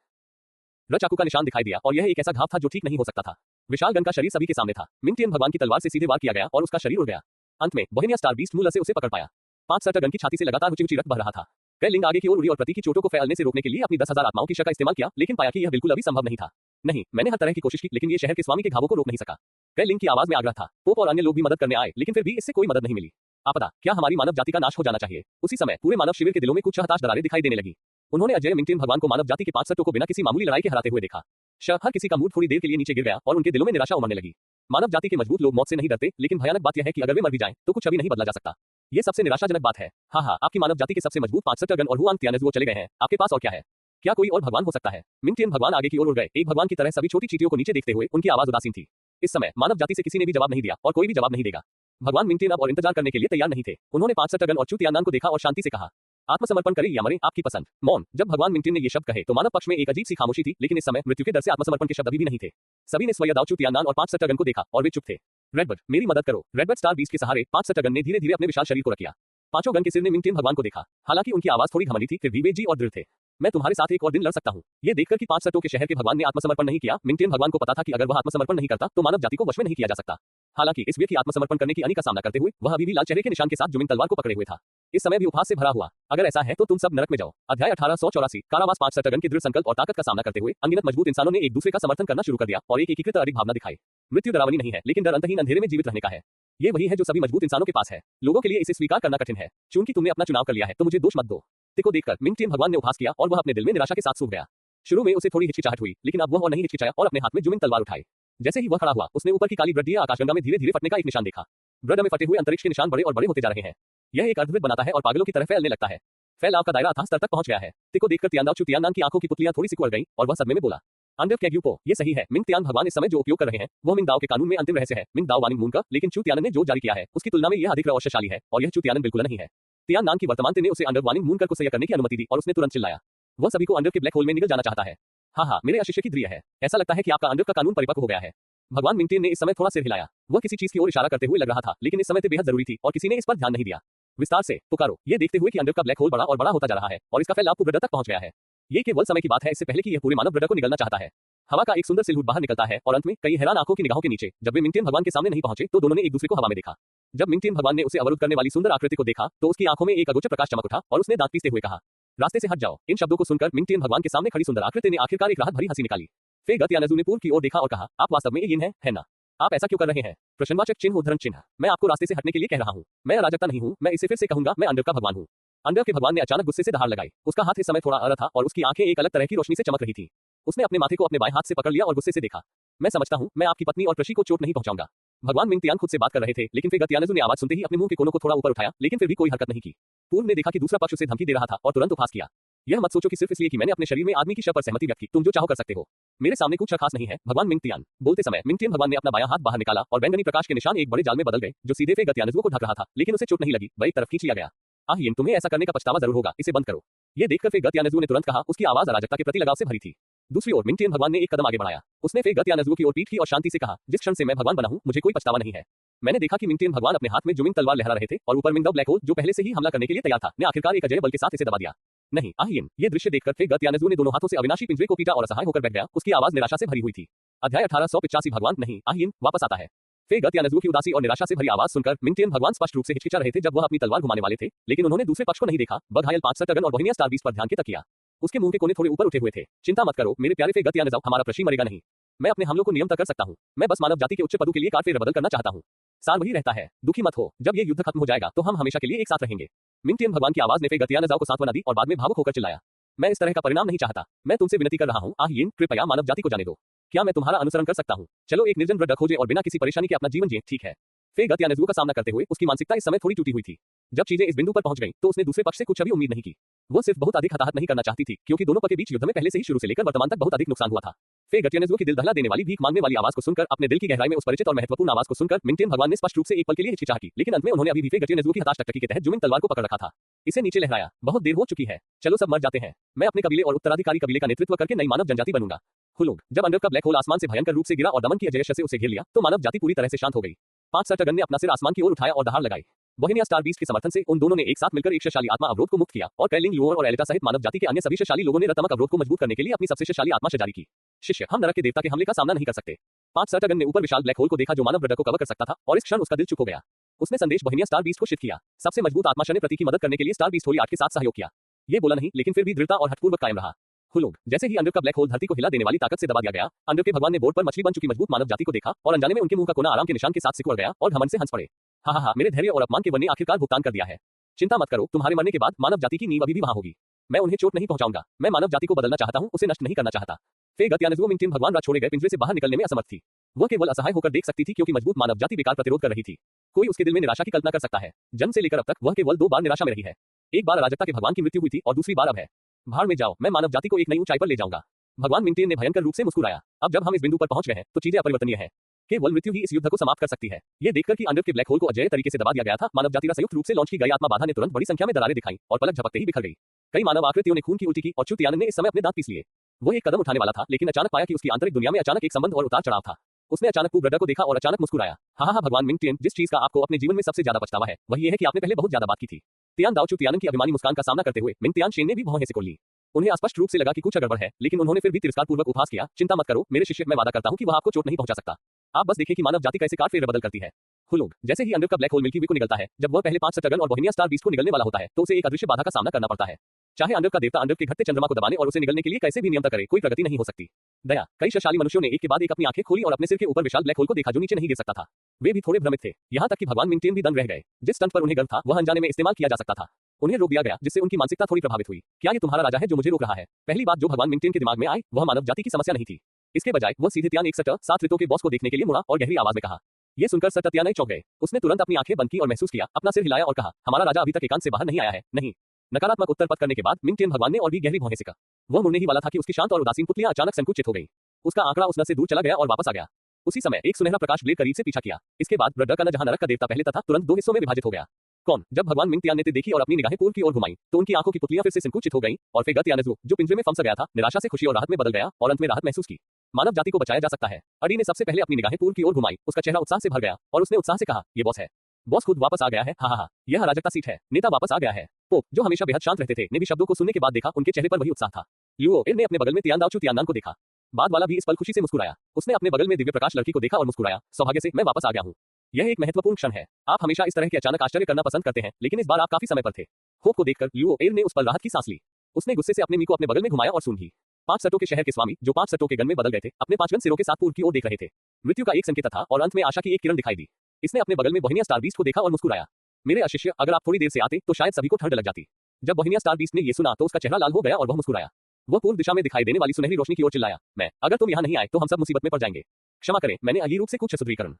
चाकू का निशान दिखाई दिया और यह एक ऐसा घाव था जो ठीक नहीं हो सकता था। विशाल गन का शरीर सभी के सामने था। मिंगटिन भगवान की तलवार से सीधे वार किया गया और उसका शरीर उड़ गया। अंत में बोहेमिया स्टार बीस्ट मूल से उसे पकड़ पाया। 5 सट्टा गन की छाती से लगातार ऊंची रक्त बह रहा था। कई लिंग आगे की ओर उड़ी और प्रति की चोटों को फैलने से रोकने के लिए अपनी 10,000 आत्माओं की शक्ति का इस्तेमाल किया, लेकिन पाया कि यह बिल्कुल अभी संभव नहीं था। नहीं, मैंने हर तरह की कोशिश की, लेकिन ये शहर के स्वामी के घावों को रोक नहीं सका। कई लिंग की आवाज में आग्रह था। पोप और अन्य लोग भी मदद करने आए, लेकिन फिर भी इससे कोई मदद नहीं मिली। आपदा। क्या हमारी मानव जाति का नाश हो जाना चाहिए? उसी समय पूरे मानव शिविर के दिलों में कुछ हताश दरारें दिखाई देने लगी। उन्होंने अजय मिंगटिन भगवान को मानव जाति के 5 सट्टों को बिना किसी मामूली लड़ाई के हराते हुए देखा। हर किसी का मूड थोड़ी देर के लिए नीचे गिर गया और उनके दिलों में निराशा उमड़ने लगी। मानव जाति के मजबूत लोग मौत से नहीं डरते, लेकिन भयानक बात यह है कि अगर वे मर भी जाएं तो कुछ अभी नहीं बदला जा सकता। ये सबसे निराशाजनक बात है। हाँ, आपकी मानव जाति के सबसे मजबूत 5 सट्टा गन और हुआंग तियानजुओ चले गए हैं। आपके पास और क्या है? क्या कोई और भगवान हो सकता है? मिंगटिन भगवान आगे की ओर उड़ गए, एक भगवान की तरह सभी छोटी चींटियों को नीचे देखते हुए। उनकी आवाज उदासीन थी। इस समय मानव जाति से किसी ने भी जवाब नहीं दिया और कोई भी जवाब नहीं देगा। भगवान मिंगटिन अब और इंतजार करने के लिए तैयार नहीं थे। उन्होंने 5 सट्टा गन और चू तियानदान को देखा और शांति से कहा, आत्मसमर्पण करें या मरें, आपकी पसंद। मौन। जब भगवान मिंगटिन ने ये शब्द कहे तो मानव पक्ष में एक अजीब सी खामोशी थी, लेकिन इस समय मृत्यु के डर से आत्मसमर्पण के शब्द अभी भी नहीं थे। सभी ने स्वयं दाओ चू तियानदान और 5 सट्टा गन को देखा और वे चुप थे। रेडबर्ड, मेरी मदद करो। रेडबर्ड स्टार बीस्ट के सहारे 5 सट्टा गन ने धीरे धीरे अपने विशाल शरीर को रखा। 5 गन के सिर ने मिंगटिन भगवान को देखा। हालांकि उनकी आवाज थोड़ी घमंडी थी, फिर भी वे जी और दृढ़ थे। मैं तुम्हारे साथ एक और दिन लड़ सकता हूँ। ये देखकर कि 5 सट्टों के शहर के भगवान ने आत्मसमर्पण नहीं किया, मिंगटिन भगवान को पता था कि अगर वह आत्मसमर्पण नहीं करता तो मानव जाति को वश में नहीं किया जा सकता। हालांकि इस व्यक्ति आत्मसमर्पण करने की हानि का सामना करते हुए वह अभी भी लाल चेहरे के निशान के साथ जुमिंग तलवार को पकड़े हुए था। इस समय भी उपहास से भरा हुआ। अगर ऐसा है तो तुम सब नरक में जाओ। अध्याय 1884 कारावास। 5 सट्टा गन के दृढ़ संकल्प और ताकत का सामना करते हुए अनगिनत मजबूत इंसानों ने एक दूसरे का समर्थन करना शुरू कर दिया और एक एकीकृत अड़िक भावना दिखाई। मृत्यु डरावनी नहीं है, लेकिन डर अंतहीन अंधेरे में जीवित रहने का है। ये वही है जो सभी मजबूत इंसानों के पास है। लोगों के लिए इसे स्वीकार करना कठिन है। चूंकि तुमने अपना चुनाव कर लिया है तो मुझे दोष मत दो। ती को देखकर मिंग टियन भगवान ने उपहास किया और वह अपने दिल में निराशा के साथ सूख गया। शुरू में उसे थोड़ी हिचकिचाहट हुई, लेकिन अब वह और नहीं हिचकिचाया और अपने हाथ में जुमिंग तलवार उठाई। जैसे ही वह खड़ा हुआ, उसने ऊपर की काली वृद्धि आकाशगंगा में धीरे-धीरे फटने का एक निशान देखा। वृद्ध में फटे हुए अंतरिक्ष के निशान बड़े और बड़े होते जा रहे हैं। यह एक अर्धवृत्त बनाता है और पागलों की तरह फैलने लगता है। फैलाव का दायरा अथाह स्तर तक पहुंच गया है। ती को देखकर तियानदाओ चू तियाननान की आंखों की पुतलियां थोड़ी सी कुंवर गईं और वह सदमे में बोला, अंडर कैग्यूपो, ये सही है। मिंग तियान भगवान इस समय जो उपयोग कर रहे हैं वह मिंग दाओ के कानून में अंतिम रहस्य है। मिंग दाओ वानिंग मून का, लेकिन चू तियानन ने जो जारी किया है उसकी तुलना में यह अधिक प्रभावशाली है और यह चू तियानन बिल्कुल नहीं है। तियाननान की वर्तमान ने उसे अंडर वानिंग मून कर को सही करने की अनुमति दी और उसने तुरंत चिल्लाया, वह सभी को अंडर के ब्लैक होल में निगल जाना चाहता है। हाँ, मेरे अशिष्य की ध्रिय है। ऐसा लगता है कि आपका अंडर का कानून परिपक्व हो गया है। भगवान मिंग टियन ने इस समय थोड़ा सिर हिलाया। वह किसी चीज की ओर इशारा करते हुए लग रहा था, लेकिन इस समय बेहद जरूरी थी और किसी ने इस पर ध्यान नहीं दिया। विस्तार से पुकारो, ये देखते हुए कि अंडर का ब्लैक होल बड़ा और बड़ा होता जा रहा है और इसका फैलाव पूर्व तक पहुंच गया है। ये केवल समय की बात है, इससे पहले कि यह पूरे मानव वृत्त को निगलना चाहता है। हवा का एक सुंदर सिलहुट बाहर निकलता है और अंत में कई हैरान आंखों की निगाहों के नीचे जब वे मिंग टियन भगवान के सामने नहीं पहुंचे तो दोनों ने एक दूसरे को हवा में देखा। जब मिंग टियन भगवान ने उसे अवरुद्ध करने वाली सुंदर आकृति को देखा तो उसकी आंखों में एक अगोचर प्रकाश चमक उठा और उसने दांत पीसते हुए कहा, रास्ते से हट जाओ। इन शब्दों को सुनकर मिंग टियन भगवान के सामने खड़ी सुंदर आकृति ने आखिरकार एक राहत भरी हंसी निकाली। फे गतियानजू ने पूर्व की ओर देखा और कहा, आप वास्तव में ये है ना? आप ऐसा क्यों कर रहे हैं? प्रश्नवाचक चिन्ह उद्धरण चिन्ह। मैं आपको रास्ते से हटने के लिए कह रहा हूँ। मैं अराजकता नहीं हूँ, मैं इसे फिर से कहूंगा, मैं अंडर का भगवान हूँ। अंडर के भगवान ने अचानक गुस्से से दहाड़ लगाई। उसका हाथ इस समय थोड़ा अरा था और उसकी आंखें एक अलग तरह की रोशनी से चमक रही थी। उसने अपने माथे को अपने बाएं हाथ से पकड़ लिया और गुस्से से देखा, मैं समझता हूँ मैं आपकी पत्नी और कृषि को चोट नहीं पहुंचाऊंगा। भगवान मिंग तियान खुद से बात कर रहे थे, लेकिन फिर गतियानजू ने आवाज सुनते ही अपने मुंह के कोनों को थोड़ा ऊपर उठाया, लेकिन फिर भी कोई हरकत नहीं की। पूर्व ने देखा कि दूसरा पक्ष उसे धमकी दे रहा था और तुरंत उपहास किया। यह मत सोचो कि सिर्फ इसलिए कि मैंने अपने शरीर में आदमी की शव पर सहमति व्यक्त की तुम जो चाहो कर सकते हो। मेरे सामने कुछ खास नहीं है। भगवान मिंग तियान बोलते समय मिंग तियान भगवान ने अपना बायां हाथ बाहर निकाला और बैंगनी प्रकाश के निशान एक बड़े जाल में बदल गए जो सीधे फे गतियानजू को ढक रहा था, लेकिन उसे चोट नहीं लगी, वह एक तरफ खींच लिया गया। आहिन, तुम्हें ऐसा करने का पछतावा जरूर होगा, इसे बंद करो। ये देखकर फे गतियानजू ने तुरंत कहा, उसकी आवाज अराजकता के प्रति लगाव से भरी थी। दूसरी ओर मिंग तियन भगवान ने एक कदम आगे बढ़ाया। उसने फे गतियानजू की ओर पीठ की और शांति से कहा, जिस क्षण से मैं भगवान बना हूं मुझे कोई पछतावा नहीं है। मैंने देखा कि मिंग तियन भगवान अपने हाथ में जुमिंग तलवार लहरा रहे थे और ऊपर मिंग द ब्लैक होल जो पहले से ही हमला करने के लिए तैयार था ने आखिरकार एक अजय बल के साथ इसे दबा दिया। नहीं आहिन, ये दृश्य देखकर फे गतियानजू ने दोनों हाथों से अविनाशी पिंजरे को पीटा और असहाय होकर बैठ गया। उसकी आवाज निराशा से भरी हुई थी। अध्याय 1885 भगवान नहीं आहिन वापस आता है। फे गतियानजू की उदासी और निराशा से भरी आवाज सुनकर मिंग तियन भगवान स्पष्ट रूप से हिचकिचा रहे थे जब वह अपनी तलवार घुमाने वाले थे, लेकिन उन्होंने दूसरे पक्ष को नहीं देखा। बघायल 5 सटगन और बोहेनिया स्टार 20 पर ध्यान केंद्रित किया। उसके मुंह के कोने थोड़े ऊपर उठे हुए थे। चिंता मत करो मेरे प्यारे फे गतियानजू, हमारा प्रशी मरेगा नहीं। मैं अपने हमलों को नियंत्रित कर सकता हूँ। मैं बस मानव जाति के उच्च पदों के लिए कार बदल करना चाहता हूँ। सार वही रहता है, दुखी मत हो, जब ये युद्ध खत्म हो जाएगा तो हम हमेशा के लिए एक साथ रहेंगे। मिंग तियन भगवान की आवाज ने फे गतियानजू को सांत्वना दी और बाद में भावुक होकर चिल्लाया, मैं इस तरह का परिणाम नहीं चाहता। मैं तुमसे विनती कर रहा हूँ आहिन, कृपया मानव जाति को जाने दो। क्या मैं तुम्हारा अनुसरण कर सकता हूँ? चलो एक निर्जन वृद्ध खोजे और बिना किसी परेशानी के अपना जीवन जिए, ठीक है? फे गतियानजू का सामना करते हुए उसकी मानसिकता इस समय थोड़ी टूटी हुई थी। जब चीजें इस बिंदु पर पहुंच गईं, तो उसने दूसरे पक्ष से कुछ भी उम्मीद नहीं की। वो सिर्फ बहुत अधिक हताहत नहीं करना चाहती थी, क्योंकि दोनों पक्ष के बीच युद्ध में पहले से ही शुरू से लेकर वर्तमान तक बहुत अधिक नुकसान हुआ था। फे गतियानजू की दिल दहला देने वाली भीख मांगने वाली आवाज को सुनकर, अपने दिल की गहराई में उस परिचित और महत्वपूर्ण आवाज को सुनकर मिंग तियन भगवान ने स्पष्ट रूप से एक पल के लिए हिचकिचाहट की, लेकिन अंत में उन्होंने अभी भी फे गतियानजू की हताश टकटकी के तहत जुमिंग तलवार को पकड़ रखा था। इसे नीचे लहराया, बहुत देर हो चुकी है, चलो सब मर जाते हैं। मैं अपने कबीले और उत्तराधिकारी कबीले का नेतृत्व करके नई मानव जनजाति बनूंगा। हुलुग, जब अंडर का ब्लैक होल आसमान से भयंकर रूप से गिरा और दमन की अजय से उसे घेर लिया तो मानव जाति पूरी तरह से शांत हो गई। 5 सटगन ने अपना सिर आसमान की ओर उठाया और दहाड़ लगाई। बोहेनिया स्टार 20 के समर्थन से उन दोनों ने एक साथ मिलकर एक शक्तिशाली आत्मा अवरोध को मुक्त किया और कैलिंग लुओर और एलिटा सहित मानव जाति के अन्य सभी शक्तिशाली लोगों ने रतमक अवरोध को मजबूत करने के लिए अपनी सबसे शक्तिशाली आत्मा जारी की। शिष्य, हम नरक के देवता के हमले का सामना नहीं कर सकते। 5 सटगन ने ऊपर विशाल ब्लैक होल को देखा जो मानव वृत्त को कवर कर सकता था और इस क्षण उसका दिल चुप हो गया। उसने संदेश बोहेनिया स्टार 20 को शिफ्ट किया। सबसे मजबूत आत्मा ने प्रति की मदद करने के लिए स्टार 20 थोड़ी 8 के साथ सहयोग किया। ये बोला नहीं, लेकिन फिर भी दृढ़ता और हठपूर्वक कायम रहा। हुलुग, जैसे ही अंडर का ब्लैक होल धरती को हिला देने वाली ताकत से दबा दिया गया, अंडर के भगवान ने बोर्ड पर मछली बन चुकी मजबूत मानव जाति को देखा और अनजाने में उनके मुंह का कोना आराम के निशान के साथ सिकुड़ गया और घमंड से हंस पड़े। हाँ, मेरे धैर्य और अपमान के वन ने आखिरकार भुगतान कर दिया है। चिंता मत करो, तुम्हारे मरने के बाद मानव जाति की नींव अभी भी वहां होगी। मैं उन्हें चोट नहीं पहुंचाऊंगा। मैं मानव जाति को बदलना चाहता हूं, उसे नष्ट नहीं करना चाहता। फे गतियानजू मिंग तियन भगवान रात छोड़े गए पिंजरे से बाहर निकलने में असमर्थ थी। वह केवल असहाय होकर देख सकती थी क्योंकि मजबूत मानव जाति बेकार प्रतिरोध कर रही थी। कोई उसके दिल में निराशा की कल्पना कर सकता है। जन्म से लेकर अब तक वह केवल 2 बार निराशा में रही है। एक बार अराजकता के भगवान की मृत्यु हुई थी और दूसरी बार अब है। भाड़ में जाओ, मैं मानव जाति को एक नई ऊंचाई पर ले जाऊंगा। भगवान मिंग तियन ने भयंकर रूप से मुस्कुराया। अब जब हम इस बिंदु पर पहुंच गए हैं तो चीजें अपरिवर्तनीय है। केवल मृत्यु ही इस युद्ध को समाप्त कर सकती है। ये देखकर कि अंडर के ब्लैक होल को अजय तरीके से दबा दिया गया था, मानव जाति का संयुक्त रूप से लॉन्च की गई आत्मा बाधा ने तुरंत बड़ी संख्या में दरारें दिखाई और पलक झपकते ही बिखर गई। कई मानव आकृतियों ने खून की उल्टी की और चू तियानन ने इस समय अपने दांत पीस लिए। वो एक कदम उठाने वाला था, लेकिन अचानक पाया कि उसकी आंतरिक दुनिया में अचानक एक संबंध और उतार चढ़ाव था। उसने अचानक पूर्व को देखा और अचानक मुस्कुराया। हाँ, भगवान मिंग तियन, जिस चीज का आपको अपने जीवन में सबसे ज्यादा पछतावा है वह ये है कि आपने पहले बहुत ज्यादा बात की थी। तियान दाओ चू तियानन की अभिमानी मुस्कान का सामना करते हुए मिंग तियान शेन ने भी भौहें सिकोड़ ली। उन्हें स्पष्ट रूप से लगा कि कुछ गड़बड़ है, लेकिन उन्होंने फिर भी तिरस्कारपूर्वक उपहास किया। चिंता मत करो मेरे शिष्य, मैं वादा करता हूं कि वह आपको चोट नहीं पहुंचा सकता। आप बस देखें कि मानव जाति कैसे काट फेरबदल करती है। हुलुग, जैसे ही अंडर का ब्लैक होल मिल्की वे को निकलता है, जब वह पहले 5 सटगन और बोहेनिया स्टार 20 को निगलने वाला होता है तो उसे एक अदृश्य बाधा का सामना करना पड़ता है। चाहे अंडर का देवता अंडर के घटते चंद्रमा को दबाने और उसे निगलने के लिए कैसे भी नियंत्रण करे, कोई प्रगति नहीं हो सकती। दया। कई शक्तिशाली मनुष्यों ने एक के बाद एक अपनी आंखें खोली और अपने सिर के ऊपर विशाल ब्लैक होल को देखा जो नीचे नहीं गिर सकता था। वे भी थोड़े भ्रमित थे। यहाँ तक कि भगवान मिंगटियन भी दंग रह गए। जिस स्टंट पर उन्हें गर्व था वह अनजाने में इस्तेमाल किया जा सकता था। उन्हें रोक दिया गया जिससे उनकी मानसिकता थोड़ी प्रभावित हुई। क्या ये तुम्हारा राजा है जो मुझे रोक रहा है? पहली बात जो भगवान मिंगटियन के दिमाग में आई वह मानव जाति की समस्या नहीं थी। इसके बजाय वह सीधे तियान 7 ऋतुओं के बॉस को देखने के लिए मुड़ा और गहरी आवाज में कहा। ये सुनकर सर तियान चौंक गए। उसने तुरंत अपनी आंखें बंद की और महसूस किया, अपना सिर हिलाया और कहा, हमारा राजा अभी तक एकांत से बाहर नहीं आया है। नहीं। नकारात्मक उत्तर पत करने के बाद मिंगटियन भगवान ने और भी गहरी भौहें सिका। वह मुड़ने ही वाला था कि उसकी शांत और उदासीन पुतलियां अचानक संकुचित हो गई। उसका आंकड़ा उस नस से दूर चला गया और वापस आ गया। उसी समय एक सुनहरा प्रकाश ब्लेड करीब से पीछा किया। इसके बाद ब्रड्डर का न जहां नरक का देवता पहले तथा तुरंत 2 हिस्सों में विभाजित हो गया। कौन? जब भगवान मिंगटियान ने देखी और अपनी निगाहें पूर्व की ओर घुमाई तो उनकी आंखों की पुतलियां फिर से संकुचित हो गईं और फिर गतियानजु जो पिंजरे में फंस गया था निराशा से खुशी और राहत में बदल गया और अंत में राहत महसूस की। मानव जाति को बचाया जा सकता है। अडी ने सबसे पहले अपनी निगाहें पूर्व की ओर घुमाई। उसका चेहरा उत्साह से भर गया और उसने उत्साह से कहा, ये बॉस है। बॉस खुद वापस आ गया है। हा, यह अराजकता सीट है। नेता वापस आ गया है। पोप जो हमेशा बेहद शांत रहते थे ने भी शब्दों को सुनने के बाद देखा उनके चेहरे पर वही उत्साह था। लियो ने अपने बगल में तियानदाओचू तियाननान को देखा। बाद वाला भी इस पल खुशी से मुस्कुराया। उसने अपने बगल में दिव्य प्रकाश लड़की को देखा और मुस्कुराया, सौभाग्य से मैं वापस आ गया हूँ। यह एक महत्वपूर्ण क्षण है। आप हमेशा इस तरह के अचानक आश्चर्य करना पसंद करते हैं लेकिन इस बार आप काफी समय पर थे। होप को देखकर लियो ने उस पर राहत की सांस ली। उसने गुस्से से अपने मी को अपने बगल में घुमाया और सूंघ ली। 5 सटों के शहर के स्वामी जो 5 सटों के गन में बदल गए थे अपने 5 गन सिरों के साथ पूर्व की ओर देख रहे थे। मृत्यु का एक संकेत था और अंत में आशा की एक किरण दिखाई दी। इसने अपने बगल में बोहेनिया स्टार बीस्ट को देखा और मुस्कुराया। मेरे अशिष्य, अगर आप थोड़ी देर से आते तो शायद सभी को ठंड लग जाती। जब बोहेनिया स्टार बीस्ट ने ये सुना तो उसका चेहरा लाल हो गया और वह मुस्कुराया। वह पूर्व दिशा में दिखाई देने वाली सुनहरी रोशनी की ओर चिल्लाया, मैं, अगर तुम यहाँ नहीं आए तो हम सब मुसीबत में पड़ जाएंगे। क्षमा करें, मैंने अगली रूप से कुछ सुदृढ़ीकरण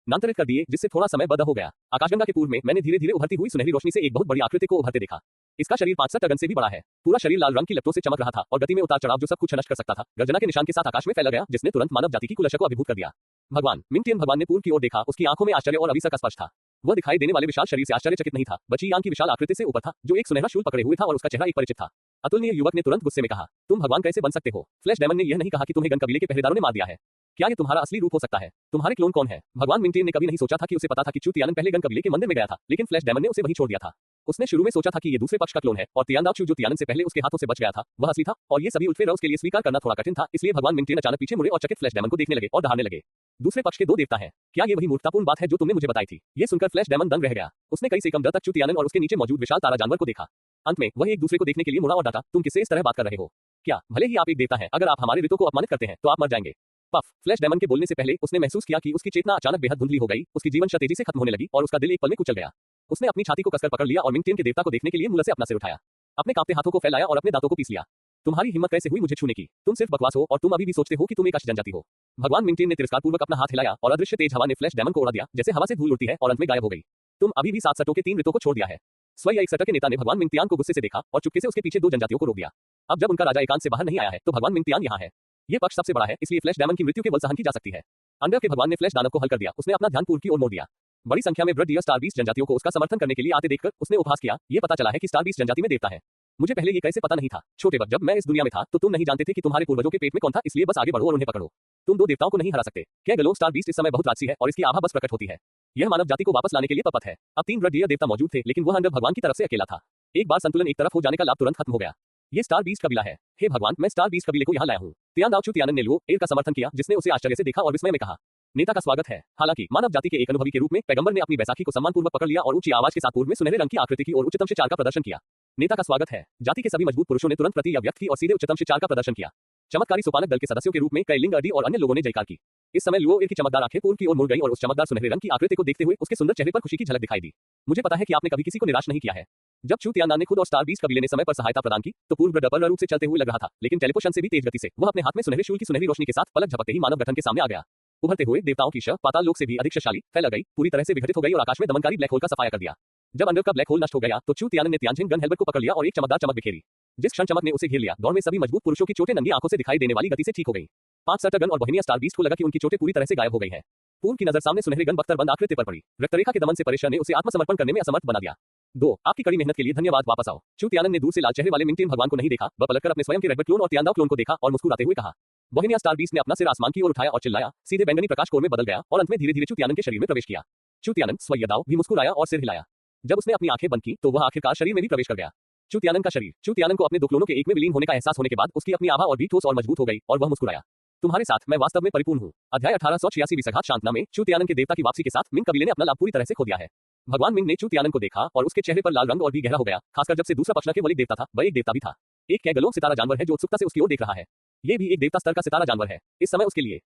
नांतरित कर दिए जिससे थोड़ा समय बद हो गया। आकाशगंगा के पूर्व में मैंने धीरे धीरे उभरती हुई सुनहरी रोशनी से एक बहुत बड़ी आकृति को उभरते देखा। इसका शरीर 5 टन से भी बड़ा है। पूरा शरीर लाल रंग की लपटों से चमक रहा था और गति में उतार चढ़ाव जो सब कुछ नष्ट कर सकता था गर्जना के निशान के साथ आकाश में फैला गया जिसने तुरंत मानव जाति की कुल आशा को अभिभूत कर दिया। भगवान मिंगटियन भगवान ने पूर्व की ओर देखा। उसकी आंखों में आश्चर्य और अभिसक स्पर्श था। वह दिखाई देने वाले विशाल शरीर से आश्चर्यचकित नहीं था, बची यांग की विशाल आकृति से ऊपर था जो एक सुनहरा शूल पकड़े हुए था और उसका चेहरा एक परिचित था। अतुलनीय युवक ने तुरंत गुस्से में कहा, तुम भगवान कैसे बन सकते हो? फ्लैश डायमंड ने यह नहीं कहा कि तुम्हें गन कबीले के पहरेदारों ने मार दिया है। क्या ये तुम्हारा असली रूप हो सकता है? तुम्हारे क्लोन कौन है? भगवान मिंगटियन ने कभी नहीं सोचा था कि उसे पता था कि चू तियानन पहले गन कबीले के मंदिर में गया था, लेकिन फ्लैश डायमंड ने उसे वहीं छोड़ दिया था। उसने शुरू में सोचा था कि ये दूसरे पक्ष का क्लोन है और तियानदाओचू जो तियानन से पहले उसके हाथों से बच गया था वह असली था और ये सभी उल्फे रउस के लिए स्वीकार करना थोड़ा कठिन था। इसलिए भगवान मिंगटियन अचानक पीछे मुड़े और चकित फ्लैश डायमंड को देखने लगे और दहाड़ने लगे। दूसरे पक्ष के 2 देवता हैं। क्या ये वही मूर्खतापूर्ण बात है जो तुमने मुझे बताई थी? ये सुनकर फ्लैश डायमंड दंग रह गया। उसने कई सेकंड तक चू तियानन और उसके नीचे मौजूद विशाल तारा जानवर को देखा। अंत में वह एक दूसरे को देखने के लिए मुड़ा और डांटा, तुम किससे इस तरह बात कर रहे हो? क्या भले ही आप एक देवता हैं, अगर आप हमारे ऋतु को अपमानित करते हैं तो आप मर जाएंगे। पफ। फ्लैश डायमंड के बोलने से पहले उसने महसूस किया कि उसकी चेतना अचानक बेहद धुंधली हो गई। उसकी जीवन तेजी से खत्म होने लगी और उसका दिल एक पल में कुचल गया। उसने अपनी छाती को कसकर पकड़ लिया और मिंगटियन के देवता को देखने के लिए मुंह से अपना सिर उठाया। अपने कांपते हाथों को फैलाया और अपने दांतों को पीस लिया। तुम्हारी हिम्मत कैसे हुई मुझे छूने की? तुम सिर्फ बकवास हो और तुम अभी भी सोचते हो कि तुम एक अश्व जनजाति हो। भगवान मिंगटियन ने तिरस्कार पूर्वक अपना हाथ हिलाया और अदृश्य तेज हवा ने फ्लैश डायमंड को उड़ा दिया जैसे हवा से धूल उड़ती है और अंत में गायब हो गई। तुम अभी भी 7 सटों के 3 ऋतुओं को छोड़ दिया है। स्वयं एक सटक के नेता ने भगवान मिंगटियान को गुस्से से देखा और चुपके से उसके पीछे 2 जनजातियों को रोक दिया। अब जब उनका राजा एकांत से बाहर नहीं आया है तो भगवान मिंगटियान यहाँ है। ये पक्ष सबसे बड़ा है, इसलिए फ्लैश डायमंड की मृत्यु केवल सहन की जा सकती है। अंडर के भगवान ने फ्लैश दानव को हल कर दिया। उसने अपना ध्यान पूर्व की ओर मोड़ दिया। बड़ी संख्या में ब्लड डियर स्टार बीस्ट जनजातियों को उसका समर्थन करने के लिए आते देखकर उसने उपहास किया। ये पता चला है कि स्टार बीस्ट जनजाति में देवता है। मुझे पहले ये कैसे पता नहीं था? छोटे वक्त जब मैं इस दुनिया में था तो तुम नहीं जानते थे कि तुम्हारे पूर्वजों के पेट में कौन था, इसलिए बस आगे बढ़ो और उन्हें पकड़ो। तुम 2 देवताओं को नहीं हरा सकते। क्या गलो स्टार बीस्ट इस समय बहुत राजसी है और इसकी आभा बस प्रकट होती है। यह मानव जाति को वापस लाने के लिए तत्पर है। अब 3 ब्लड डियर देवता मौजूद थे लेकिन वह अंडर भगवान की तरफ से अकेला था। एक बार संतुलन एक तरफ हो जाने का लाभ तुरंत खत्म हो गया। ये स्टार बीस्ट कबीला है। हे भगवान, मैं स्टार बीस्ट कबीले को यहाँ लाया हूँ। तियानदाओचू तियानन ने लियो का समर्थन किया जिसने उसे आश्चर्य से देखा और विस्मय में कहा, नेता का स्वागत है। हालांकि मानव जाति के एक अनुभवी के रूप में पैगंबर ने अपनी बैसाखी को सम्मानपूर्वक पकड़ लिया और ऊंची आवाज के साथ पूर्व में सुनहरे रंग की आकृति की और उच्चतम से 4 का प्रदर्शन किया। नेता का स्वागत है। जाति के सभी मजबूत पुरुषों ने तुरंत प्रतिक्रिया व्यक्त की और सीधे उच्चतम से 4 का प्रदर्शन किया। चमत्कारी सोपानक दल के सदस्यों के रूप में कैलिंग अडी और अन्य लोगों ने जयकार की। इस समय लियो की चमकदार आंखें पूर्व की ओर मुड़ गई और उस चमकदार सुनहरे रंग की आकृति को देखते हुए उसके सुंदर चेहरे पर खुशी की झलक दिखाई दी। मुझे पता है कि आपने कभी किसी को निराश नहीं किया है। जब चू तियानन ने खुद और स्टार बीस्ट कबीले ने समय पर सहायता प्रदान की तो पूर्व डबल रूप से चलते हुए लग रहा था, लेकिन टेलीपोर्शन से भी तेज गति से वह अपने हाथ में सुनहरे शूल की सुनहरी रोशनी के साथ पलक झपकते ही मानव गठन के सामने आ गया। उभरते हुए देवताओं की शव पाताल लोक से भी अधिक शक्तिशाली फैल गई, पूरी तरह से विघटित हो गई और आकाश में दमनकारी ब्लैक होल का सफाया कर दिया। जब अंदर का ब्लैक होल नष्ट हो गया तो चू तियानन ने तियानजिन गन हेलमेट को पकड़ लिया और एक चमकदार चमक बिखेरी। जिस क्षण चमक ने उसे घेर लिया, दौड़ में सभी मजबूत पुरुषों की चोटें नंगी आंखों से दिखाई देने वाली गति से ठीक हो गई। 5 सटर गन और बोहेनिया स्टार बीस्ट को लगा कि उनकी चोटें पूरी तरह से गायब हो गई हैं। पूर्व की नजर सामने सुनहरे गन बख्तर बंद आकृति पर पड़ी। रक्तरेखा के दमन से परेशान ने उसे आत्मसमर्पण करने में असमर्थ बना दिया। 2 आपकी कड़ी मेहनत के लिए धन्यवाद, वापस आओ। चू तियानन ने दूर से लाल चेहरे वाले मिंगटियन भगवान को नहीं देखा, वह पलटकर अपने स्वयं के रेड क्लोन और तियानदाओ क्लोन को देखा और मुस्कुराते हुए कहा। बोहेनिया स्टार बीस्ट ने अपना सिर आसमान की ओर उठाया और चिल्लाया, सीधे बैंगनी प्रकाश कोर में बदल गया और अंत में धीरे-धीरे चू तियानन के शरीर में प्रवेश किया। चू तियानन स्वयदाओ भी मुस्कुराया और सिर हिलाया। जब उसने अपनी आंखें बंद की तो वह आखिरकार शरीर में भी प्रवेश कर गया। चू तियानन का शरीर। चू तियानन को अपने 2 क्लोनों के एक में विलीन होने का एहसास होने के बाद उसकी अपनी आभा और भी ठोस और मजबूत हो गई और वह मुस्कुराया। तुम्हारे साथ मैं वास्तव में परिपूर्ण हूँ। अध्याय 1886 विसघात शांतना में चू तियानन के देवता की वापसी के साथ मिंग कबीले ने अपना लाभ पूरी तरह से खो दिया है। भगवान मिंग ने चू तियानन को देखा और उसके चेहरे पर लाल रंग और भी गहरा हो गया, खासकर जब से दूसरा पक्ष के वली देवता था, वह एक देवता भी था। एक कैगलो सितारा जानवर है जो उत्सुकता से उसकी ओर देख रहा है। ये भी एक देवता स्तर का सितारा जानवर है। इस समय उसके लिए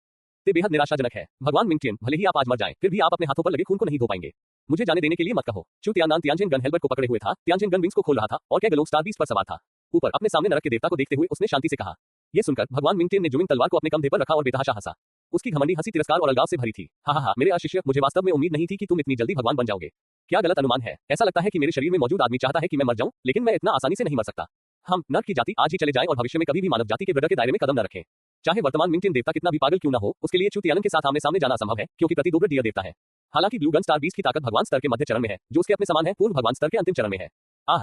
ते बेहद निराशाजनक है। भगवान मिंगटियन, भले ही आप आज मर जाएं, फिर भी आप अपने हाथों पर लगे खून को नहीं धो पाएंगे। मुझे जाने देने के लिए मत कहो। चू तियानन तियानजिन गन हेलबर्ट को पकड़े हुए था। तियानजिन गन विंग्स को खोल रहा था और कैगलोग स्टार बीस्ट पर सवार था। ऊपर अपने सामने नरक के देवता को देखते हुए उसने शांति से कहा। ये सुनकर भगवान मिंगटियन ने जुमिंग तलवार को अपने कंधे पर रखा और बेतहाशा हंसा। उसकी घमंडी हंसी तिरस्कार और अलगाव से भरी थी। हा, मेरे अशिष्य, मुझे वास्तव में उम्मीद नहीं थी कि तुम इतनी जल्दी भगवान बन जाओगे। क्या गलत अनुमान है। ऐसा लगता है कि मेरे शरीर में मौजूद आदमी चाहता है कि मैं मर जाऊं, लेकिन मैं इतना आसानी से नहीं मर सकता। हम नर्क की जाति आज ही चले जाएं और भविष्य में कभी भी मानव जाति के ब्रदर के दायरे में कदम न रखें। चाहे वर्तमान मिंगटियन देवता कितना भी पागल क्यों न हो, उसके लिए चू तियानन के साथ आमने सामने जाना संभव है, क्योंकि प्रति दोब्र डियर देवता है। हालांकि ब्लू गन स्टार बीस्ट की ताकत भगवान स्तर के मध्य चरण में है, जो उसके अपने समान है पूर्व भगवान स्तर के अंतिम चरण में है।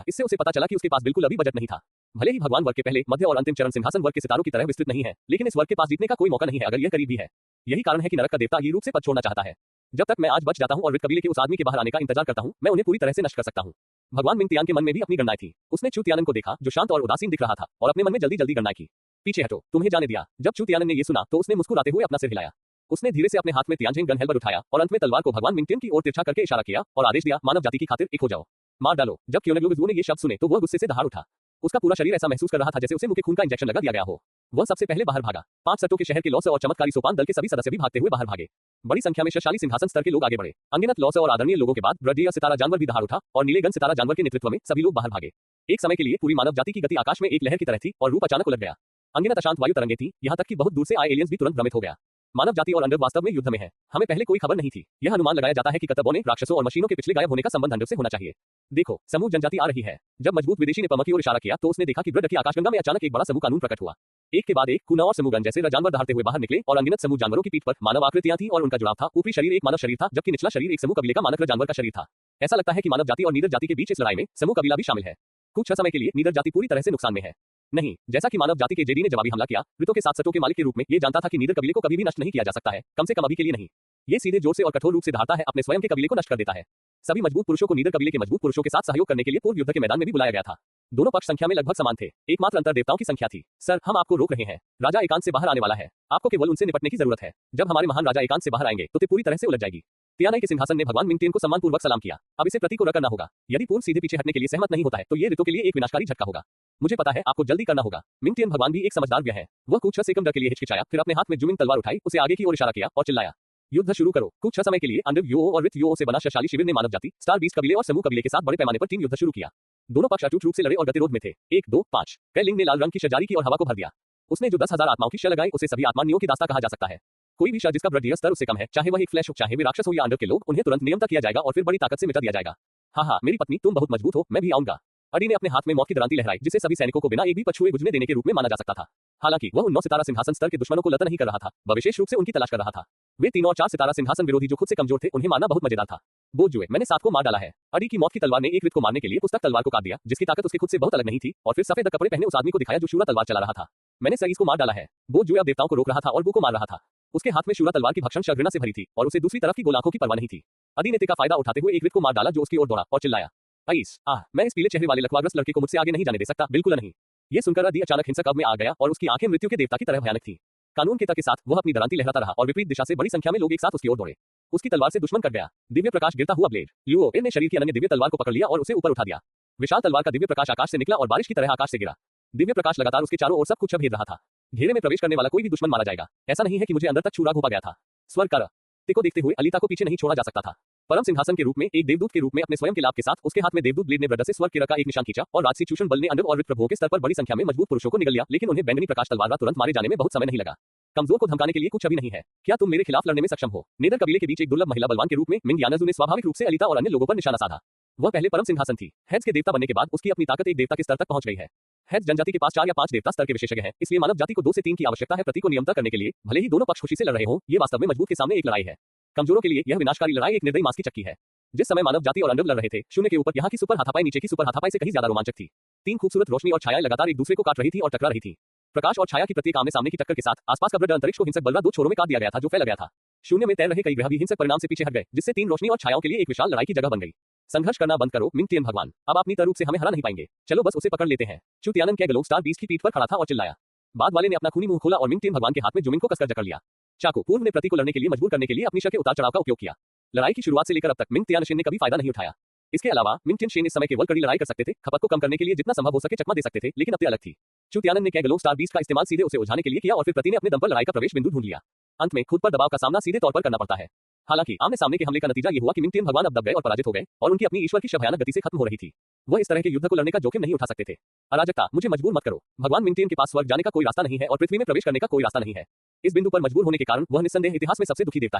इससे उसे पता चला कि उसके पास बिल्कुल अभी बजट नहीं था। भले ही भगवान वर्ग के पहले, मध्य और अंतिम चरण सिंहासन वर्ग के सितारों की तरह विस्तृत नहीं है, लेकिन इस वर्ग के पास जीतने का कोई मौका नहीं है अगर यह करीब भी है। यही कारण है कि नरक का देवता ये रूप से पद छोड़ना चाहता है। जब तक मैं आज बच जाता हूं और विद कबीले के उस आदमी के बाहर आने का इंतजार करता हूं, मैं उन्हें पूरी तरह से नष्ट कर सकता हूं। भगवान मिंगटियान के मन में भी अपनी गणनाएं थी। उसने चू तियानन को देखा जो शांत और उदासीन दिख रहा था, और अपने मन में जल्दी जल्दी गणनाएं की। पीछे हटो, तुम्हें जाने दिया। जब चू तियानन ने ये सुना तो उसने मुस्कुराते हुए अपना सिर हिलाया। उसने धीरे से अपने हाथ में तियानजिन गन हेलबर्ट उठाया और अंत में तलवार को भगवान मिंगटियन की ओर तिरछा करके इशारा किया और आदेश दिया, मानव जाति की खातिर एक हो जाओ, मार डालो। जब क्योनेग्लुगजू ने ये शब्द सुने तो वह गुस्से से दहाड़ उठा। उसका पूरा शरीर ऐसा महसूस कर रहा था जैसे उसे मुंह के खून का इंजेक्शन लगा दिया गया हो। वह सबसे पहले बाहर भागा। 5 सट्टों के शहर के लॉस और चमत्कारी सोपान दल के सभी सदस्य भी भागते हुए बाहर भागे। बड़ी संख्या में शक्तिशाली सिंहासन स्तर के लोग आगे बढ़े। अनगिनत लॉस और आदरणीय लोगों के बाद ब्रडिया सितारा जानवर भी दहाड़ उठा और नीले गन सितारा जानवर के नेतृत्व में सभी लोग बाहर भागे। एक समय के लिए पूरी मानव जाति की गति आकाश में एक लहर की तरह थी और रूप अचानक उलट गया। अनगिनत अशांत वायु तरंगे थी, यहाँ तक कि बहुत दूर से आए एलियंस भी तुरंत भ्रमित हो गया। मानव जाति और अंडर वास्तव में युद्ध में है। हमें पहले कोई खबर नहीं थी। यह अनुमान लगाया जाता है कि कतबों ने राक्षसों और मशीनों के पिछले गायब होने का संबंध अंडर से होना चाहिए। देखो, समूह जनजाति आ रही है। जब मजबूत विदेशी ने पमक की ओर इशारा किया तो उसने देखा कि ब्रड की आकाशगंगा में अचानक एक बड़ा समूह कानून प्रकट हुआ। एक के बाद एक कुना और समूहगन जैसे जानवर दहाड़ते हुए बाहर निकले और अनगिनत समूह जानवरों की पीठ पर मानव आकृतियां थी और उनका जुड़ाव था। ऊपरी शरीर एक मानव शरीर था, जबकि निचला शरीर एक समूह कबीले का मानव जानवर का शरीर था। ऐसा लगता है कि मानव जाति और नीदर जाति के बीच इस लड़ाई में समूह कबीला भी शामिल है। कुछ समय के लिए नीदर जाति पूरी तरह से नुकसान में है। नहीं, जैसा कि मानव जाति के जेडी ने जवाबी हमला किया, ऋतु के 7 सट्टों के मालिक के रूप में ये जानता था कि नीदर कबीले को कभी भी नष्ट नहीं किया जा सकता है, कम से कम अभी के लिए नहीं। ये सीधे जोर से और कठोर रूप से धारता है, अपने स्वयं के कबीले को नष्ट कर देता है। सभी मजबूत पुरुषों को नीदर कबीले के मजबूत पुरुषों के साथ सहयोग करने के लिए पूर्व युद्ध के मैदान में भी बुलाया गया था। दोनों पक्ष संख्या में लगभग समान थे, एकमात्र अंतर देवताओं की संख्या थी। सर, हम आपको रोक रहे हैं। राजा एकांत से बाहर आने वाला है। आपको केवल उनसे निपटने की जरूरत है। जब हमारे महान राजा एकांत से बाहर आएंगे तो ते पूरी तरह से उलझ जाएगी। तियानई के सिंहासन ने भगवान मिंगटियन को सम्मानपूर्वक सलाम किया। अब इसे प्रति को रखना होगा। यदि पूर्व सीधे पीछे हटने के लिए सहमत नहीं होता है तो ये ऋतु के लिए एक विनाशकारी झटका होगा। मुझे पता है, आपको जल्दी करना होगा। मिंगटियन भगवान भी एक समझदार व्यक्ति है। वह कुछ सेकंड के लिए हिचकिचाया, फिर अपने हाथ में जुमिंग तलवार उठाई, उसे आगे की ओर इशारा किया और चिल्लाया, युद्ध शुरू करो। कुछ समय के लिए अंडर यूओ और विथ यूओ से बना शक्तिशाली शिविर ने मानव जाति, स्टार बीस्ट कबीले और समूह कबीले के साथ बड़े पैमाने पर टीम युद्ध शुरू किया। दोनों पक्ष अटूट रूप से लड़े और गतिरोध में थे। 1, 2, 5 कैलिंग ने लाल रंग की शजारी की और हवा को भर दिया। उसने जो 10,000 आत्माओं की शय लगाई उसे सभी आत्मानियों की दास्ता कहा जा सकता है। कोई भी शय जिसका ब्रड स्तर उससे कम है, चाहे वह एक फ्लैश हो, चाहे वे राक्षस हो या अंडर के लोग, उन्हें तुरंत नियम तक किया जाएगा और फिर बड़ी ताकत से मिटा दिया जाएगा। हाँ, मेरी पत्नी, तुम बहुत मजबूत हो, मैं भी आऊंगा। अडी ने अपने हाथ में मौत की दरांती लहराई, जिसे सभी सैनिकों को बिना एक भी पछुए गुजरने देने के रूप में माना जा सकता था। हालांकि वह उन 9 सितारा सिंहासन स्तर के दुश्मनों को लत नहीं कर रहा था, वह विशेष रूप से उनकी तलाश कर रहा था। वे 3 और 4 सितारा सिंहासन विरोधी जो खुद से कमजोर थे, उन्हें मारना बहुत मजेदार था। बोझ जुए, मैंने 7 को मार डाला है। अडी की मौत की तलवार ने एक वित को मारने के लिए पुस्तक तलवार को काट दिया, जिसकी ताकत उसके खुद से बहुत अलग नहीं थी, और फिर सफेद कपड़े पहने उस आदमी को दिखाया जो शूरा तलवार चला रहा था। मैंने सईस को मार डाला है। बोझ जुए अब देवताओं को रोक रहा था और बू को मार रहा था। उसके हाथ में शूरा तलवार की भक्षण घृणा से भरी थी और उसे दूसरी तरफ की गोलांखों की परवाह नहीं थी। अडी ने का फायदा उठाते हुए एक वित को मार डाला जो उसकी ओर दौड़ा और चिल्लाया, मैं इस पीले चेहरे वाले लकवाग्रस्त लड़के को मुझसे आगे नहीं जाने दे सकता, बिल्कुल नहीं। ये सुनकर अदी अचानक हिंसक अब में आ गया और उसकी आंखें मृत्यु के देवता की तरह भयानक थी। कानून के तक के साथ वह अपनी दरांती लहराता रहा और विपरीत दिशा से बड़ी संख्या में लोग एक साथ उसकी ओर दौड़े। उसकी तलवार से दुश्मन कट गया। दिव्य प्रकाश गिरता हुआ ब्लेड ल्यूओ ने शरीर की अनन्य दिव्य तलवार को पकड़ लिया और उसे ऊपर उठा दिया। विशाल तलवार का दिव्य प्रकाश आकाश से निकला और बारिश की तरह आकाश से गिरा। दिव्य प्रकाश लगातार उसके चारों ओर सब कुछ भेद रहा था। घेरे में प्रवेश करने वाला कोई भी दुश्मन मारा जाएगा। ऐसा नहीं है कि मुझे अंदर तक छुरा घोपा गया था। स्वर्ग कर को देखते हुए अलीता को पीछे नहीं छोड़ा जा सकता था। परम सिंहासन के रूप में एक देवदूत के रूप में अपने स्वयं के लाभ के साथ उसके हाथ में देवदूत ब्लेड ने ब्रदर से स्वर्ग के का एक निशान खींचा और राजसी चूषण बल ने अंडर और वित प्रभुओं के स्तर पर बड़ी संख्या में मजबूत पुरुषों को निगल लिया, लेकिन उन्हें बैंगनी प्रकाश तलवार तुरंत मारे जाने में बहुत समय नहीं लगा। कमजोर को धमकाने के लिए कुछ अभी नहीं है। क्या तुम मेरे खिलाफ लड़ने में सक्षम हो? नेदर कबीले के बीच एक दुर्लभ महिला बलवान के रूप में मिंग यानाजू ने स्वाभाविक रूप से अलीता और अन्य लोगों पर निशाना साधा। वह पहले परम सिंहासन थी। हेड्स के देवता बनने के बाद उसकी अपनी ताकत एक देवता के स्तर तक पहुंच गई है। हेड्स जनजाति के पास 4 या 5 देवता स्तर के विशेषज्ञ हैं, इसलिए मानव जाति को 2 से 3 की आवश्यकता है प्रति को नियंत्रण करने के लिए। भले ही दोनों पक्ष खुशी से लड़ रहे हों, ये वास्तव में मजबूत के सामने एक लड़ाई है। कमजोरों के लिए यह विनाशकारी लड़ाई एक निर्दयी मांस की चक्की है। जिस समय मानव जाति और अंडर लड़ रहे थे, शून्य के ऊपर यहाँ की सुपर हाथापाई नीचे की सुपर हाथापाई से कहीं ज्यादा रोमांचक थी। 3 खूबसूरत रोशनी और छायाएं लगातार एक दूसरे को काट रही थी और टकरा रही थी। प्रकाश और छाया की प्रत्येक आमने सामने की टक्कर के साथ आसपास का ब्रड अंतरिक्ष को हिंसक बलरा 2 छोरों में काट दिया गया था जो फैल गया था। शून्य में तैर रहे कई ग्रह भी हिंसक परिणाम से पीछे हट गए, जिससे 3 रोशनी और छायाओं के लिए एक विशाल लड़ाई की जगह बन गई। संघर्ष करना बंद करो मिंगटियन भगवान, अब अपनी तरफ से हमें हरा नहीं पाएंगे। चलो बस उसे पकड़ लेते हैं। चू तियानन के ग्लोब स्टार 20 की पीठ पर खड़ा था और चिल्लाया। बाद वाले ने अपना खूनी मुंह खोला और मिंगटियन भगवान के हाथ में जुमिंग को कसकर जकड़ लिया। चाकू पूर्व ने प्रति को लड़ने के लिए मजबूर करने के लिए अपनी शय के उतार चढ़ाव का उपयोग किया। लड़ाई की शुरुआत से लेकर अब तक मिंग तियानशिन ने कभी फायदा नहीं उठाया। इसके अलावा मिंग तियानशिन इस समय केवल कड़ी लड़ाई कर सकते थे, खपत को कम करने के लिए जितना संभव हो सके चकमा दे सकते थे, लेकिन अब अलग थी। च्युतियानन ने कैगलो स्टार बीस्ट का इस्तेमाल सीधे उसे उलझाने के लिए किया और फिर प्रति ने अपने दम पर लड़ाई का प्रवेश बिंदु ढूंढ लिया। अंत में खुद पर दबाव का सामना सीधे तौर पर करना पड़ता है। हालांकि आमने सामने के हमले का नतीजा ये हुआ कि मिंग भगवान अब दब गए और पराजित हो गए और उनकी अपनी ईश्वर की भयानक गति से खत्म हो रही थी। वह इस तरह के युद्ध को लड़ने का जोखिम नहीं उठा सकते थे। अराजकता, मुझे मजबूर मत करो। भगवान मिंग के पास स्वर्ग जाने का कोई रास्ता नहीं है और पृथ्वी में प्रवेश करने का कोई रास्ता नहीं है। इस बिंदु पर मजबूर होने के कारण वह निस्संदेह इतिहास में सबसे दुखी देवता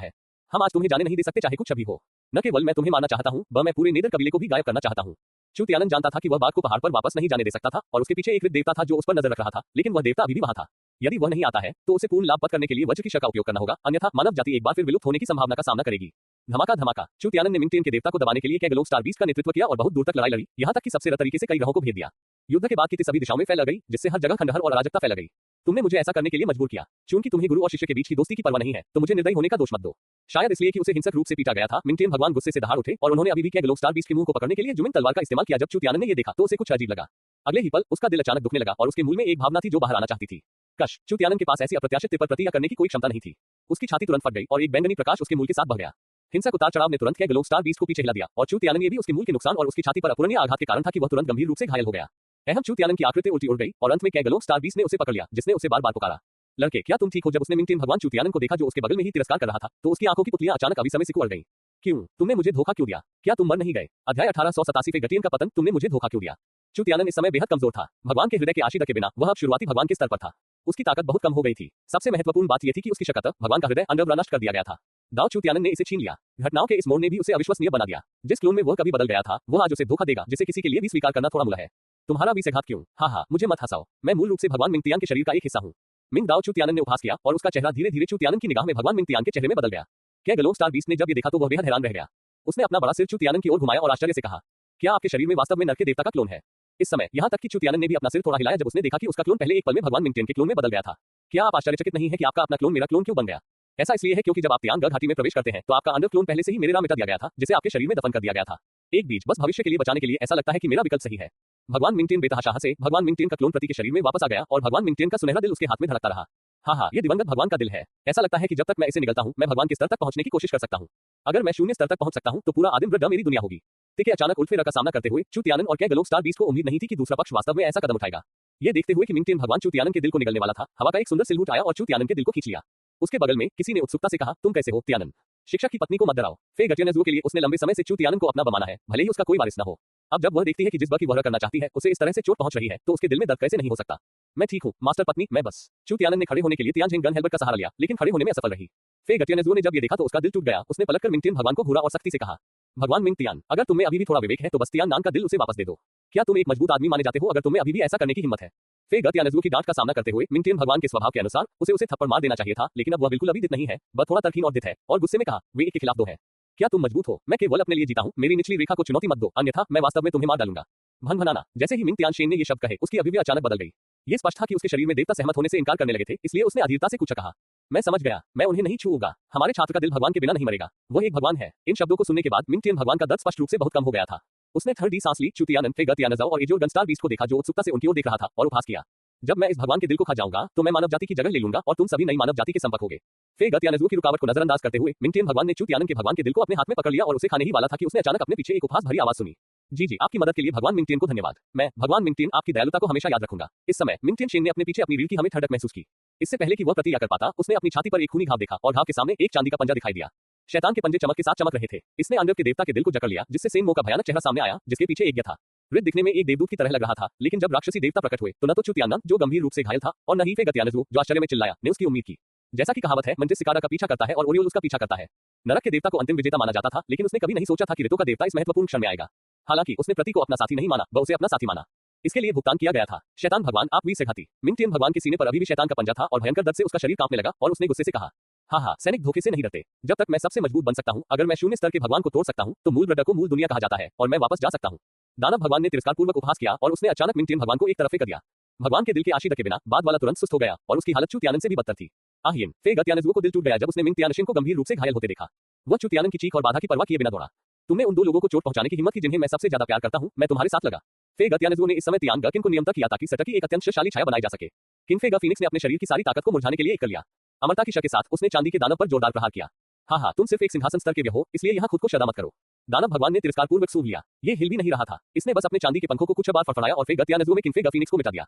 है। हम आज तुम्हें जाने नहीं दे सकते चाहे कुछ भी हो। न केवल मैं तुम्हें मारना चाहता हूँ, मैं पूरे नेदर कबीले को भी गायब करना चाहता हूँ। च्युतियानन जानता था कि वह बाघ को पहाड़ पर वापस नहीं जाने दे सकता था और उसके पीछे एक ऋत देवता था जो उस पर नजर रख रहा था, लेकिन वह देवता अभी भी वहां था। यदि वह नहीं आता है तो उसे पूर्ण लाभ प्राप्त करने के लिए वज्र की शक्ति का उपयोग करना होगा, अन्यथा मानव जाति एक बार फिर विलुप्त होने की संभावना का सामना करेगी। धमाका धमाका। च्युतियानन ने मिंग के देवता को दबाने के लिए कैगलो स्टार बीस्ट का नेतृत्व किया और बहुत दूर तक लड़ाई लड़ी, यहाँ तक कि सबसे तरीके से कई ग्रहों को भेज दिया। युद्ध के बाद की सभी दिशाओं में फैल गई, जिससे हर जगह खंडहर और अराजकता फैल गई। तुमने मुझे ऐसा करने के लिए मजबूर किया। चूंकि तुम्हें गुरु और शिष्य के बीच की दोस्ती की परवाह नहीं है, तो मुझे निर्दयी होने का दोष मत दो। शायद इसलिए कि उसे हिंसक रूप से पीटा गया था। मिंग भगवान गुस्से से दहाड़ उठे और उन्होंने अभी भी कैगलो स्टार बीस्ट के मुंह को पकड़ने के लिए जुमिन तलवार का इस्तेमाल किया। जब च्युतियानन ने ये देखा तो उसे कुछ अजीब लगा। अगले ही पल उसका दिल अचानक दुखने लगा और उसके मूल में एक भावना थी जो बाहर आना चाहती थी। कश। च्युतियानन के पास ऐसी अप्रत्याशित पर प्रतिक्रिया करने की कोई क्षमता नहीं थी। उसकी छाती तुरंत फट गई और एक बैंगनी प्रकाश उसके मूल के साथ बह गया। हिंसक उतार चढ़ाव ने तुरंत कैगलो स्टार बीस्ट को पीछे हिला दिया और च्युतियानन ये भी उसके मूल के नुकसान और उसकी छाती पर अपूरणीय आघात के कारण था कि वह तुरंत गंभीर रूप से घायल हो गया। अहम च्युतियानन की आकृति उल्टी उड़ गई और अंत में कैगलो स्टार बीस्ट ने उसे पकड़ लिया, जिसने उसे बार बार पुकारा। लड़के, क्या तुम ठीक हो? जब उसने मिंग भगवान च्युतियानन को देखा जो उसके बगल में ही तिरस्कार कर रहा था, तो उसकी आंखों की पुतलियां अचानक अभी समय से उड़ गईं। क्यों? तुमने मुझे धोखा क्यों दिया? क्या तुम मर नहीं गए? अध्याय 1887 पे गटियन का पतन। तुमने मुझे धोखा क्यों दिया? च्युतियानन इस समय बेहद कमजोर था। भगवान के हृदय के आशीर्वाद के बिना वह अब शुरुआती भगवान के स्तर पर था। उसकी ताकत बहुत कम हो गई थी। सबसे महत्वपूर्ण बात यह थी कि उसकी शक्ति भगवान का हृदय अंडर नष्ट कर दिया गया था। दाव च्युतियानन ने इसे छीन लिया। घटनाओं के इस मोड़ ने भी उसे अविश्वसनीय बना दिया। जिस क्लोन में वह कभी बदल गया था, वह आज उसे धोखा देगा, जिसे किसी के लिए भी स्वीकार करना थोड़ा मुश्किल है। तुम्हारा विषघात क्यों? हाँ, मुझे मत हंसाओ। मैं मूल रूप से भगवान मिंग के शरीर का एक हिस्सा हूँ। मिंग दाव च्युतियानन ने उपहास किया और उसका चेहरा धीरे धीरे च्युतियानन की निगाह में भगवान मिंग के चेहरे में बदल गया। कैगलो स्टार बीस्ट ने जब ये देखा तो वह बेहद हैरान रह गया। उसने अपना बड़ा सिर च्युतियानन की ओर घुमाया और आश्चर्य से कहा, क्या आपके शरीर में वास्तव में नर के देवता का क्लोन है? इस समय यहाँ तक कि च्युतियानन ने भी अपना सिर थोड़ा हिलाया जब उसने देखा कि उसका क्लोन पहले एक पल में भगवान मिंग के क्लोन में बदल गया था। क्या आप आश्चर्यचकित नहीं है कि आपका अपना क्लोन मेरा क्लोन क्यों बन गया? ऐसा इसलिए है क्योंकि जब आप तियांग घाटी में प्रवेश करते हैं तो आपका अंडर क्लोन पहले से ही मेरे नाम मिटा दिया गया था, जिसे आपके शरीर में दफन कर दिया गया था। एक बीज बस भविष्य के लिए बचाने के लिए ऐसा लगता है कि मेरा विकल्प सही है। भगवान मिंग बेतहाशा से भगवान मिंग का क्लोन प्रति के शरीर में वापस आ गया और भगवान मिंग का सुनहरा दिल उसके हाथ में धड़कता रहा। हाँ, ये दिवंगत भगवान का दिल है। ऐसा लगता है कि जब तक मैं इसे निगलता हूँ, मैं भगवान के स्तर तक पहुंचने की कोशिश कर सकता हूँ। अगर मैं शून्य स्तर तक पहुंच सकता हूँ तो पूरा आदिम वृद्ध मेरी दुनिया होगी। के अचानक उल्फेरा का सामना करते हुए च्युतियानन और कैगलो स्टार बीस्ट को उम्मीद नहीं थी कि दूसरा पक्ष वास्तव में ऐसा कदम उठाएगा। ये देखते हुए कि मिंग भगवान च्युतियानन के दिल को निगलने वाला था, हवा का एक सुंदर सिलहूट आया और च्युतियानन के दिल को खींच लिया। उसके बगल में किसी ने उत्सुकता से कहा, तुम कैसे हो त्यानन? शिक्षक की पत्नी को मत डराओ। फे गटियनज़ू के लिए उसने लंबे समय से च्युतियानन को अपना बमाना है, भले ही उसका कोई वारिस न हो। अब जब वह देखती है कि जिस बात की वह करना चाहती है उसे इस तरह से चोट पहुंच रही है, तो उसके दिल में दर्द कैसे नहीं हो सकता। मैं ठीक हूँ मास्टर पत्नी, मैं बस। च्युतियानन ने खड़े होने के लिए तियानजिंग गन हेल्बर्ट का सहारा लिया, लेकिन खड़े होने में असफल रही। फे गटियनज़ू ने जब ये देखा तो उसका दिल टूट गया। उसने पलटकर मिंग भगवान को घूरा और सख्ती से कहा, भगवान मिंग तियान, अगर तुम्हें अभी भी थोड़ा विवेक है तो बस तियान नाम का दिल उसे वापस दे दो। क्या तुम एक मजबूत आदमी माने जाते हो अगर तुम्हें अभी भी ऐसा करने की हिम्मत है? फे गटियनज़ू की डांट का सामना करते हुए मिंग भगवान के स्वभाव के अनुसार उसे थप्पड़ मार देना चाहिए था, लेकिन अब वह बिल्कुल अभी दित नहीं है, वह थोड़ा तर्कहीन और दित है और गुस्से में कहा, वे एक के खिलाफ दो है। क्या तुम मजबूत हो? मैं केवल अपने लिए जीता हूँ, मेरी निचली रेखा को चुनौती मत दो, अन्यथा मैं वास्तव में तुम्हें मार डालूंगा। भन भनाना। जैसे ही मिंग तियानशेन ने ये शब्द कहे, उसकी अभिव्यक्ति अचानक बदल गई। ये स्पष्ट था कि उसके शरीर में देवता सहमत होने से इनकार करने लगे थे, इसलिए उसने अधीरता से कुछ कहा, मैं समझ गया, मैं उन्हें नहीं छूऊंगा। हमारे छात्र का दिल भगवान के बिना नहीं मरेगा, वो एक भगवान है। इन शब्दों को सुनने के बाद मिंग भगवान का दर्द स्पष्ट रूप से बहुत कम हो गया था। उसने ठंडी सांस ली, च्युतियानन, फे गटियनज़ू और एजोर गनस्टार बीस्ट को देखा जो उत्सुकता से उनकी ओर देख रहा था और उपहास किया, जब मैं इस भगवान के दिल को खा जाऊंगा तो मैं मानव जाति की जगह ले लूंगा और तुम सभी नई मानव जाति के संपर्क होगे। फे गटियनज़ू की रुकावट को नजरअंदाज करते हुए मिंग भगवान ने च्युतियानन के भगवान के दिल को अपने हाथ में पकड़ लिया और उसे खाने ही वाला था कि उसने अचानक अपने पीछे एक उपहास भरी आवाज सुनी। जी, आपकी मदद के लिए भगवान मिंग को धन्यवाद। मैं भगवान मिंग आपकी दयालुता को हमेशा याद रखूंगा। इस समय मिंग शेन ने अपने पीछे अपनी रीढ़ की हमें ठंडक महसूस की। इससे पहले कि वह प्रतिक्रिया कर पाता, उसने अपनी छाती पर एक खूनी घाव देखा और घाव के सामने एक चांदी का पंजा दिखाई दिया। शैतान के पंजे चमक के साथ चमक रहे थे। इसने अंडर के देवता के दिल को जकड़ लिया, जिससे सेन मो का भयानक चेहरा सामने आया, जिसके पीछे एक था। वृद्ध दिखने में एक देवदूत की तरह लग रहा था, लेकिन जब राक्षसी देवता प्रकट हुए तो न तो च्युतियानन, जो गंभीर रूप से घायल था, और न ही फे गटियनज़ू, जो आश्चर्य में चिल्लाया, ने उसकी उम्मीद की। जैसा कि कहावत है, मंजिल सिकारा का पीछा करता है और ओरियोल उसका पीछा करता है। नरक के देवता को अंतिम विजेता माना जाता था, लेकिन उसने कभी नहीं सोचा था कि ऋतु का देवता इस महत्वपूर्ण क्षण में आएगा। हालांकि उसने प्रति को अपना साथी नहीं माना, वह उसे अपना साथी माना। इसके लिए भुगतान किया गया था। शैतान भगवान, आप विषघाती। मिंग भगवान के सीने पर अभी भी शैतान का पंजा था और भयंकर दर्द से उसका शरीर कांपने लगा और उसने गुस्से से कहा, हाँ, सैनिक धोखे से नहीं डरते। जब तक मैं सबसे मजबूत बन सकता हूँ, अगर मैं शून्य स्तर के भगवान को तोड़ सकता हूँ तो मूल वृद्ध को मूल दुनिया कहा जाता है और मैं वापस जा सकता हूँ। दानव भगवान ने तिरस्कार पूर्वक उपहास किया और उसने अचानक मिंग भगवान को एक तरफ कर दिया। भगवान के दिल के आशीर्वाद के बिना बाद वाला तुरंत सुस्त हो गया और उसकी हालत च्युतियानन से भी बदतर थी। आहियन, फे गटियनज़ू को दिल टूट गया जब उसने मिंग तियानशेन को गंभीर रूप से घायल होते देखा। वह च्युतियानन की चीख और बाधा की परवाह किए बिना दौड़ा। तुमने उन दो लोगों को चोट पहुंचाने की हिम्मत की जिन्हें मैं सबसे ज्यादा प्यार करता हूं, मैं तुम्हारे साथ लगा। फे गटियनज़ू ने इस समय तियांग किन को नियंत्रित किया ताकि सटकी एक अत्यंत शक्तिशाली छाया बनाई जा सके। किंग फे फिनिक्स ने अपने शरीर की सारी ताकत को मुरझाने के लिए एक कर लिया। अमरता की शक्ति के साथ उसने चांदी के दानव पर जोरदार प्रहार किया। हाँ, तुम सिर्फ एक सिंहासन स्तर के हो, इसलिए यहाँ खुद को शर्मा मत करो। दानव भगवान ने तिरस्कार पूर्वक सूंघ लिया। ये हिल भी नहीं रहा था। इसने बस अपने चांदी के पंखों को कुछ बार फड़फड़ाया और फे गटियनज़ू में किंग फे फिनिक्स को मिटा दिया।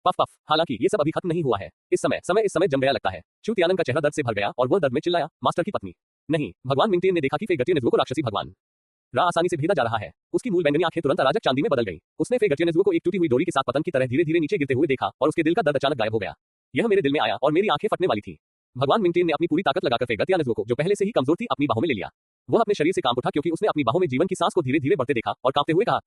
Puff puff. हालांकि ये सब अभी खत्म नहीं हुआ है। इस समय जम गया लगता है। चू तियानन का चेहरा दर्द से भर गया और वह दर्द में चिल्लाया, मास्टर की पत्नी। नहीं, भगवान मिंगटियन ने देखा कि फे गटियनजुओ को राक्षसी भगवान रा आसानी से भेदा जा रहा है। उसकी मूल बैंगनी आंखें तुरंत अराजक चांदी में बदल गई। उसने फे गटियनजुओ को एक टूटी हुई डोरी के साथ पतंग की तरह धीरे-धीरे नीचे गिरते हुए देखा और उसके दिल का दर्द अचानक गायब हो गया। यह मेरे दिल में आया और मेरी आंखें फटने वाली थी। भगवान मिंगटियन ने अपनी पूरी ताकत लगाकर फे गटियनजुओ को, जो पहले से ही कमजोर थी, अपनी बाहों में ले लिया। वह अपने शरीर से कांप उठा क्योंकि उसने अपनी बाहों में जीवन की सांस को धीरे-धीरे बढ़ते देखा और कांपते हुए कहा,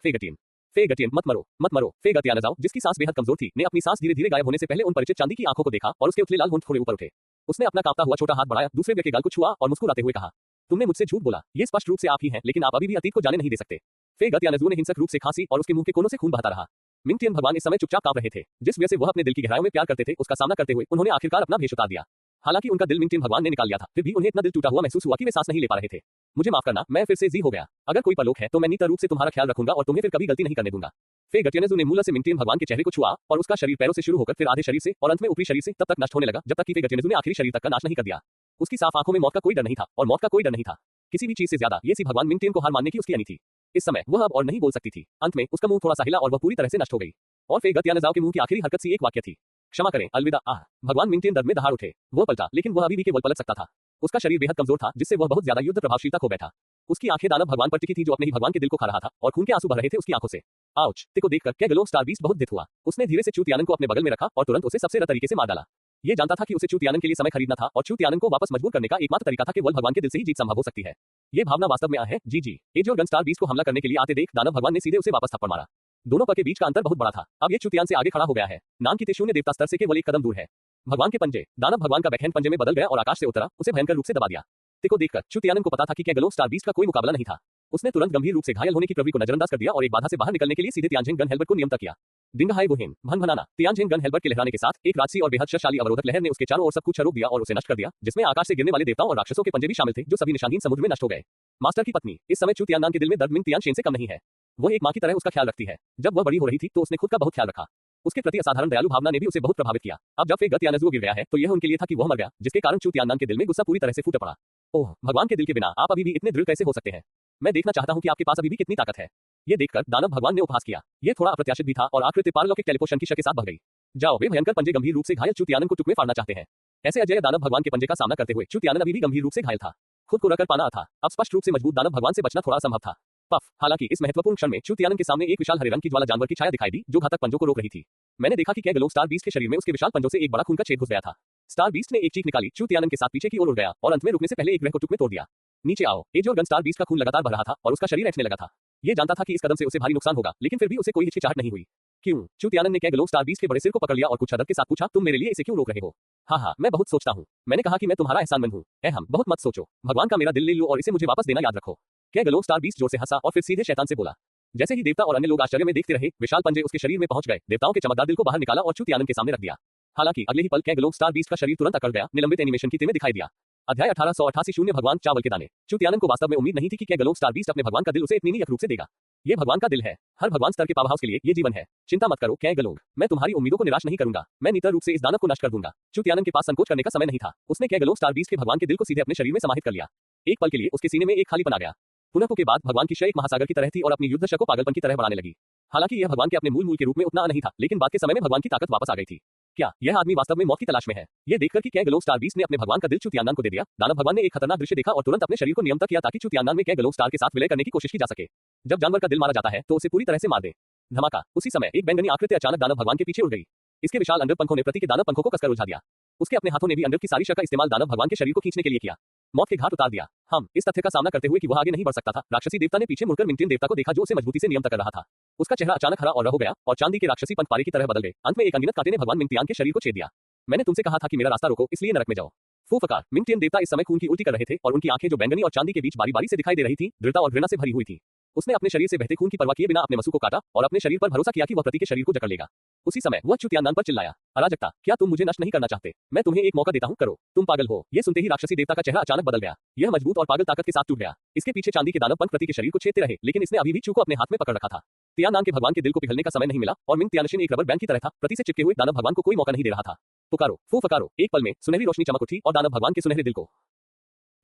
फे गटियन मत मरो। फे गटियानजाओ, जिसकी सांस बेहद कमजोर थी, ने अपनी सांस धीरे-धीरे गायब होने से पहले उन परिचित चांदी की आंखों को देखा और उसके उथले लाल होंठ थोड़े ऊपर उठे। उसने अपना कांपता हुआ छोटा हाथ बढ़ाया, दूसरे व्यक्ति के गाल को छुआ और मुस्कुराते हुए कहा, तुमने मुझसे झूठ बोला। ये स्पष्ट रूप से आप ही हैं, लेकिन आप अभी भी अतीत को जाने नहीं दे सकते। फे गटियानजुओ ने हिंसक रूप से खांसी और उसके मुंह के कोनों से खून बहता रहा। मिंगटियन भगवान इस समय चुपचाप कांप रहे थे। जिस वजह से वह अपने दिल की गहराइयों में प्यार करते थे, उसका सामना करते हुए उन्होंने आखिरकार अपना भेष उतार दिया। हालांकि उनका दिल मिंगटियन भगवान ने निकाल लिया था, फिर भी उन्हें इतना दिल टूटा हुआ महसूस हुआ कि वे सांस नहीं ले पा रहे थे। मुझे माफ करना, मैं फिर से जी हो गया। अगर कोई परलोक है तो मैं नित्य रूप से तुम्हारा ख्याल रखूंगा और तुम्हें फिर कभी गलती नहीं करने दूंगा। फे गटियनजुओ ने मूल से मिंगटियन भगवान के चेहरे को छुआ और उसका शरीर पैरों से शुरू होकर फिर आधे शरीर से और अंत में ऊपरी शरीर से तब तक नष्ट होने लगा जब तक कि फे गटियनजुओ ने आखिरी शरीर तक का नाश नहीं कर दिया। उसकी साफ आंखों में मौत का कोई डर नहीं था और मौत का कोई डर नहीं था। किसी भी चीज से ज्यादा ये सी भगवान मिंगटियन को हार मानने की उसकी अनी थी। इस समय वह अब और नहीं बोल सकती थी। अंत में उसका मुंह थोड़ा सा हिला और वह पूरी तरह से नष्ट हो गई। और फे गटियानजाओ के मुंह की आखिरी हरकत सी एक वाक्य थी, क्षमा करें, अलविदा। आह। भगवान मिंगटियन दर्द में दहाड़ उठे। वह पलटा, लेकिन वह अभी भी केवल पलट सकता था। उसका शरीर बेहद कमजोर था, जिससे वह बहुत ज्यादा युद्ध प्रभावशीलता खो बैठा। उसकी आंखें दानव भगवान पर टिकी थी, जो अपने ही भगवान के दिल को खा रहा था और खून के आंसू बह रहे थे उसकी आंखों से। आउच। ते को देखकर कैगलो स्टार बीस्ट बहुत दित हुआ। उसने धीरे से चू तियानन को अपने बगल में रखा और तुरंत उसे सबसे रत तरीके से मार डाला। ये जानता था कि उसे चू तियानन के लिए समय खरीदना था और चू तियानन को वापस मजबूर करने का एकमात्र तरीका था केवल भगवान के दिल से ही जीत संभव हो सकती है। ये भावना वास्तव में है। जी। एजियो गन स्टार बीस्ट को हमला करने के लिए आते देख दानव भगवान ने सीधे उसे वापस थप्पड़ मारा। दोनों पर के बीच का अंतर बहुत बड़ा था। अब ये चू तियान से आगे खड़ा हो गया है। नाम की शून्य देवता स्तर से केवल एक कदम दूर है। भगवान के पंजे, दानव भगवान का बैकहैंड पंजे में बदल गया और आकाश से उतरा, उसे भयंकर रूप से दबा दिया। ते को देखकर चू तियानन को पता था कि कैगलो स्टार बीस्ट का कोई मुकाबला नहीं था। उसने तुरंत गंभीर रूप से घायल होने की प्रवृत्ति को नजरअंदाज कर दिया और एक बाधा से बाहर निकलने के लिए सीधे तियानजिन गन हेल्बर्ट को नियंत्रित किया। डिंगहाई गुहिन भन भनाना। तियानजिन गन हेल्बर्ट के लहराने के साथ एक राजसी और बेहद शक्तिशाली अवरोधक लहर ने उसके चारों ओर सब कुछ रोक दिया और उसे नष्ट कर दिया, जिसमें आकाश से गिरने वाले देवताओं और राक्षसों के पंजे भी शामिल थे, जो सभी निशानहीन समुद्र में नष्ट हो गए। मास्टर की पत्नी। इस समय चू तियानन के दिल में दर्द मिंग तियानशेन से कम नहीं है। वह एक मां की तरह उसका ख्याल रखती है। जब वह बड़ी हो रही थी तो उसने खुद का बहुत ख्याल रखा। उसके प्रति असाधारण दयालु भावना ने भी उसे बहुत प्रभावित किया। अब जब फे गटियानजुओ गिर गया है तो यह उनके लिए था कि वह मर गया, जिसके कारण चू तियानन के दिल में गुस्सा पूरी तरह से फूट पड़ा। ओह, भगवान के दिल के बिना आप अभी भी इतने दृढ़ कैसे हो सकते हैं? मैं देखना चाहता हूं कि आपके पास अभी भी कितनी ताकत है। ये देखकर दानव भगवान ने उपहास किया। ये थोड़ा अप्रत्याशित भी था और आकृति पारलौकिक टेलीपोर्शन की शक्ति के साथ बढ़ गई। जाओ, वे भयंकर पंजे गंभीर रूप से घायल चू तियानन को टुकड़े फाड़ना चाहते हैं। ऐसे अजय दानव भगवान के पंजे का सामना करते हुए चू तियानन अभी भी गंभीर रूप से घायल था। खुद को रखकर पाना था। अब स्पष्ट रूप से मजबूत दानव भगवान से बचना थोड़ा असंभव था। पफ। हालांकि इस महत्वपूर्ण क्षण में चू तियानन के सामने एक विशाल हरे रंग की ज्वाला जानवर की छाया दिखाई दी, जो घातक पंजों को रोक रही थी। मैंने देखा कि कैगलो स्टार बीस्ट के शरीर में उसके विशाल पंजों से एक बड़ा खून का छेद घुस गया था। स्टार बीस्ट ने एक चीख निकाली, चू तियानन के साथ पीछे की ओर उड़ गया और अंत में रुकने से पहले एक ग्रह को टुकड़े तोड़ दिया। नीचे आओ। एजियो गन स्टार बीस्ट का खून लगातार बढ़ रहा था और उसका शरीर ऐंठने लगा था। ये जानता था कि इस कदम से उसे भारी नुकसान होगा, लेकिन फिर भी उसे कोई हिचकिचाहट नहीं हुई। क्यों? चू तियानन ने कैगलो स्टार बीस्ट के बड़े सिर को पकड़ लिया और कुछ हदफ के साथ पूछा, तुम मेरे लिए इसे क्यों रोक रहे हो? हाँ, मैं बहुत सोचता हूँ। मैंने कहा कि मैं तुम्हारा एहसानमंद हूँ। हम बहुत मत सोचो। भगवान का मेरा दिल ले लो और इसे मुझे वापस देना याद रखो। कैगलो स्टार बीस्ट जोर से हंसा और फिर सीधे शैतान से बोला। जैसे ही देवता और अन्य लोग आश्चर्य में देखते रहे, विशाल पंजे उसके शरीर में पहुंच गए, देवताओं के चमकदार दिल को बाहर निकाला और चू तियानन के सामने रख दिया। हालांकि अगले ही पल कैगलो स्टार बीस्ट का शरीर तुरंत अकड़ गया, निलंबित एनिमेशन की में दिखाई दिया। अध्याय 1888 शून्य भगवान चावल के दाने। चू तियानन को वास्तव में उम्मीद नहीं थी कि कैगलो स्टार बीस्ट अपने भगवान का दिल उसे इतनी नियत रूप से देगा। ये भगवान का दिल है। हर भगवान स्तर के पावर हाउस के लिए ये जीवन है। चिंता मत करो कैगलोग, मैं तुम्हारी उम्मीदों को निराश नहीं करूंगा। मैं नितर रूप से इस दानव को नष्ट कर दूंगा। चू तियानन के पास संकोच करने का समय नहीं था। उसने कैगलो स्टार बीस्ट के भगवान के दिल को सीधे अपने शरीर में समाहित कर लिया। एक पल के लिए उसके सीने में एक खालीपन आ गया। पुनः के बाद भगवान की शय एक महासागर की तरह थी और अपनी युद्ध शक्ति को पागलपन की तरह बढ़ाने लगी। हालांकि यह भगवान के अपने मूल के रूप में उतना नहीं था, लेकिन बाद के समय में भगवान की ताकत वापस आ गई थी। क्या यह आदमी वास्तव में मौत की तलाश में है? ये देखकर कि कैगलो स्टार बीस्ट ने अपने भगवान का दिल चू तियानन को दे दिया, दानव भगवान ने एक खतरनाक दृश्य देखा और तुरंत अपने शरीर को नियंत्रित किया ताकि चू तियानन में कैगलो स्टार के साथ विलय करने की कोशिश की जा सके। जब जानवर का दिल मारा जाता है तो उसे पूरी तरह से मार दे। धमाका। उसी समय एक बैंगनी आकृति अचानक दानव भगवान के पीछे उड़ गई। इसके विशाल अंडर पंखों ने प्रति के दानव पंखों को कसकर उलझा दिया। उसके अपने हाथों ने भी अंडर की सारी शक्ति का इस्तेमाल दानव भगवान के शरीर को खींचने के लिए किया। मौत के घाट उतार दिया। हम इस तथ्य का सामना करते हुए कि वह आगे नहीं बढ़ सकता था, राक्षसी देवता ने पीछे मुड़कर मिंगटियन देवता को देखा, जो उसे मजबूती से नियंत्रित कर रहा था। उसका चेहरा अचानक हरा और हो गया और चांदी के राक्षसी पंखपारी की तरह बदल गए। अंत में एक अनगिनत कांटे ने भगवान मिंगटियान के शरीर को छेद दिया। मैंने तुमसे कहा था कि मेरा रास्ता रोको, इसलिए नरक में जाओ। फूफकार। मिंगटियन देवता इस समय खून की उल्टी कर रहे थे और उनकी आंखें जो बैंगनी और चांदी के बीच बारी बारी से दिखाई दे रही थी, दृढ़ता और घृणा से भरी हुई थी। उसने अपने शरीर से बहते खून की परवाह किए बिना अपने मसू को काटा और अपने शरीर पर भरोसा किया कि वह प्रति के शरीर को जकड़ लेगा। उसी समय वह चू तियानन पर चिल्लाया, अराजकता, क्या तुम मुझे नष्ट नहीं करना चाहते? मैं तुम्हें एक मौका देता हूं, करो। तुम पागल हो। ये सुनते ही राक्षसी देवता का चेहरा अचानक बदल गया। यह मजबूत और पागल ताकत के साथ टूट गया। इसके पीछे चांदी के दानव पंख प्रति के शरीर को छेदते रहे, लेकिन इसने अभी भी चू को अपने हाथ में पकड़ रखा था। तियानन के भगवान के दिल को पिघलने का समय नहीं मिला और मिंग तियानशिन एक रबर बैंड की तरह था, प्रति से चिपके हुए दानव भगवान को कोई मौका नहीं दे रहा था। पुकारो, फूफकारो। एक पल में सुनहरी रोशनी चमक उठी और दानव भगवान के सुनहरे दिल को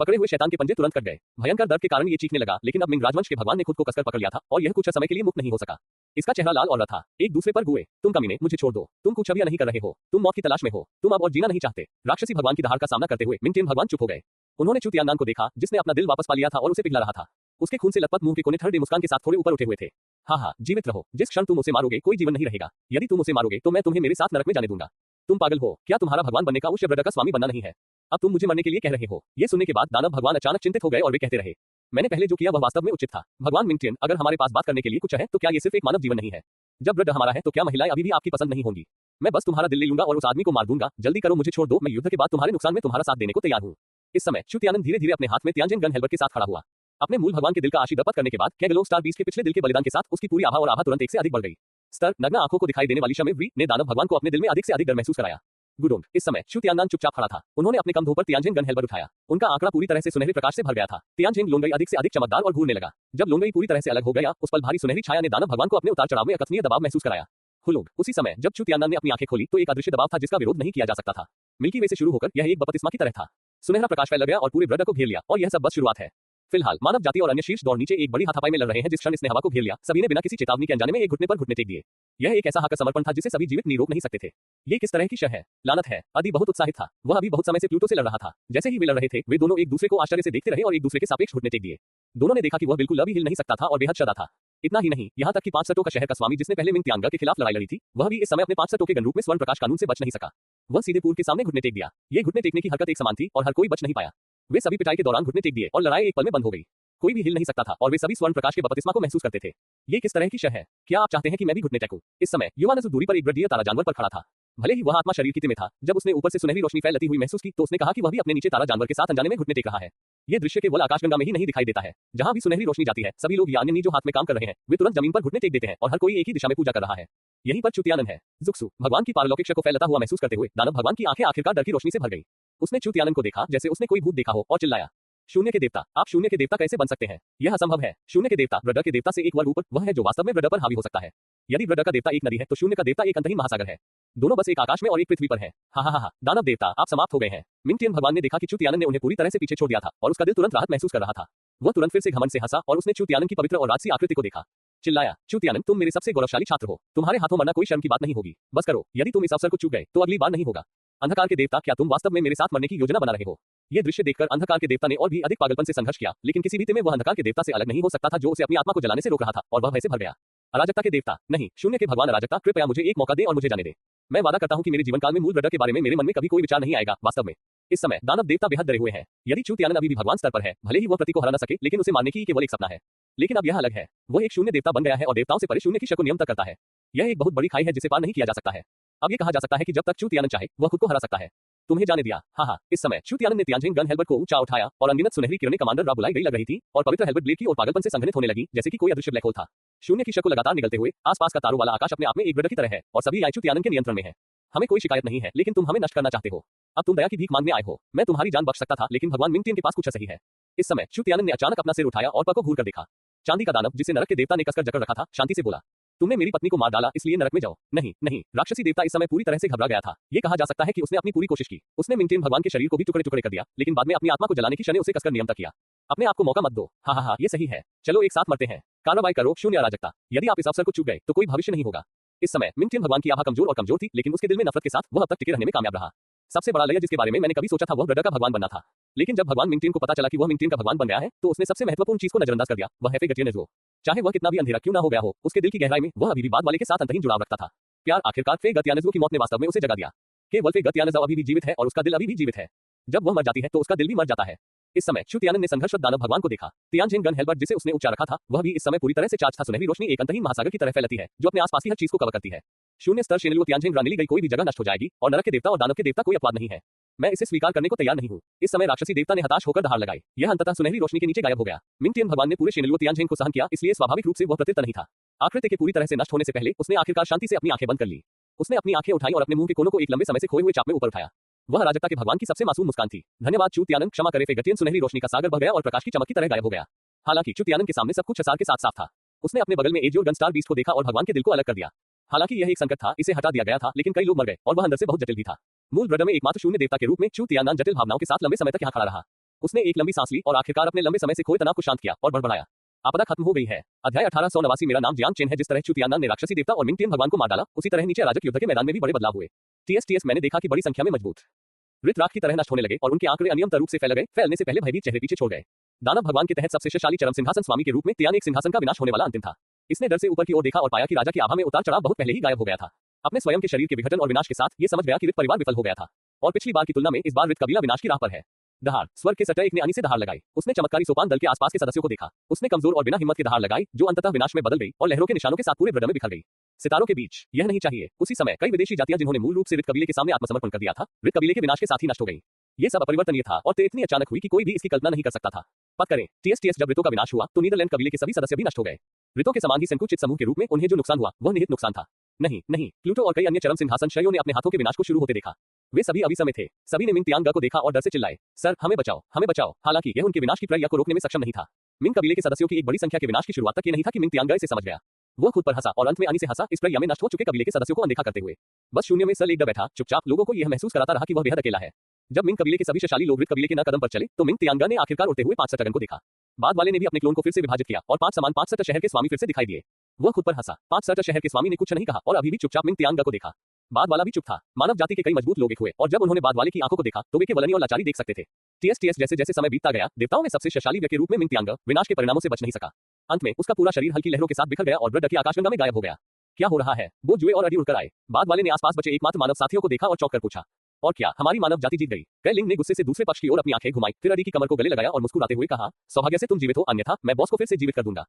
पकड़े हुए शैतान के पंजे तुरंत कट गए। भयंकर दर्द के कारण ये चीखने लगा, लेकिन अब मिंग राजवंश के भगवान ने खुद को कसकर पकड़ लिया था और यह कुछ समय के लिए मुक्त नहीं हो सका। इसका चेहरा लाल और था। एक दूसरे पर गुए, तुम कमीने, मुझे छोड़ दो, तुम कुछ अभी नहीं कर रहे हो, तुम मौत की तलाश में हो, तुम अब और जीना नहीं चाहते। राक्षसी भगवान की दहाड़ का सामना करते हुए मिंग टियन भगवान चुप हो गए। उन्होंने चू तियाननान को देखा, जिसने अपना दिल वापस पा लिया था और उसे पिघला रहा था। उसके खून से लथपथ मुंह के कोने थर्ड मुस्कान के साथ थोड़े ऊपर उठे हुए थे। हाँ, जीवित रहो, जिस क्षण तुम उसे मारोगे कोई जीवन नहीं रहेगा। यदि तुम उसे मारोगे तो मैं तुम्हें मेरे साथ नरक में जाने दूंगा। तुम पागल हो क्या? तुम्हारा भगवान बनने का उस शब्द का स्वामी बनना नहीं है। अब तुम मुझे मरने के लिए कह रहे हो। ये सुनने के बाद दानव भगवान अचानक चिंतित हो गए और वे कहते रहे, मैंने पहले जो किया वह वास्तव में उचित था। भगवान मिंग टियन, अगर हमारे पास बात करने के लिए कुछ है तो क्या ये सिर्फ एक मानव जीवन नहीं है? जब ब्लड हमारा है तो क्या महिलाएं अभी भी आपकी पसंद नहीं होंगी? मैं बस तुम्हारा दिल ले लूंगा और उस आदमी को मार दूंगा। जल्दी करो, मुझे छोड़ दो, मैं युद्ध के बाद तुम्हारे नुकसान में तुम्हारा साथ देने को तैयार हूँ। इस समय चू तियानन धीरे धीरे अपने हाथ में तियानजिन गन हेल्बर के साथ खड़ा हुआ। अपने मूल भगवान के दिल का आशीर्वाद करने के बाद कैगलो स्टार बीस के पिछले दिल के बलिदान के साथ उसकी पूरी आभा और आभा तुरंत एक से अधिक बढ़ गई। स्तर नग्न आंखों को दिखाई देने वाली शमे वी ने दानव भगवान को अपने दिल में अधिक से अधिक डर महसूस कराया। गुडोंग, इस समय चू तियाननान चुपचाप खड़ा था। उन्होंने अपने कंधों पर तियानजिन गन हेल्बर उठाया। उनका आंकड़ा पूरी तरह से सुनहरे प्रकाश से भर गया था। तियानजिन लोंगई अधिक से अधिक चमकदार और घूरने लगा। जब लोंगई पूरी तरह से अलग हो गया, उस पल भारी सुनहरी छाया ने दानव भगवान को अपने उतार चढ़ाव में अकथनीय दबाव महसूस कराया। हुलूंग, उसी समय जब चू तियाननान ने अपनी आंखें खोली तो एक अदृश्य दबाव था जिसका विरोध नहीं किया जा सकता था। मिल्की वे से शुरू होकर यह एक बपतिस्मा की तरह था। सुनहरा प्रकाश फैल गया और पूरे ब्रड को घेर लिया और यह सब बस शुरुआत है। फिलहाल मानव जाति और अन्य शीर्ष दौड़ नीचे एक बड़ी हाथापाई में लड़ रहे हैं। जिस क्षण इसने हवा को घेर लिया, सभी ने बिना किसी चेतावनी के अनजाने में एक घुटने पर घुटने टेक दिए। यह एक ऐसा हक समर्पण था जिसे सभी जीवित नहीं रोक नहीं सकते थे। ये किस तरह की शय है? लानत है। अदी बहुत उत्साहित था। वह अभी बहुत समय से प्लूटो से लड़ रहा था। जैसे ही वे लड़ रहे थे, वे दोनों एक दूसरे को आश्चर्य से देखते रहे और एक दूसरे के सापेक्ष घुटने टेक दिए। दोनों ने देखा कि वह बिल्कुल अभी हिल नहीं सकता था और बेहद शदा था। इतना ही नहीं, यहाँ तक कि 5 सटों का शहर का स्वामी जिसने पहले मिंग तियानगा के खिलाफ लड़ाई लड़ी थी, वह भी इस समय अपने 5 सटों के गन रूप में स्वर्ण प्रकाश कानून से बच नहीं सका। वह सीधे पूर्व के सामने घुटने टेक दिया। ये घुटने टेकने की हरकत एक समान थी और हर कोई बच नहीं पाया। वे सभी पिटाई के दौरान घुटने टेक दिए और लड़ाई एक पल में बंद हो गई। कोई भी हिल नहीं सकता था और वे सभी स्वर्ण प्रकाश के बपतिस्मा को महसूस करते थे। ये किस तरह की शय है? क्या आप चाहते हैं कि मैं भी घुटने टेकूं? इस समय युवानसु दूरी पर एक वृद्धीय तारा जानवर पर खड़ा था। भले ही वह आत्मा शरीर की में था, जब उसने ऊपर से सुनहरी रोशनी फैलती हुई महसूस की तो उसने कहा कि वह भी अपने नीचे तारा जानवर के साथ अनजाने में घुटने टेक रहा है। ये दृश्य केवल आकाशगंगा में ही नहीं दिखाई देता है। जहां भी सुनहरी रोशनी जाती है, सभी लोग यानी जो हाथ में काम कर रहे हैं, वे तुरंत जमीन पर घुटने टेक देते हैं और हर कोई एक ही दिशा में पूजा कर रहा है। यहीं पर चू तियानन है। जुक्सु, भगवान की पारलौकिक शक्ति को फैलता हुआ महसूस करते हुए दानव भगवान की आंखें आखिरकार डर की रोशनी से भर गई। उसने चू तियानन को देखा जैसे उसने कोई भूत देखा हो और चिल्लाया, शून्य के देवता, आप शून्य के देवता कैसे बन सकते हैं? यह असंभव है। शून्य के देवता ब्रडर के देवता से एक वर्ग ऊपर वह है जो वास्तव में ब्रडर पर हावी हो सकता है। यदि ब्रडर का देवता एक नदी है तो शून्य का देवता एक अंतहीन महासागर है। दोनों बस एक आकाश में और एक पृथ्वी पर है। हा, दानव देवता, आप समाप्त हो गए हैं। मिंग टियन भगवान ने देखा कि चू तियानन ने उन्हें पूरी तरह से पीछे छोड़ दिया था और उसका दिल तुरंत राहत महसूस कर रहा था। वह तुरंत फिर से घमंड से हंसा और उसने चू तियानन की पवित्र और राजसी आकृति को देखा। चिल्लाया, चू तियानन, तुम मेरे सबसे गौरवशाली छात्र हो। तुम्हारे हाथों मरना कोई शर्म की बात नहीं होगी। बस करो, यदि तुम इस अवसर को चूक गए तो अगली बार नहीं होगा। अंधकार के देवता, क्या तुम वास्तव में मेरे साथ मरने की योजना बना रहे हो? ये दृश्य देखकर अंधकार के देवता ने और भी अधिक पागलपन से संघर्ष किया, लेकिन किसी भी में वह अंधकार के देवता से अलग नहीं हो सकता था जो उसे अपनी आत्मा को जलाने से रोक रहा था और वह वैसे भर गया। अराजकता के देवता, नहीं, शून्य के भगवान अराजकता, कृपया मुझे एक मौका दे और मुझे जाने दे। मैं वादा करता हूं कि मेरे जीवन काल में मूल ब्रडर के बारे में मेरे मन में कभी कोई विचार नहीं आएगा। वास्तव में इस समय दानव देवता बेहद डरे हुए हैं। यदि चू तियानन अभी भी भगवान स्तर पर है, भले ही वह प्रति को हरा न सके, लेकिन उसे मारने की केवल एक सपना है। लेकिन अब यह अलग है। वह एक शून्य देवता बन गया है और देवताओं से परे शून्य की शक्ति नियम तक करता है। यह एक बहुत बड़ी खाई है जिसे पार नहीं किया जा सकता है। अब ये कहा जा सकता है कि जब तक चू तियानन चाहे वह खुद को हरा सकता है। तुम्हें जाने दिया। हाँ, इस समय चू तियानन ने तियानजिन गन हेल्बर को ऊंचा उठाया और अनगिनत सुनहरी किरणें कमांडर रा बुलाई गई लग रही थी और पवित्र हेल्बर ब्लेड की और पागलपन से संघनित होने लगी जैसे कि कोई अदृश्य ब्लैक होल था। शून्य की शक्ति लगातार निकलते हुए आसपास का तारों वाला आकाश अपने आप में एक ब्रडर की तरह है और सभी चू तियानन के नियंत्रण में है। हमें कोई शिकायत नहीं है, लेकिन तुम हमें नष्ट करना चाहते हो। अब तुम दया की भीख मांगने आए हो। मैं तुम्हारी जान बख्श सकता था, लेकिन भगवान मिंग टियन के पास कुछ सही है। इस समय चू तियानन ने अचानक अपना सिर उठाया और पग को घूर कर देखा। चांदी का दानव जिसे नरक के देवता ने कसकर जकड़ रखा था, शांति से बोला, तुमने मेरी पत्नी को मार डाला, इसलिए नरक में जाओ। नहीं, राक्षसी देवता इस समय पूरी तरह से घबरा गया था। ये कहा जा सकता है कि उसने अपनी पूरी कोशिश की। उसने मिंग टियन भगवान के शरीर को भी टुकड़े टुकड़े कर दिया, लेकिन बाद में अपनी आत्मा को जलाने की शनि उसे कसकर नियम तक किया। अपने आप को मौका मत दो। हाँ, ये सही है। चलो एक साथ मरते हैं। कार्रवाई करो, शून्य अराजकता। यदि आप इस अवसर को चूक गए तो कोई भविष्य नहीं होगा। इस समय मिंग टियन भगवान की आभा कमजोर और कमजोर थी, लेकिन उसके दिल में नफरत के साथ वह अब तक टिके रहने में कामयाब रहा। सबसे बड़ा लय जिसके बारे में मैंने कभी सोचा था वह ब्रडर का भगवान बनना था। लेकिन जब भगवान मिंग टियन को पता चला कि वह मिंग टियन का भगवान बन गया है, तो उसने सबसे महत्वपूर्ण चीज को नजरअंदाज कर दिया। वह है फे गटियनज़ुओ। चाहे वह कितना भी अंधेरा क्यों ना हो गया हो, उसके दिल की गहराई में वह अभी भी बाद वाले के साथ अंतहीन जुड़ाव रखता था। प्यार। आखिरकार फे गटियनज़ुओ की मौत ने वास्तव में उसे जगा दिया। केवल फे गटियनज़ुओ अभी भी जीवित है और उसका दिल अभी भी जीवित है। जब वह मर जाती है तो उसका दिल भी मर जाता है। इस समय चू तियानन ने संघर्षरत दानव भगवान को देखा। तियानजिन गन हेल्बर जिसे उसने ऊंचा रखा था, वह भी इस समय पूरी तरह से चार्ज था। सुनहरी रोशनी एक अंतहीन महासागर की तरह फैलती है जो अपने आसपास की हर चीज को कवर करती है। शून्य स्तर शेनलुओ तियानजिन रा मिली गई कोई भी जगह नष्ट हो जाएगी और नरक के देवता और दानव के देवता कोई अपवाद नहीं है। मैं इसे स्वीकार करने को तैयार नहीं हूँ। इस समय राक्षसी देवता ने हताश होकर दहाड़ लगाई। यह अंततः सुनहरी रोशनी के नीचे गायब हो गया। मिंग टियन भगवान ने पूरे शेनलुओ तियानजिन को सहन किया, इसलिए स्वाभाविक रूप से वह प्रतीत नहीं था। आकृति के पूरी तरह से नष्ट होने से पहले उसने आखिरकार शांति से अपनी आंखें बंद कर ली। उसने अपनी आंखें उठाई और अपने मुंह के कोनों को एक लंबे समय से खोए हुए चाप में ऊपर उठाया। वह अराजकता के भगवान की सबसे मासूम मुस्कान थी। धन्यवाद चू तियानन, क्षमा करे फे गटियन। सुनहरी रोशनी का सागर बह गया और प्रकाश की चमक की तरह गायब हो गया। हालांकि चू तियानन के सामने सब कुछ असार के साथ साफ था। उसने अपने बगल में एजियोर गन स्टार बीस्ट को देखा और भगवान के दिल को अलग कर दिया। हालांकि यह एक संकट था, इसे हटा दिया गया था, लेकिन कई लोग मर गए और वह अंदर से बहुत जटिल भी था। मूल ब्रडर में एकमात्र शून्य देवता के रूप में चू तियानन जटिल भावनाओं के साथ लंबे समय तक यहाँ खड़ा रहा। उसने एक लंबी सांस ली और आखिरकार अपने लंबे समय से खोए तनाव को शांत किया और बड़बड़ाया। आपदा खत्म हो गई है। अध्याय 1889। मेरा नाम जियांग चेन है। जिस तरह चुतियानन ने राक्षसी देवता और मिंग टियन भगवान को मार डाला, उसी तरह नीचे अराजक युद्ध के मैदान में भी बड़े बदलाव हुए। टीएस मैंने देखा कि बड़ी संख्या में मजबूत वृत्त राख की तरह नष्ट होने लगे और उनके आंकड़े अनियमित रूप से फैल गए। फैलने से पहले भयभीत चेहरे पीछे छोड़ गए। दानव भगवान के तहत सबसे शक्तिशाली चरम सिंहासन स्वामी के रूप में तियान एक सिंहासन का विनाश होने वाला अंतिम था। इसने डर से ऊपर की ओर देखा और पाया कि राजा की आभा में उतार चढ़ाव बहुत पहले ही गायब हो गया था। अपने स्वयं के शरीर के विघटन और विनाश के साथ ये समझ गया कि रित परिवार विफल हो गया था और पिछली बार की तुलना में इस बार रित कबीला विनाश की राह पर है। दहाड़ स्वर्ग के सटे एक ने अनी से दहाड़ लगाई। उसने चमत्कारी सोपान दल के आसपास के सदस्यों को देखा। उसने कमजोर और बिना हिम्मत के दहाड़ लगाई जो अंततः विनाश में बदल गई और लहरों के निशानों के साथ पूरे ब्रह्मांड में बिखर गई। सितारों के बीच यह नहीं चाहिए। उसी समय कई विदेशी जातियां जिन्होंने मूल रूप से रित कबीले के सामने आत्मसमर्पण कर दिया था, रित कबीले के विनाश के साथ ही नष्ट हो गई। ये सब अपरिवर्तनीय था और इतनी अचानक हुई कि कोई भी इसकी कल्पना नहीं कर सकता था। पत करें टीएस जब रितों का विनाश हुआ तो नीदरलैंड कबीले के सभी सदस्य भी नष्ट हो गए। रितों के समान ही संकुचित समूह के रूप में उन्हें जो नुकसान हुआ वह निहित नुकसान था। नहीं नहीं, प्लूटो और कई अन्य चरम सिंहासन शयों ने अपने हाथों के विनाश को शुरू होते देखा। वे सभी अविसमय थे। सभी ने मिंग तियांग को देखा और डर से चिल्लाए, सर हमें बचाओ, हमें बचाओ। हालांकि यह उनके विनाश की प्रक्रिया को रोकने में सक्षम नहीं था। मिंग कबीले के सदस्यों की एक बड़ी संख्या के विनाश की शुरुआत तक ये नहीं था कि मिंग तियांग इसे समझ गया। वो खुद पर हंसा और अंत में अनी से हंसा, इस प्रक्रिया में नष्ट हो चुके कबीले के सदस्यों को अनदेखा करते हुए। बस शून्य में सर लेकर बैठा चुपचाप लोगों को यह महसूस कराता रहा कि वह बेहद अकेला है। जब मिंग कबीले के सभी शक्तिशाली लोग रित कबीले के न कदम पर चले तो मिंग तियांग ने आखिरकार उड़ते हुए 5 सटगन को देखा। बाद वाले ने भी अपने क्लोन को फिर से विभाजित किया और 5 समान 5 सट शहर के स्वामी फिर से दिखाई दिए। वह खुद पर हंसा। 5 सट शहर के स्वामी ने कुछ नहीं कहा और अभी भी चुपचाप मिंग तियांग को देखा। बाद वाला भी चुप था। मानव जाति के कई मजबूत लोग एक हुए और जब उन्होंने बाद वाले की आंखों को देखा तो वे केवल और लाचारी देख सकते थे। टीएस जैसे जैसे समय बीतता गया, देवताओं में सबसे शक्तिशाली व्यक्ति के रूप में मिंग तियांग विनाश के परिणामों से बच नहीं सका। अंत में उसका पूरा शरीर हल्की लहरों के साथ बिखर गया और ब्रड की आकाशगंगा में गायब हो गया। क्या हो रहा है? वो जुए और अड़ी उड़कर आए। बाद वाले ने आसपास बचे एकमात्र मानव साथियों को देखा और चौंक कर पूछा, और क्या हमारी मानव जाति जीत गई? कैलिंग ने गुस्से से दूसरे पक्ष की ओर अपनी आंखें घुमाई, फिर अड़ी की कमर को गले लगाया और मुस्कुराते हुए कहा, सौभाग्य से तुम जीवित हो, अन्यथा मैं बॉस को फिर से जीवित कर दूंगा।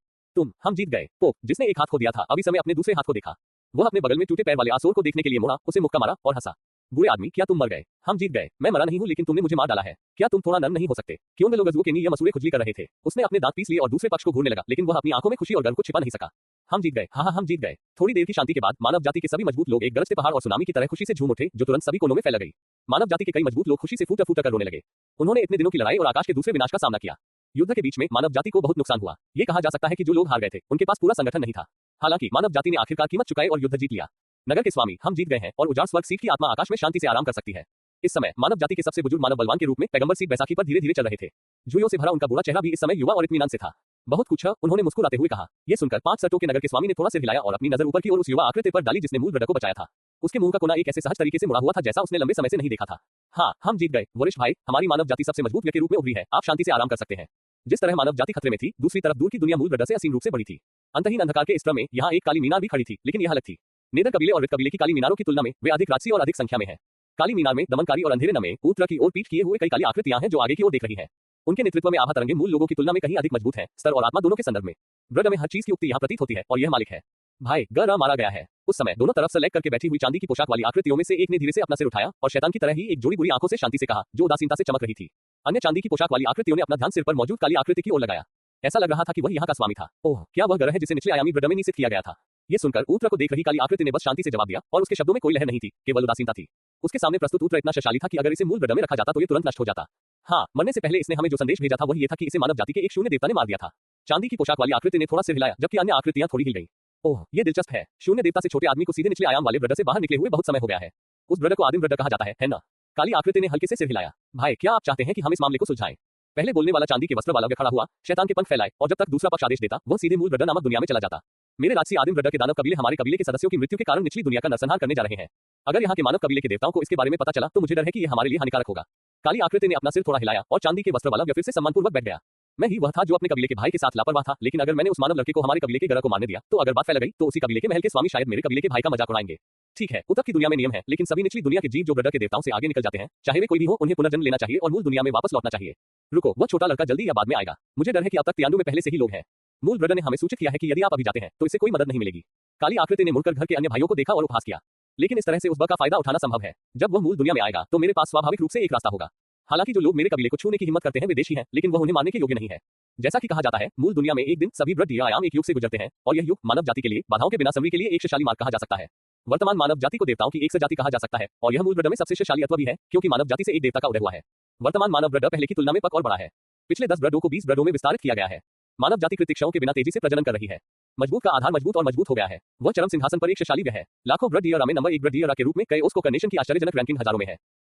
हम जीत गए। पोप जिसने एक हाथ खो दिया था अभी समय अपने दूसरे हाथ को देखा। वह अपने बगल में टूटे पैर वाले आसुर को देखने के लिए मुड़ा, उसे मुक्का मारा और हंसा। बुरे आदमी, क्या तुम मर गए? हम जीत गए। मैं मरा नहीं हूं, लेकिन तुमने मुझे मार डाला है। क्या तुम थोड़ा नर्म नहीं हो सकते? क्यों लोग अजूबे के नीचे मसूड़े खुजली कर रहे थे। उसने अपने दांत पीस लिए और दूसरे पक्ष को घूरने लगा, लेकिन वह अपनी आंखों में खुशी और गर्व को छिपा नहीं सका। हम जीत गए, हाँ हम जीत गए। थोड़ी देर की शांति के बाद मानव जाति के सभी मजबूत लोग एक गरजते पहाड़ और सुनामी की तरह खुशी से झूम उठे, जो तुरंत सभी कोनों में फैल गई। मानव जाति के कई मजबूत लोग खुशी से फूट कर रोने लगे। उन्होंने इतने दिनों की लड़ाई और आकाश के दूसरे विनाश का सामना किया। युद्ध के बीच में मानव जाति को बहुत नुकसान हुआ। ये कहा जा सकता है कि जो लोग हार गए थे उनके पास पूरा संगठन नहीं था। हालांकि मानव जाति ने आखिरकार कीमत चुकाई और युद्ध जीत लिया। नगर के स्वामी, हम जीत गए हैं और उजाड़ स्वर्ग सीट की आत्मा आकाश में शांति से आराम कर सकती है। इस समय मानव जाति के सबसे बुजुर्ग मानव बलवान के रूप में पैगंबर सीट बैसाखी पर धीरे धीरे चल रहे थे। जुइयों से भरा उनका बूढ़ा चेहरा भी इस समय युवा और इत्मीनान से था। बहुत कुछ है, उन्होंने मुस्कुराते हुए कहा। ये सुनकर 5 सटों के नगर के स्वामी ने थोड़ा सिर हिलाया और अपनी नजर ऊपर की ओर उस युवा आकृति पर डाली जिसने मूल ब्रड को बचाया था। उसके मुंह का कोना एक ऐसे सहज तरीके से मुड़ा हुआ था जैसा उसने लंबे समय से नहीं देखा था। हाँ, हम जीत गए वरिष्ठ भाई, हमारी मानव जाति सबसे मजबूत व्यक्ति के रूप में उभरी है। आप शांति से आराम कर सकते हैं। जिस तरह मानव जाति खतरे में थी, दूसरी तरफ दूर की दुनिया मूल ब्रड से असीम रूप से बड़ी थी। अंतहीन अंधकार के इस क्रम में यहाँ एक काली मीनार भी खड़ी थी, लेकिन यह अलग थी। नेदर कबीले और रित कबीले की काली मीनारों की तुलना में वे अधिक राजसी और अधिक संख्या में है। काली मीनार में दमनकारी और अंधेरे नमे ऊपर की ओर पीठ किए हुए कई काली आकृतियां हैं जो आगे की ओर देख रही हैं। उनके नेतृत्व में आभा तरंगे मूल लोगों की तुलना में कहीं अधिक मजबूत हैं, स्तर और आत्मा दोनों के संदर्भ में। ब्रड में हर चीज की उक्ति यहाँ प्रतीत होती है और यह मालिक है। भाई गर मारा गया है। उस समय दोनों तरफ से लेग करके बैठी हुई चांदी की पोशाक वाली आकृतियों में से एक ने धीरे से अपना सिर उठाया और शैतान की तरह ही एक जोड़ी बुरी आंखों से शांति से कहा, जो उदासीनता से चमक रही थी। अन्य चांदी की पोशाक वाली आकृतियों ने अपना ध्यान सिर पर मौजूद काली आकृति की ओर लगाया। ऐसा लग रहा था कि वह यहाँ का स्वामी था। ओह, क्या वह ग्रह है जिसे निचले आयामी ब्रड में निषिद्ध किया गया था? ये सुनकर ऊत्र को देख रही काली आकृति ने बस शांति से जवाब दिया और उसके शब्दों में कोई लहर नहीं थी, केवल उदासीनता थी। उसके सामने प्रस्तुत ऊत्र इतना शक्तिशाली था कि अगर इसे मूल ब्रड में रखा जाता तो ये तुरंत नष्ट हो जाता। हाँ, मरने से पहले इसने हमें जो संदेश भेजा था वह ये था कि इसे मानव जाति के एक शून्य देवता ने मार दिया था। चांदी की पोशाक वाली आकृति ने थोड़ा सिर हिलाया, जबकि अन्य आकृतियां थोड़ी हिल गई। ओह, ये दिलचस्प है। शून्य देवता से छोटे आदमी को सीधे निचले आयाम वाले ब्रड से बाहर निकले हुए बहुत समय हो गया है। उस ब्रड को आदिम ब्रड कहा जाता है ना? काली आकृति ने हल्के से सिर हिलाया। भाई, क्या आप चाहते हैं कि हम इस मामले को सुलझाएं? पहले बोलने वाला चांदी के वस्त्र वाला खड़ा हुआ, शैतान के पंख फैलाए और जब तक दूसरा पक्ष आदेश देता वह सीधे मूल ब्रड नामक दुनिया में चला जाता। मेरे राजसी आदिम ब्रड के दानव कबीले हमारे कबीले के सदस्यों की मृत्यु के कारण निचली दुनिया का नरसंहार करने जा रहे हैं। अगर यहाँ के मानव कबीले के देवताओं को इसके बारे में पता चला तो मुझे डर है कि यह हमारे लिए हानिकारक होगा। काली आकृति ने अपना सिर थोड़ा हिलाया और चांदी के वस्त्र वाला फिर से सम्मानपूर्वक बैठ गया। मैं ही वह था जो अपने कबीले के भाई के साथ लापरवाह था, लेकिन अगर मैंने उस मानव लड़के को हमारे कबीले के ग्रह को मारने दिया तो अगर बात फैल गई तो उसी कबीले के महल के स्वामी शायद मेरे कबीले के भाई का मजाक उड़ाएंगे। ठीक है, ऊपर की दुनिया में नियम है, लेकिन सभी निचली दुनिया के जीव जो ब्रड के देवताओं से आगे निकल जाते हैं, चाहे वे कोई भी हो, उन्हें पुनर्जन्म लेना चाहिए और मूल दुनिया में वापस लौटना चाहिए। रुको, वह छोटा लड़का जल्दी या बाद में आएगा। मुझे डर है कि अब तक तियांडू में पहले से ही लोग हैं। मूल ब्रड ने हमें सूचित किया है कि यदि आप अभी जाते हैं तो इससे कोई मदद नहीं मिलेगी। काली आकृति ने मुड़कर घर के अन्य भाइयों को देखा और उपहास किया। लेकिन इस तरह से उस बग का फायदा उठाना संभव है। जब वह मूल दुनिया में आएगा तो मेरे पास स्वाभाविक रूप से एक रास्ता होगा। हालांकि जो लोग मेरे कबीले को छूने की हिम्मत करते हैं वे देशी हैं, लेकिन वह उन्हें मारने के योग्य नहीं है। जैसा कि कहा जाता है, मूल दुनिया में एक दिन सभी ब्रड आयाम एक युग से गुजरते हैं और यह युग मानव जाति के लिए बाधाओं के बिना समरी के लिए एक शक्तिशाली मार्ग कहा जा सकता है। वर्तमान मानव जाति को देवताओं की एक सजाति कहा जा सकता है और यह मूल ब्रड में सबसे शक्तिशाली अत्व भी है, क्योंकि मानव जाति से एक देवता का उदय हुआ है। वर्तमान मानव ब्रड पहले की तुलना में पक और बड़ा है। पिछले 10 ब्रडों को 20 ब्रडों में विस्तारित किया गया है। मानव जाति कृतिक्षाओं के बिना तेजी से प्रजनन कर रही है। मजबूत का आधार मजबूत और मजबूत हो गया है। वह चरम सिंहासन पर एक शक्तिशाली ग्रह है। लाखों ब्रड में नंबर 1 ब्रड के रूप में कई उसको कर्नेशन की आश्चर्यजनक रैंकिंग हजारों में है।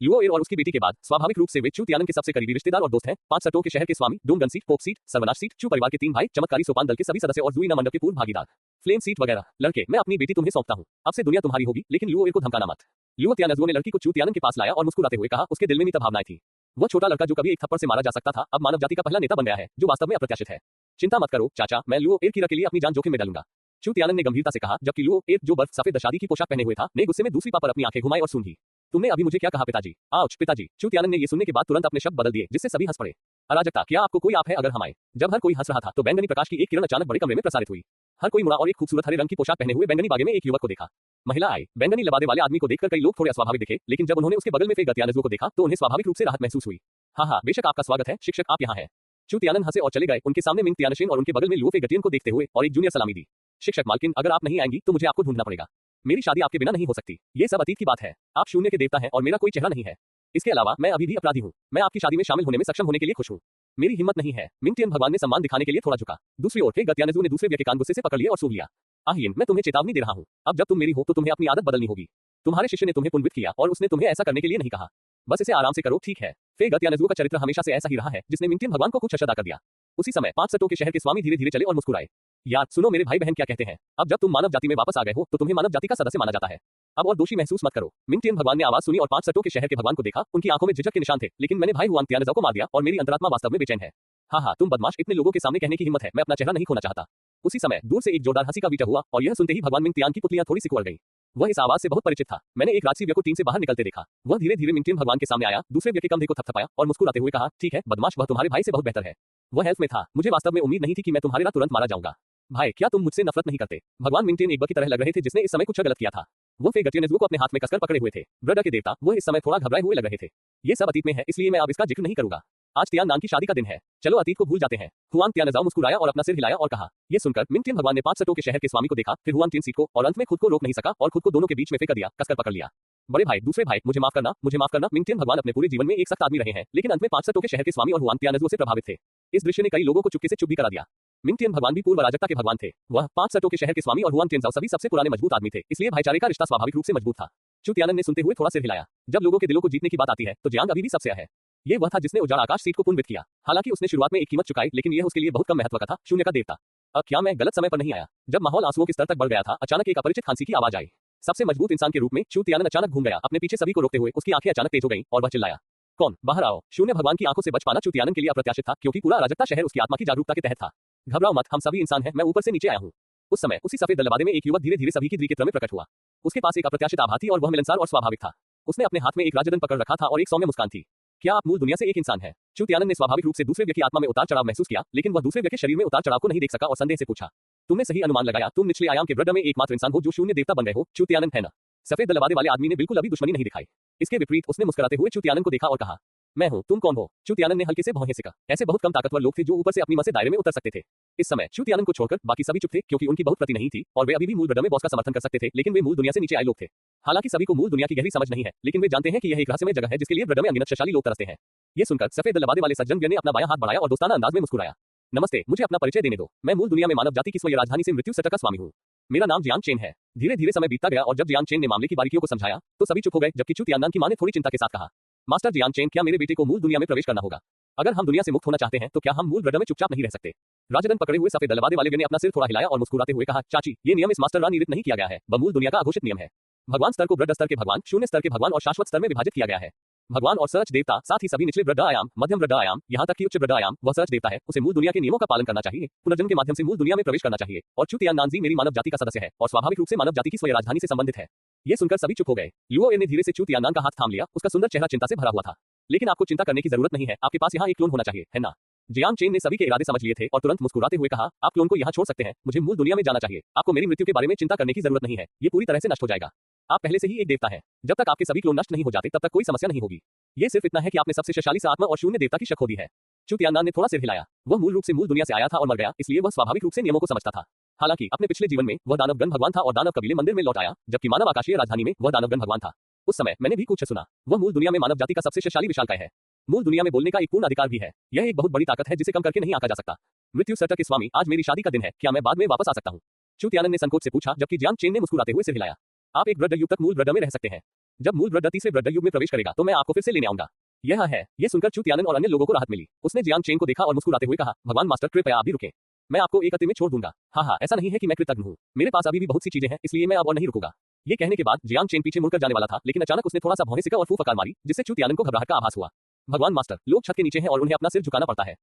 लुओएर और उसकी बेटी के बाद स्वाभाविक रूप से वे चू तियानन के सबसे करीबी रिश्तेदार और दोस्त हैं। 5 सटों के शहर के स्वामी, डोंगन सीट, पोप सीट, सर्वनाश सीट, चू परिवार के 3 भाई, चमत्कारी सोपान दल के सभी सदस्य और जुईना मंडप के पूर्व भागीदार, फ्लेम सीट वगैरह। लड़के, मैं अपनी बेटी तुम्हें सौंपता हूँ। अब से दुनिया तुम्हारी होगी, लेकिन लुओएर को धमकाना मत। लुओ तियानजुओ ने लड़की को चू तियानन के पास लाया और मुस्कुराते हुए कहा, उसके दिल में नीत भावनाएं थी। वह छोटा लड़का जो कभी एक थप्पड़ से मारा जा सकता था, अब मानव जाति का पहला नेता बन गया है, जो वास्तव में अप्रत्याशित है। चिंता मत करो चाचा, मैं लुओएर की के लिए अपनी जान जोखिम में डालूंगा। चू तियानन ने गंभीरता से कहा, जबकि लुओएर जो बर्फ सफेद शादी की पोशाक पहने हुए था, ने गुस्से में दूसरी पर अपनी आंखें घुमाई और सूंघी। तुमने अभी मुझे क्या कहा पिताजी? आउच पिताजी। चू तियानन ने ये सुनने के बाद तुरंत अपने शब्द बदल दिए, जिससे सभी हंस पड़े। अराजकता, क्या आपको कोई आप है अगर हम आए? जब हर कोई हंस रहा था तो बैंगनी प्रकाश की एक किरण अचानक बड़े कमरे में प्रसारित हुई। हर कोई मुड़ा और एक खूबसूरत हरे रंग की पोशाक पहने हुए बैंगनी बागे में एक युवक को देखा। महिला आई। बैंगनी लबादे वाले आदमी को देखकर कई लोग थोड़े अस्वाभाविक दिखे, लेकिन जब उन्होंने उसके बगल में फे गतियानजुओ को देखा तो उन्हें स्वाभाविक रूप से राहत महसूस हुई। हाँ, बेशक आपका स्वागत है शिक्षक, आप यहाँ हैं। चू तियानन हंसे और चले गए। उनके सामने मिंग तियानशेन और उनके बगल में लुओ फे गटियन को देखते हुए और एक जूनियर सलामी दी। शिक्षक मालकिन, अगर आप नहीं आएंगी तो मुझे आपको ढूंढना पड़ेगा। मेरी शादी आपके बिना नहीं हो सकती। ये सब अतीत की बात है। आप शून्य के देवता हैं और मेरा कोई चेहरा नहीं है। इसके अलावा मैं अभी भी अपराधी हूँ। मैं आपकी शादी में शामिल होने में सक्षम होने के लिए खुश हूँ। मेरी हिम्मत नहीं है। मिंग तियन भगवान ने सम्मान दिखाने के लिए थोड़ा झुका। दूसरी ओर फे गतियानजुओ ने दूसरे व्यक्ति कान गुस्से से पकड़ लिया और सूंघ लिया। आहिन, मैं तुम्हें चेतावनी दे रहा हूँ। अब जब तुम मेरी हो तो तुम्हें अपनी आदत बदलनी होगी। तुम्हारे शिष्य ने तुम्हें पुनवित किया और उसने तुम्हें ऐसा करने के लिए नहीं कहा। बस इसे आराम से करो, ठीक है? फे गतियानजुओ का चरित्र हमेशा से ऐसा ही रहा है, जिसने मिंग तियन भगवान को कुछ अशदा कर दिया। उसी समय 5 सटों के शहर के स्वामी धीरे धीरे चले और मुस्कुराए। याद सुनो मेरे भाई बहन क्या कहते हैं। अब जब तुम मानव जाति में वापस आ गए हो तो तुम्हें मानव जाति का सदस्य माना जाता है। अब और दोषी महसूस मत करो। मिंग तियन भगवान ने आवाज सुनी और 5 सटों के शहर के भगवान को देखा। उनकी आंखों में झिझक के निशान थे, लेकिन मैंने भाई हुआंग तियानजाओ को मार दिया और मेरी अंतरात्मा वास्तव में बेचैन है। हाँ, तुम बदमाश, इतने लोगों के सामने कहने की हिम्मत है। मैं अपना चेहरा नहीं खोना चाहता। उसी समय दूर से एक जोरदार हंसी का बीटा हुआ और यह सुनते ही भगवान मिंग तियान की पुतलियां थोड़ी सी कुंवर गई। वह इस आवाज से बहुत परिचित था। मैंने एक राजसी व्यक्ति को टीम से बाहर निकलते देखा। वह धीरे धीरे मिंग तियन भगवान के सामने आया, दूसरे व्यक्ति कंधे को थपथपाया और मुस्कुराते हुए कहा, ठीक है बदमाश, वह तुम्हारे भाई से बहुत बेहतर है। वह हेल्थ में था। मुझे वास्तव में उम्मीद नहीं थी कि मैं तुम्हारे रात तुरंत मारा जाऊंगा। भाई, क्या तुम मुझसे नफरत नहीं करते? भगवान मिंग तियन एक बक की तरह लग रहे थे जिसने इस समय कुछ गलत किया था। वो फे गटियनजुओ को अपने हाथ में कसकर पकड़े हुए थे। ब्रडा के देवता वह इस समय थोड़ा घबराए हुए लग रहे थे। ये सब अतीत में है, इसलिए मैं अब इसका जिक्र नहीं करूंगा। आज तियाननान की शादी का दिन है। चलो अतीत को भूल जाते हैं। हुआंग तियानजाओ मुस्कुराया और अपना सिर हिलाया और कहा। ये सुनकर मिंग तियन भगवान ने 5 सटों के शहर के स्वामी को देखा, फिर हुआंग तियन सीट को और अंत में खुद को रोक नहीं सका और खुद को दोनों के बीच में फेंक दिया, कसकर पकड़ लिया। बड़े भाई, दूसरे भाई, मुझे माफ करना। मिंग तियन भगवान अपने पूरे जीवन में एक सख्त आदमी रहे हैं, लेकिन अंत में 5 सटों के शहर के स्वामी और हुआंग तियानजुओ से प्रभावित थे। इस दृश्य ने कई लोगों को चुपके से चुप भी करा दिया। मिंग तियन भगवान भी पूर्व अराजकता के भगवान थे। वह 5 सटों के शहर के स्वामी और हुआंग तियानजाओ सभी सबसे पुराने मजबूत आदमी थे, इसलिए भाईचारे का रिश्ता स्वाभाविक रूप से मजबूत था। चू तियानन ने सुनते हुए थोड़ा सिर हिलाया। जब लोगों के दिलों को जीतने की बात आती है तो जियांग अभी भी सबसे है। ये वह था जिसने उजाड़ आकाश सीट को पुनवित किया। हालांकि उसने शुरुआत में एक कीमत चुकाई, लेकिन यह उसके लिए बहुत कम महत्व का था। शून्य का देवता। अब क्या मैं गलत समय पर नहीं आया? जब माहौल आंसुओं के स्तर तक बढ़ गया था, अचानक एक अपरिचित खांसी की आवाज आई। सबसे मजबूत इंसान के रूप में चू तियानन अचानक घूम गया। अपने पीछे सभी को रोकते हुए उसकी आंखें अचानक तेज हो गईं और वह चिल्लाया, कौन? बाहर आओ। शून्य भगवान की आंखों से बच पाना चू तियानन के लिए अप्रत्याशित था, क्योंकि पूरा अराजकता शहर उसकी आत्मा की जागरूकता के तहत था। घबराओ मत, हम सभी इंसान हैं, मैं ऊपर से नीचे आया हूँ। उस समय उसी सफेद दलबादे में एक युवक धीरे धीरे सभी की दृष्टि में प्रकट हुआ। उसके पास एक अप्रत्याशित आभा थी और वह मिलनसार और स्वाभाविक था। उसने अपने हाथ में एक राजदंड पकड़ रखा था और एक सौम्य मुस्कान थी। क्या आप मूल दुनिया से एक इंसान हैं? चू तियानन ने स्वाभाविक रूप से दूसरे व्यक्ति आत्मा में उतार चढ़ाव महसूस किया, लेकिन वह दूसरे व्यक्ति शरीर में उतार चढ़ाव को नहीं देख सका और संदेह से पूछा, तुमने सही अनुमान लगाया, तुम निचले आयाम के ब्रड में एकमात्र इंसान हो जो शून्य देवता बन गए हो। चू तियानन, है ना? सफेद दलबादे वाले आदमी ने बिल्कुल अभी दुश्मनी नहीं दिखाई। इसके विपरीत उसने मुस्कुराते हुए चू तियानन को देखा और कहा, मैं हूँ, तुम कौन हो? चू तियानन ने हल्के से भौहें सिका। ऐसे बहुत कम ताकतवर लोग थे जो ऊपर से अपनी मसे दायरे में उतर सकते थे। इस समय चू तियानन को छोड़कर बाकी सभी चुप थे, क्योंकि उनकी बहुत प्रति नहीं थी और वे अभी भी मूल ब्रड में बॉस का समर्थन कर सकते थे, लेकिन वे मूल दुनिया से नीचे आए लोग थे। हालांकि सभी को मूल दुनिया की गहरी समझ नहीं है, लेकिन वे जानते हैं कि यह एक रहस्यमय जगह है जिसके लिए ब्रड में अनगिनत शक्तिशाली लोग तरसते हैं। ये सुनकर सफेद दलबादे वाले सज्जन ने अपना बायां हाथ बढ़ाया और दोस्ताना अंदाज में मुस्कुराया। नमस्ते, मुझे अपना परिचय देने दो। मैं मूल दुनिया में मानव जाति की स्वयं राजधानी से मृत्यु सटक का स्वामी हूँ। मेरा नाम जियांग चेन है। धीरे धीरे समय बीतता गया और जब जियांग चेन ने मामले की बारीकियों को समझाया तो सभी चुप हो गए, जबकि चू तियानन की मां ने थोड़ी चिंता के साथ कहा, मास्टर जियांग चेन, क्या मेरे बेटे को मूल दुनिया में प्रवेश करना होगा? अगर हम दुनिया से मुक्त होना चाहते हैं तो क्या हम मूल ब्रड में चुपचाप नहीं रह सकते? राजदंड पकड़े हुए सफेद दलबादे वाले ने अपना सिर थोड़ा हिलाया और मुस्कुराते हुए कहा, चाची, ये नियम इस मास्टर नियत नहीं किया गया है, वह मूल दुनिया का अघोषित नियम है। भगवान स्तर को ब्रड स्तर के भगवान, शून्य स्तर के भगवान और शाश्वत स्तर में विभाजित किया गया है। भगवान और सहज देवता, साथ ही सभी निचले ब्रड आयाम, मध्यम ब्रड आयाम, यहाँ तक कि उच्च ब्रड आयाम, वह सहज देवता है, उसे मूल दुनिया के नियमों का पालन करना चाहिए, पुनर्जन्म के माध्यम से मूल दुनिया में प्रवेश करना चाहिए। और चू तियानन जी मेरी मानव जाति का सदस्य है और स्वाभाविक रूप से मानव जाति की स्वयं राजधानी से संबंधित है। ये सुनकर सभी चुप हो गए। लुओएर ने धीरे से चू तियानन का हाथ थाम लिया। उसका सुंदर चेहरा चिंता से भरा हुआ था। लेकिन आपको चिंता करने की जरूरत नहीं है, आपके पास यहाँ एक क्लोन होना चाहिए, है ना? जियांग चेन ने सभी के इरादे समझ लिए थे और तुरंत मुस्कुराते हुए कहा, आप क्लोन को यहाँ छोड़ सकते हैं, मुझे मूल दुनिया में जाना चाहिए। आपको मेरी मृत्यु के बारे में चिंता करने की जरूरत नहीं है, ये पूरी तरह से नष्ट हो जाएगा। आप पहले से ही एक देवता हैं। जब तक आपके सभी क्लोन नष्ट नहीं हो जाते तब तक कोई समस्या नहीं होगी। ये सिर्फ इतना है कि आपने सबसे शक्तिशाली आत्मा और शून्य देवता की शक खो दी है। चू तियानन ने थोड़ा सिर हिलाया। वह मूल रूप से मूल दुनिया से आया था और मर गया, इसलिए वह स्वाभाविक रूप से नियमों को समझता था। हालांकि अपने पिछले जीवन में वह दानवगण भगवान था और दानव कबीले मंदिर में लौट आया, जबकि मानव आकाशीय राजधानी में वह दानवगण भगवान था। उस समय मैंने भी कुछ सुना। वह मूल दुनिया में मानव जाति का सबसे शक्तिशाली विशालकाय है। मूल दुनिया में बोलने का एक पूर्ण अधिकार भी है। यह एक बहुत बड़ी ताकत है जिसे कम करके नहीं आंका जा सकता। मृत्यु सटक के स्वामी, आज मेरी शादी का दिन है, क्या मैं बाद में वापस आ सकता हूँ? चू तियानन ने संकोच से पूछा, जबकि जियांग चेन ने मुस्कुराते हुए सिर हिलाया। आप एक ब्रड युग तक मूल ब्रड में रह सकते हैं। जब मूल ब्रड तीसरे ब्रड युग में प्रवेश करेगा तो मैं आपको फिर से लेने आऊंगा। यह है। ये सुनकर चू तियानन और अन्य लोगों को राहत मिली। उसने जियांग चेन को देखा और मुस्कुराते हुए कहा, भगवान मास्टर कृपया आप भी रुकें। मैं आपको एक अति में छोड़ दूंगा। हाँ, ऐसा नहीं है कि मैं कृतज्ञ हूँ। मेरे पास अभी भी बहुत सी चीजें हैं, इसलिए मैं अब और नहीं रुकूंगा। ये कहने के बाद जियांग चेन पीछे मुड़कर जाने वाला था, लेकिन अचानक उसने थोड़ा सा भौहें सिका और फूफकार मारी, जिससे चू तियानन को घबराहट का आभास हुआ। भगवान मास्टर, लोग छत के नीचे हैं और उन्हें अपना सिर झुकाना पड़ता है।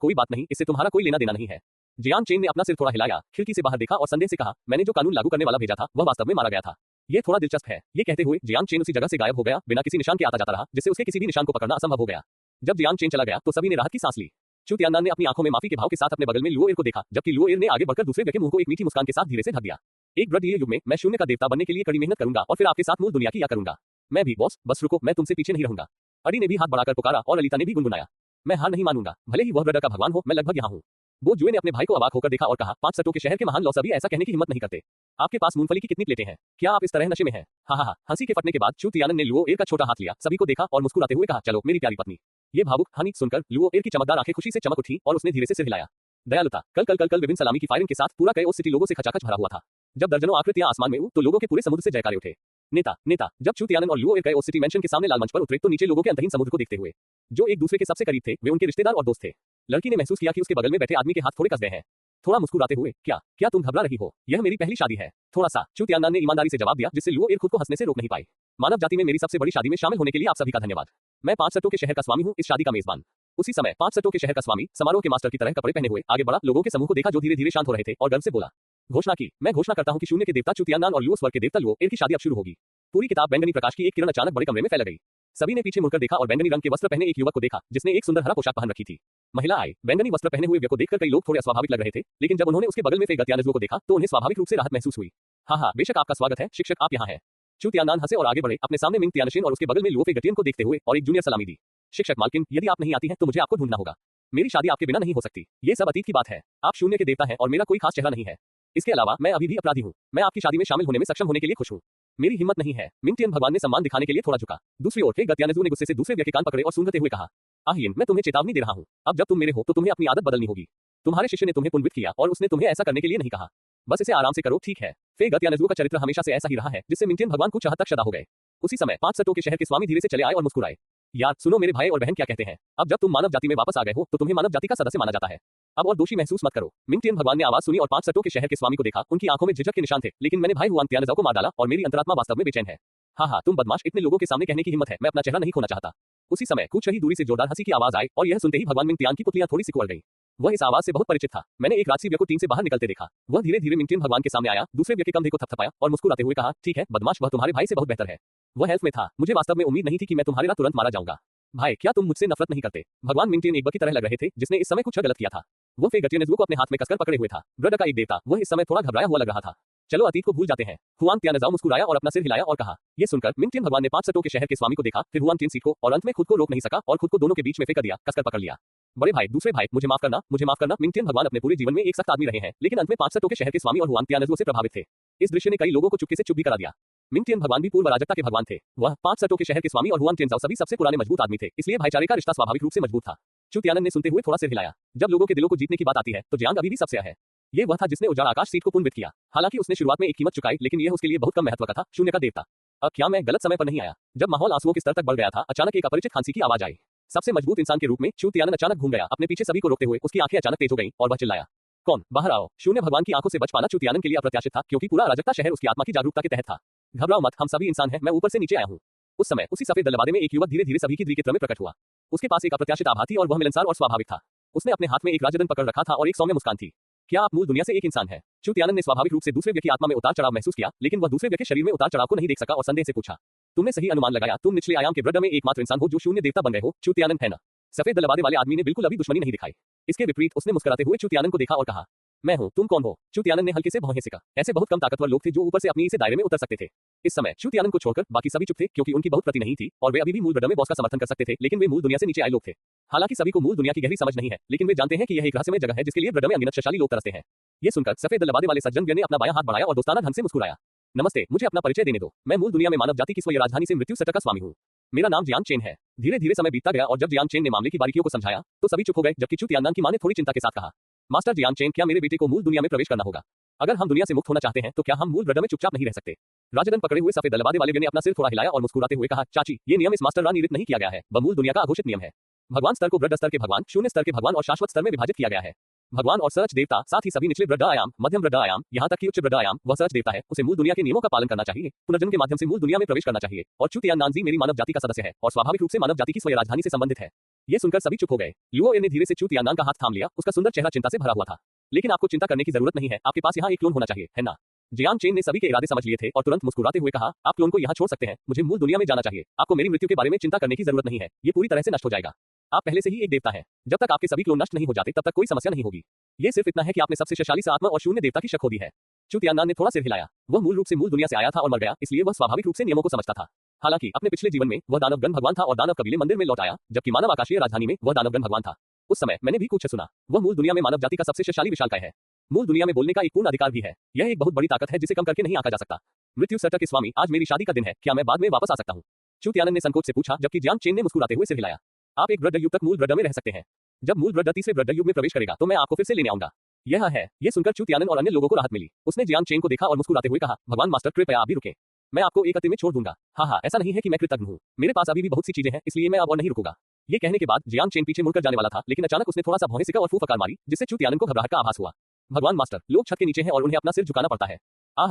कोई बात नहीं, इससे तुम्हारा कोई लेना देना नहीं है। जियांग चेन ने अपना सिर थोड़ा हिलाया, खिड़की से बाहर देखा और संदेह से कहा, मैंने जो कानून लागू करने वाला भेजा था वह वास्तव में मारा गया था। ये थोड़ा दिलचस्प है। ये कहते हुए जियांग चेन उसी जगह से गायब हो गया, बिना किसी निशान के आता जाता रहा, जिससे उसके किसी भी निशान को पकड़ना असंभव हो गया। जब जियांग चेन चला गया तो सभी ने राहत की सांस ली। चू तियानन ने अपनी आंखों में माफी के भाव के साथ अपने बगल में लुओ एर को देखा, जबकि लुओ एर ने आगे बढ़कर दूसरे व्यक्ति के मुंह को एक मीठी मुस्कान के साथ धीरे से ढक दिया। एक ब्रड युग में मैं शून्य का देवता बनने के लिए कड़ी मेहनत करूंगा और फिर आपके साथ मूल दुनिया की या करूंगा। मैं भी बॉस, बस रुको, मैं तुमसे पीछे नहीं रहूंगा। अडी ने भी हाथ बढ़ाकर पुकारा और अलीता ने भी गुनगुनाया, मैं हार नहीं मानूंगा, भले ही वह ब्रड का भगवान हो, मैं लगभग यहाँ हूँ। वो जुए ने अपने भाई को अवाक होकर देखा और कहा, 5 सटों के शहर के महान लौ सभी ऐसा कहने की हिम्मत नहीं करते। आपके पास मूंगफली की कितनी प्लेटें हैं? क्या आप इस तरह नशे में हैं? हाँ। हंसी के फटने के बाद चू तियानन ने लुओ एर का छोटा हाथ लिया, सभी को देखा और मुस्कुराते हुए कहा, चलो मेरी प्यारी पत्नी। ये भावुक हानि सुनकर लुओ एर की चमकदार आंखें खुशी से चमक उठी और उसने धीरे से सिर हिलाया। दयालुता। कल विभिन्न सलामी की फायरिंग के साथ पूरा कई सिटी लोगों से खचाखच भरा हुआ था। जब दर्जनों आकृतियां आसमान में तो लोगों के पूरे समुद्र से जयकारे उठे। नेता। जब चू तियानन और लुओ एर कई सिटी मैंशन के सामने लाल मंच पर उतरे तो नीचे लोगों के अंतहीन समुद्र को देखते हुए, जो एक दूसरे के सबसे करीब थे, वे उनके रिश्तेदार और दोस्त थे। लड़की ने महसूस किया कि उसके बगल में बैठे आदमी के हाथ थोड़े कस गए हैं। थोड़ा मुस्कुराते हुए, क्या तुम घबरा रही हो? यह मेरी पहली शादी है। थोड़ा सा, चू तियानन ने ईमानदारी से जवाब दिया, जिससे लुओ एर खुद को हंसने से रोक नहीं पाई। मानव जाति में मेरी सबसे बड़ी शादी में शामिल होने के लिए आप सभी का धन्यवाद। मैं 5 सटों के शहर का स्वामी हूँ, इस शादी का मेजबान। उसी समय 5 सटों के शहर का स्वामी समारोह के मास्टर की तरह कपड़े पहने हुए आगे बढ़ा, लोगों के समूह को देखा जो धीरे धीरे शांत हो रहे थे और गर्व से बोला, घोषणा की, मैं घोषणा करता हूँ कि शून्य के देवता चू तियानन और लुओ स्वर्ग के देवता लुओ एर की शादी अब शुरू होगी। पूरी किताब बैंगनी प्रकाश की एक किरण अचानक बड़े कमरे में फैल गई। सभी ने पीछे मुड़कर देखा और बैंगनी रंग के वस्त्र पहने एक युवक को देखा, जिसने एक सुंदर हरा पोशाक पहन रखी थी। महिला आई। बैंगनी वस्त्र पहने हुए व्यक्ति को देखकर कई लोग थोड़े अस्वाभाविक लग रहे थे, लेकिन जब उन्होंने उसके बगल में फेगतियानन को देखा तो उन्हें स्वाभाविक रूप से राहत महसूस हुई। हाँ, बेशक आपका स्वागत है शिक्षक, आप यहाँ हैं। चू तियानन हंसे और आगे बढ़े, अपने सामने मिंग तियानशिन और उसके बगल में लुओ फेगतियन को देखते हुए और एक जूनियर सलामी दी। शिक्षक मालकिन, यदि आप नहीं आती हैं तो मुझे आपको ढूंढना होगा। मेरी शादी आपके बिना नहीं हो सकती। ये सब अतीत की बात है। आप शून्य के देवता हैं और मेरा कोई खास चेहरा नहीं है। इसके अलावा मैं अभी भी अपराधी हूँ। मैं आपकी शादी में शामिल होने में सक्षम होने के लिए खुश हूँ। मेरी हिम्मत नहीं है। मिंग तियन भगवान ने सम्मान दिखाने के लिए थोड़ा झुका। दूसरी ओर फेगतियानन ने गुस्से से दूसरे व्यक्ति के कान पकड़े और सूंघते हुए कहा, आहिन, मैं तुम्हें चेतावनी दे रहा हूँ। अब जब तुम मेरे हो तो तुम्हें अपनी आदत बदलनी होगी। तुम्हारे शिष्य ने तुम्हें पुनर्वित किया और उसने तुम्हें ऐसा करने के लिए नहीं कहा। बस इसे आराम से करो, ठीक है? फेगतियानन का चरित्र हमेशा से ऐसा ही रहा है, जिससे मिंग तियन भगवान कुछ हद तक शदा हो गए। उसी समय 5 सटों के शहर के स्वामी धीरे से चले आए और मुस्कुराए। यार सुनो, मेरे भाई और बहन क्या कहते हैं? अब जब तुम मानव जाति में वापस आ गए हो तो तुम्हें मानव जाति का सदस्य माना जाता है। अब और दोषी महसूस मत करो। मिंग तियन भगवान ने आवाज सुनी और 5 सटों के शहर के स्वामी को देखा। उनकी आंखों में झिझक के निशान थे, लेकिन मैंने भाई हुआन तियानजाओ को मार डाला और मेरी अंतरात्मा वास्तव में बेचैन है। हाँ, तुम बदमाश, इतने लोगों के सामने कहने की हिम्मत है। मैं अपना चेहरा नहीं खोना चाहता। उसी समय कुछ ही दूरी से जोरदार हंसी की आवाज आई और यह सुनते ही भगवान मिंग तियान की पुतलियां थोड़ी सिकुड़ गई। वह इस आवाज से बहुत परिचित था। मैंने एक राजसी व्यक्ति को टीम से बाहर निकलते देखा। वह धीरे धीरे मिंग तियन भगवान के सामने आया, दूसरे व्यक्ति के कंधे को थपथपाया और मुस्कुराते हुए कहा, ठीक है बदमाश, वह तुम्हारे भाई से बहुत बेहतर है। वह हेल्थ में था। मुझे वास्तव में उम्मीद नहीं थी कि मैं तुम्हारे साथ तुरंत मारा जाऊंगा। भाई, क्या तुम मुझसे नफरत नहीं करते? भगवान मिंग तियन एक की तरह लग रहे थे, जिसने इस समय कुछ गलत किया था। वो फेगतियानन को अपने हाथ में कसकर पकड़े हुए था। ब्रड का एक देवता, वह इस समय थोड़ा घबराया हुआ लग रहा था। चलो अतीत को भूल जाते हैं। हुआन तियानजाओ मुस्कुराया और अपना सिर हिलाया और कहा। ये सुनकर मिंग तियन भगवान ने 5 सटों के शहर के स्वामी को देखा, फिर हुआन तियन सीट को और अंत में खुद को रोक नहीं सका और खुद को दोनों के बीच में फेंक दिया, कसकर पकड़ लिया। बड़े भाई, दूसरे भाई, मुझे माफ करना। मिंग तियन भगवान अपने पूरे जीवन में एक सख्त आदमी रहे हैं, लेकिन अंत में 5 सटों के शहर के स्वामी और हुआन तियानजाओ से प्रभावित थे। इस दृश्य ने कई लोगों को चुपके से चुप भी करा दिया। मिंग तियन भगवान भी पूर्व अराजकता के भगवान थे। वह 5 सटों के शहर के स्वामी और हुआन तियानजाओ सभी सबसे पुराने मजबूत आदमी थे, इसलिए भाईचारे का रिश्ता स्वाभाविक रूप से मजबूत था। चू तियानन ने सुनते हुए थोड़ा सिर हिलाया। जब लोगों के दिलों को जीतने की बात आती है तो जियांग अभी भी सबसे है। ये वह था जिसने उजाड़ आकाश सीट को पुनर्वित किया। हालांकि उसने शुरुआत में एक कीमत चुकाई, लेकिन यह उसके लिए बहुत कम महत्व का था। शून्य का देवता। अब क्या मैं गलत समय पर नहीं आया? जब माहौल आंसुओं के स्तर तक बढ़ गया था, अचानक एक अपरिचित खांसी की आवाज आई। सबसे मजबूत इंसान के रूप में चू तियानन अचानक घूम गया। अपने पीछे सभी को रोकते हुए उसकी आंखें अचानक तेज हो गईं और वह चिल्लाया, कौन? बाहर आओ। शून्य भगवान की आंखों से बच पाना चू तियानन के लिए अप्रत्याशित था, क्योंकि पूरा अराजकता शहर उसकी आत्मा की जागरूकता के तहत था। घबराओ मत, हम सभी इंसान हैं, मैं ऊपर से नीचे आया हूँ। उस समय उसी सफेद दलवादे में एक युवक धीरे धीरे सभी की दृष्टि में प्रकट हुआ। उसके पास एक अप्रत्याशित आभा थी और वह मिलनसार और स्वाभाविक था। उसने अपने हाथ में एक राजदंड पकड़ रखा था और एक सौम्य मुस्कान थी। क्या आप मूल दुनिया से एक इंसान हैं? चू तियानन ने स्वाभाविक रूप से दूसरे व्यक्ति आत्मा में उतार चढ़ाव महसूस किया, लेकिन वह दूसरे व्यक्ति शरीर में उतार चढ़ाव को नहीं देख सका और संदेह से पूछा, तुमने सही अनुमान लगाया, तुम निचले आयाम के ब्रड में एकमात्र इंसान हो जो शून्य देवता बन गए हो। चू तियानन, है ना? सफेद दलवादे वाले आदमी ने बिल्कुल अभी दुश्मनी नहीं दिखाई। इसके विपरीत उसने मुस्कुराते हुए चू तियानन को देखा और कहा, मैं हूँ, तुम कौन हो? चू तियानन ने हल्के से भौहें सिका। ऐसे बहुत कम ताकतवर लोग थे जो ऊपर से अपनी इस दायरे में उतर सकते थे। इस समय चू तियानन को छोड़कर बाकी सभी चुप थे, क्योंकि उनकी बहुत प्रति नहीं थी और वे अभी भी मूल ब्रड में बॉस का समर्थन कर सकते थे, लेकिन वे मूल दुनिया से नीचे आए लोग थे। हालांकि सभी को मूल दुनिया की गहरी समझ नहीं है, लेकिन वे जानते हैं कि यह एक रहस्यमय जगह है जिसके लिए ब्रड में अनगिनत शक्तिशाली लोग तरसते हैं। ये सुनकर सफेद दलवादे वाले सज्जन ने अपना बायां हाथ बढ़ाया और दोस्ताना ढंग से मुस्कुराया। नमस्ते, मुझे अपना परिचय देने दो। मैं मूल दुनिया में मानव जाति की स्वयं राजधानी से मृत्यु सटक का स्वामी हूँ। मेरा नाम जियांग चेन है। धीरे धीरे समय बीतता गया और जब जियांग चेन ने मामले की बारीकियों को समझाया तो सभी चुप हो गए, जबकि चू तियानन की मां ने थोड़ी चिंता के साथ कहा, मास्टर जियांग चेन, क्या मेरे बेटे को मूल दुनिया में प्रवेश करना होगा? अगर हम दुनिया से मुक्त होना चाहते हैं तो क्या हम मूल ब्रड में चुपचाप नहीं रह सकते? राजदन पकड़े हुए सफेद दलवादे वाले ने अपना सिर थोड़ा हिलाया और मुस्कुराते हुए कहा, चाची, ये नियम इस मास्टर द्वारा नियत नहीं किया गया है, वह मूल दुनिया का अघोषित नियम है। भगवान स्तर को ब्रड स्तर के भगवान, शून्य स्तर के भगवान और शाश्वत स्तर में विभाजित किया गया है। भगवान और सच देवता, साथ ही सभी निचले ब्रड आयाम, मध्यम ब्रड आयाम, यहाँ तक कि उच्च ब्रड आयाम, वह सच देवता है, उसे मूल दुनिया के नियमों का पालन करना चाहिए, पुनर्जन्म के माध्यम से मूल दुनिया में प्रवेश करना चाहिए। और चू तियाननानजी मेरी मानव जाति का सदस्य है और स्वाभाविक रूप से मानव जाति की स्वयं राजधानी से संबंधित है। ये सुनकर सभी चुप हो गए। लुओ ने धीरे से चू तियाननान का हाथ थाम लिया, उसका सुंदर चेहरा चिंता से भरा हुआ था। लेकिन आपको चिंता करने की जरूरत नहीं है, आपके पास यहाँ एक क्लोन होना चाहिए, है ना? जियांग चेन ने सभी के इरादे समझ लिए थे और तुरंत मुस्कुराते हुए कहा, आप क्लोन को यहाँ छोड़ सकते हैं, मुझे मूल दुनिया में जाना चाहिए। आपको मेरी मृत्यु के बारे में चिंता करने की जरूरत नहीं है, ये पूरी तरह से नष्ट हो जाएगा। आप पहले से ही एक देवता हैं। जब तक आपके सभी क्लोन नष्ट नहीं हो जाते तब तक कोई समस्या नहीं होगी। ये सिर्फ इतना है कि आपने सबसे शक्तिशाली आत्मा और शून्य देवता की शक खो दी है। चू तियाननान ने थोड़ा सिर हिलाया। वह मूल रूप से मूल दुनिया से आया था और मर गया, इसलिए वह स्वाभाविक रूप से नियमों को समझता था। हालांकि अपने पिछले जीवन में वह दानवगण भगवान था और दानव कबीले मंदिर में लौट आया, जबकि मानव आकाशीय राजधानी में वह दानवगण भगवान था। उस समय मैंने भी कुछ सुना। वह मूल दुनिया में मानव जाति का सबसे शक्तिशाली विशालकाय है। मूल दुनिया में बोलने का एक पूर्ण अधिकार भी है। यह एक बहुत बड़ी ताकत है जिसे कम करके नहीं आंका जा सकता। मृत्यु सटक के स्वामी, आज मेरी शादी का दिन है, क्या मैं बाद में वापस आ सकता हूँ? चू तियानन ने संकोच से पूछा, जबकि जियांग चेन ने मुस्कुराते हुए सिर हिलाया। आप एक ब्रड युग तक मूल ब्रड में रह सकते हैं। जब मूल ब्रड तीसरे ब्रड युग में प्रवेश करेगा तो मैं आपको फिर से लेने आऊंगा। यह है। ये सुनकर चू तियानन और अन्य लोगों को राहत मिली। उसने जियांग चेन को देखा और मुस्कुराते हुए कहा, भगवान मास्टर, कृपया आप भी रुके। मैं आपको एक अति में छोड़ दूंगा। हाँ, ऐसा नहीं है कि मैं कृतज्ञ हूँ, मेरे पास अभी भी बहुत सी चीजें हैं, इसलिए मैं अब और नहीं रुकूंगा। ये कहने के बाद जियांग चेन पीछे मुड़कर जाने वाला था, लेकिन अचानक उसने थोड़ा सा भौहें सिका और फूंक फकार मारी, जिससे चू तियानन को घबराहट का आभास हुआ। भगवान मास्टर, लोग छत के नीचे हैं और उन्हें अपना सिर झुकाना पड़ता है।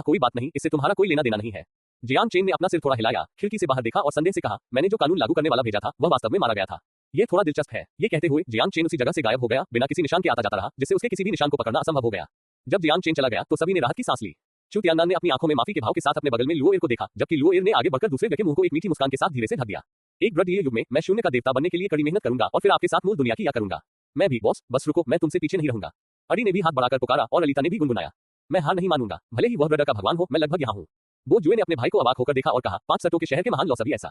कोई बात नहीं, इससे तुम्हारा कोई लेना देना नहीं है। जियांग चेन ने अपना सिर थोड़ा हिलाया, खिड़की से बाहर देखा और संदेह से कहा, मैंने जो कानून लागू करने वाला भेजा था वह वास्तव में मारा गया था। ये थोड़ा दिलचस्प है। ये कहते हुए जियांग चेन उसी जगह से गायब हो गया, बिना किसी निशान के आता जाता रहा, जिससे उसके किसी भी निशान को पकड़ना असंभव हो गया। जब जियांग चेन चला गया तो सभी ने राहत की सांस ली। चू तियाननान ने अपनी आंखों में माफी के भाव के साथ अपने बगल में लुओ को देखा, जबकि लुओ ने आगे बढ़कर दूसरे व्यक्ति के मुंह को एक मीठी मुस्कान के साथ धीरे से ढक दिया। एक ब्रड युग में मैं शून्य का देवता बनने के लिए कड़ी मेहनत करूंगा और फिर आपके साथ मूल दुनिया की यात्रा करूंगा। मैं भी बॉस, बस रुको, मैं तुमसे पीछे नहीं रहूंगा। अड़ी ने भी हाथ बढ़ाकर पुकारा और ललिता ने भी गुनगुनाया, मैं हार नहीं मानूंगा, भले ही वह ब्रड का भगवान हो, मैं लगभग यहाँ हूँ। बो जुए ने अपने भाई को अवाक होकर देखा और कहा, 5 सटों के शहर के महान लौ सभी ऐसा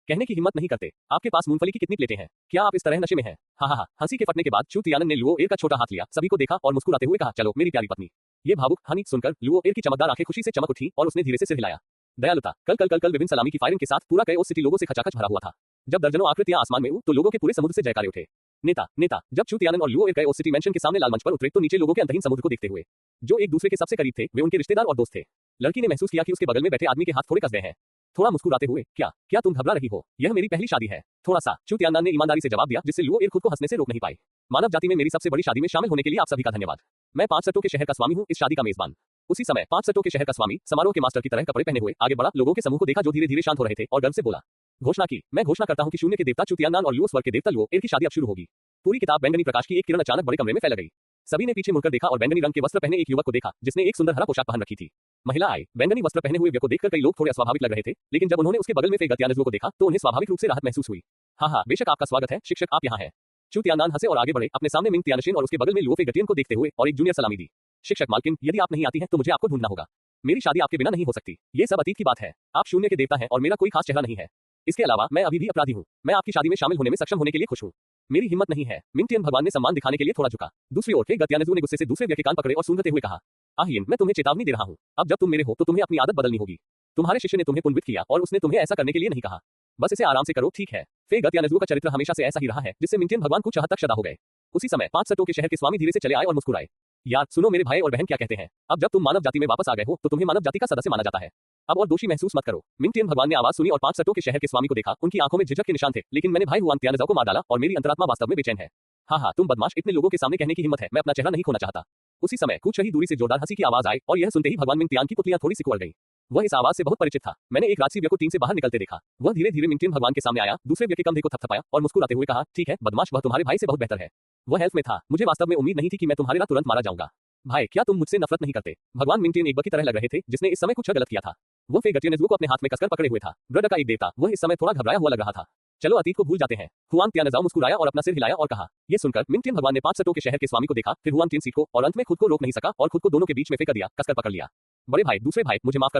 कहने की हिम्मत नहीं करते। आपके पास मूंगफली की कितनी प्लेटें हैं? क्या आप इस तरह नशे में हैं? हाँ। हंसी के फटने के बाद चू तियानन ने लुओ का छोटा हाथ लिया, सभी को देखा और मुस्कुराते हुए कहा, चलो मेरी प्यारी पत्नी। ये भावुक हानि सुनकर लुओ की चमकदार आंखें खुशी से चमक उठी और उसने धीरे से सिर हिलाया। दयालुता, कल विभिन्न सलामी की फायरिंग के साथ पूरा कई सिटी लोगों से खचाखच भरा हुआ था। जब दर्जनों आकृतियां आसमान में तो लोगों के पूरे समुद्र से जयकारे उठे। नेता, जब चू तियानन और लुओ कई सिटी मैंशन के सामने लाल मंच पर उतरे तो नीचे लोगों के अंतहीन समुद्र को देखते हुए, जो एक दूसरे के सबसे करीब थे, वे उनके रिश्तेदार और दोस्त थे। लड़की ने महसूस किया कि उसके बगल में बैठे आदमी के हाथ थोड़े कस गए हैं। थोड़ा मुस्कुराते हुए, क्या तुम घबरा रही हो? यह मेरी पहली शादी है। थोड़ा सा, चू तियाननान ने ईमानदारी से जवाब दिया, जिससे लुओ खुद को हंसने से रोक नहीं पाई। मानव जाति में मेरी सबसे बड़ी शादी में शामिल होने के लिए आप सभी का धन्यवाद। मैं 5 सटों के शहर का स्वामी हूँ, इस शादी का मेजबान। उसी समय 5 सटों के शहर का स्वामी समारोह के मास्टर की तरह कपड़े पहने हुए आगे बढ़ा, लोगों के समूह को देखा जो धीरे धीरे शांत हो रहे थे और गर्व से बोला, घोषणा की, मैं घोषणा करता हूँ कि शून्य के देवता चू तियाननान और लुओ स्वर्ग के देवता लुओ की शादी अब शुरू होगी। पूरी किताब बैंगनी प्रकाश की एक किरण अचानक बड़े कमरे में फैल गई। सभी ने पीछे मुड़कर देखा और बैंगनी रंग के वस्त्र पहने एक युवक को देखा, जिसने एक सुंदर हरा पोशाक पहन रखी थी। महिला आई। बैंगनी वस्त्र पहने हुए व्यक्ति को देखकर कई लोग थोड़े अस्वाभाविक लग रहे थे, लेकिन जब उन्होंने उसके बगल में गतियानजुओं को देखा तो उन्हें स्वाभाविक रूप से राहत महसूस हुई। हाँ, बेशक आपका स्वागत है शिक्षक, आप यहाँ हैं। चू तियाननान हंसे और आगे बढ़े, अपने सामने मिंग तियानशिन और उसके बगल में लुओ गतियन को देखते हुए और एक जूनियर सलामी दी। शिक्षक मालकिन, यदि आप नहीं आती हैं तो मुझे आपको ढूंढना होगा। मेरी शादी आपके बिना नहीं हो सकती। ये सब अतीत की बात है। आप शून्य के देवता हैं और मेरा कोई खास चेहरा नहीं है। इसके अलावा मैं अभी भी अपराधी हूँ। मैं आपकी शादी में शामिल होने में सक्षम होने के लिए खुश हूँ। मेरी हिम्मत नहीं है। मिंग तियन भगवान ने सम्मान दिखाने के लिए थोड़ा झुका। दूसरी ओर गतियानजू ने गुस्से से दूसरे व्यक्ति के कान पकड़े और सूंघते हुए कहा, आहिन, मैं तुम्हें चेतावनी दे रहा हूँ। अब जब तुम मेरे हो तो तुम्हें अपनी आदत बदलनी होगी। तुम्हारे शिष्य ने तुम्हें पुनवित किया और उसने तुम्हें ऐसा करने के लिए नहीं कहा। बस इसे आराम से करो, ठीक है? गतियानजू का चरित्र हमेशा से ऐसा ही रहा है, जिससे मिंग तियन भगवान कुछ हद तक शदा हो गए। उसी समय 5 सटों के शहर के स्वामी धीरे से चले आए और मुस्कुराए। यार सुनो मेरे भाई और बहन, क्या कहते हैं? अब जब तुम मानव जाति में वापस आ गए हो तो तुम्हें मानव जाति का सदस्य माना जाता है। अब और दोषी महसूस मत करो। मिंग तियन भगवान ने आवाज सुनी और 5 सटों के शहर के स्वामी को देखा। उनकी आंखों में झिझक के निशान थे, लेकिन मैंने भाई हुआन तियानजाओ को मार डाला और मेरी अंतरात्मा वास्तव में बेचैन है। हाँ, तुम बदमाश, इतने लोगों के सामने कहने की हिम्मत है। मैं अपना चेहरा नहीं खोना चाहता। उसी समय कुछ ही दूरी से जोरदार हंसी की आवाज आई और यह सुनते ही भगवान मिंग तियान की पुतलियां थोड़ी सिकुड़ गई। वह इस आवाज से बहुत परिचित था। मैंने एक राजसी व्यक्ति को टीम से बाहर निकलते देखा। वह धीरे धीरे मिंग तियन भगवान के सामने आया, दूसरे व्यक्ति कंधे को थपथपाया और मुस्कुराते हुए कहा, ठीक है बदमाश, वह तुम्हारे भाई से बहुत बेहतर है। वह हेल्थ में था। मुझे वास्तव में उम्मीद नहीं थी कि मैं तुम्हारे साथ तुरंत मारा जाऊंगा। भाई, क्या तुम मुझसे नफरत नहीं करते? भगवान मिंग तियन एक की तरह लग रहे थे, जिसने इस समय कुछ गलत किया था। वो गतियानजू को अपने हाथ में कसकर पकड़े हुए था। ब्रड का एक देवता, वह इस समय थोड़ा घबराया हुआ लग रहा था। चलो अतीत को भूल जाते हैं। हुआन तियानजाओ मुस्कुराया और अपना सिर हिलाया और कहा। ये सुनकर मिंग तियन भगवान ने 5 सटों के शहर के स्वामी को देखा, फिर हुआन तियन सीट को और अंत में खुद को रोक नहीं सका और खुद को दोनों के बीच में फेंक दिया, कसकर पकड़ लिया। बड़े भाई, दूसरे भाई, मुझे माफ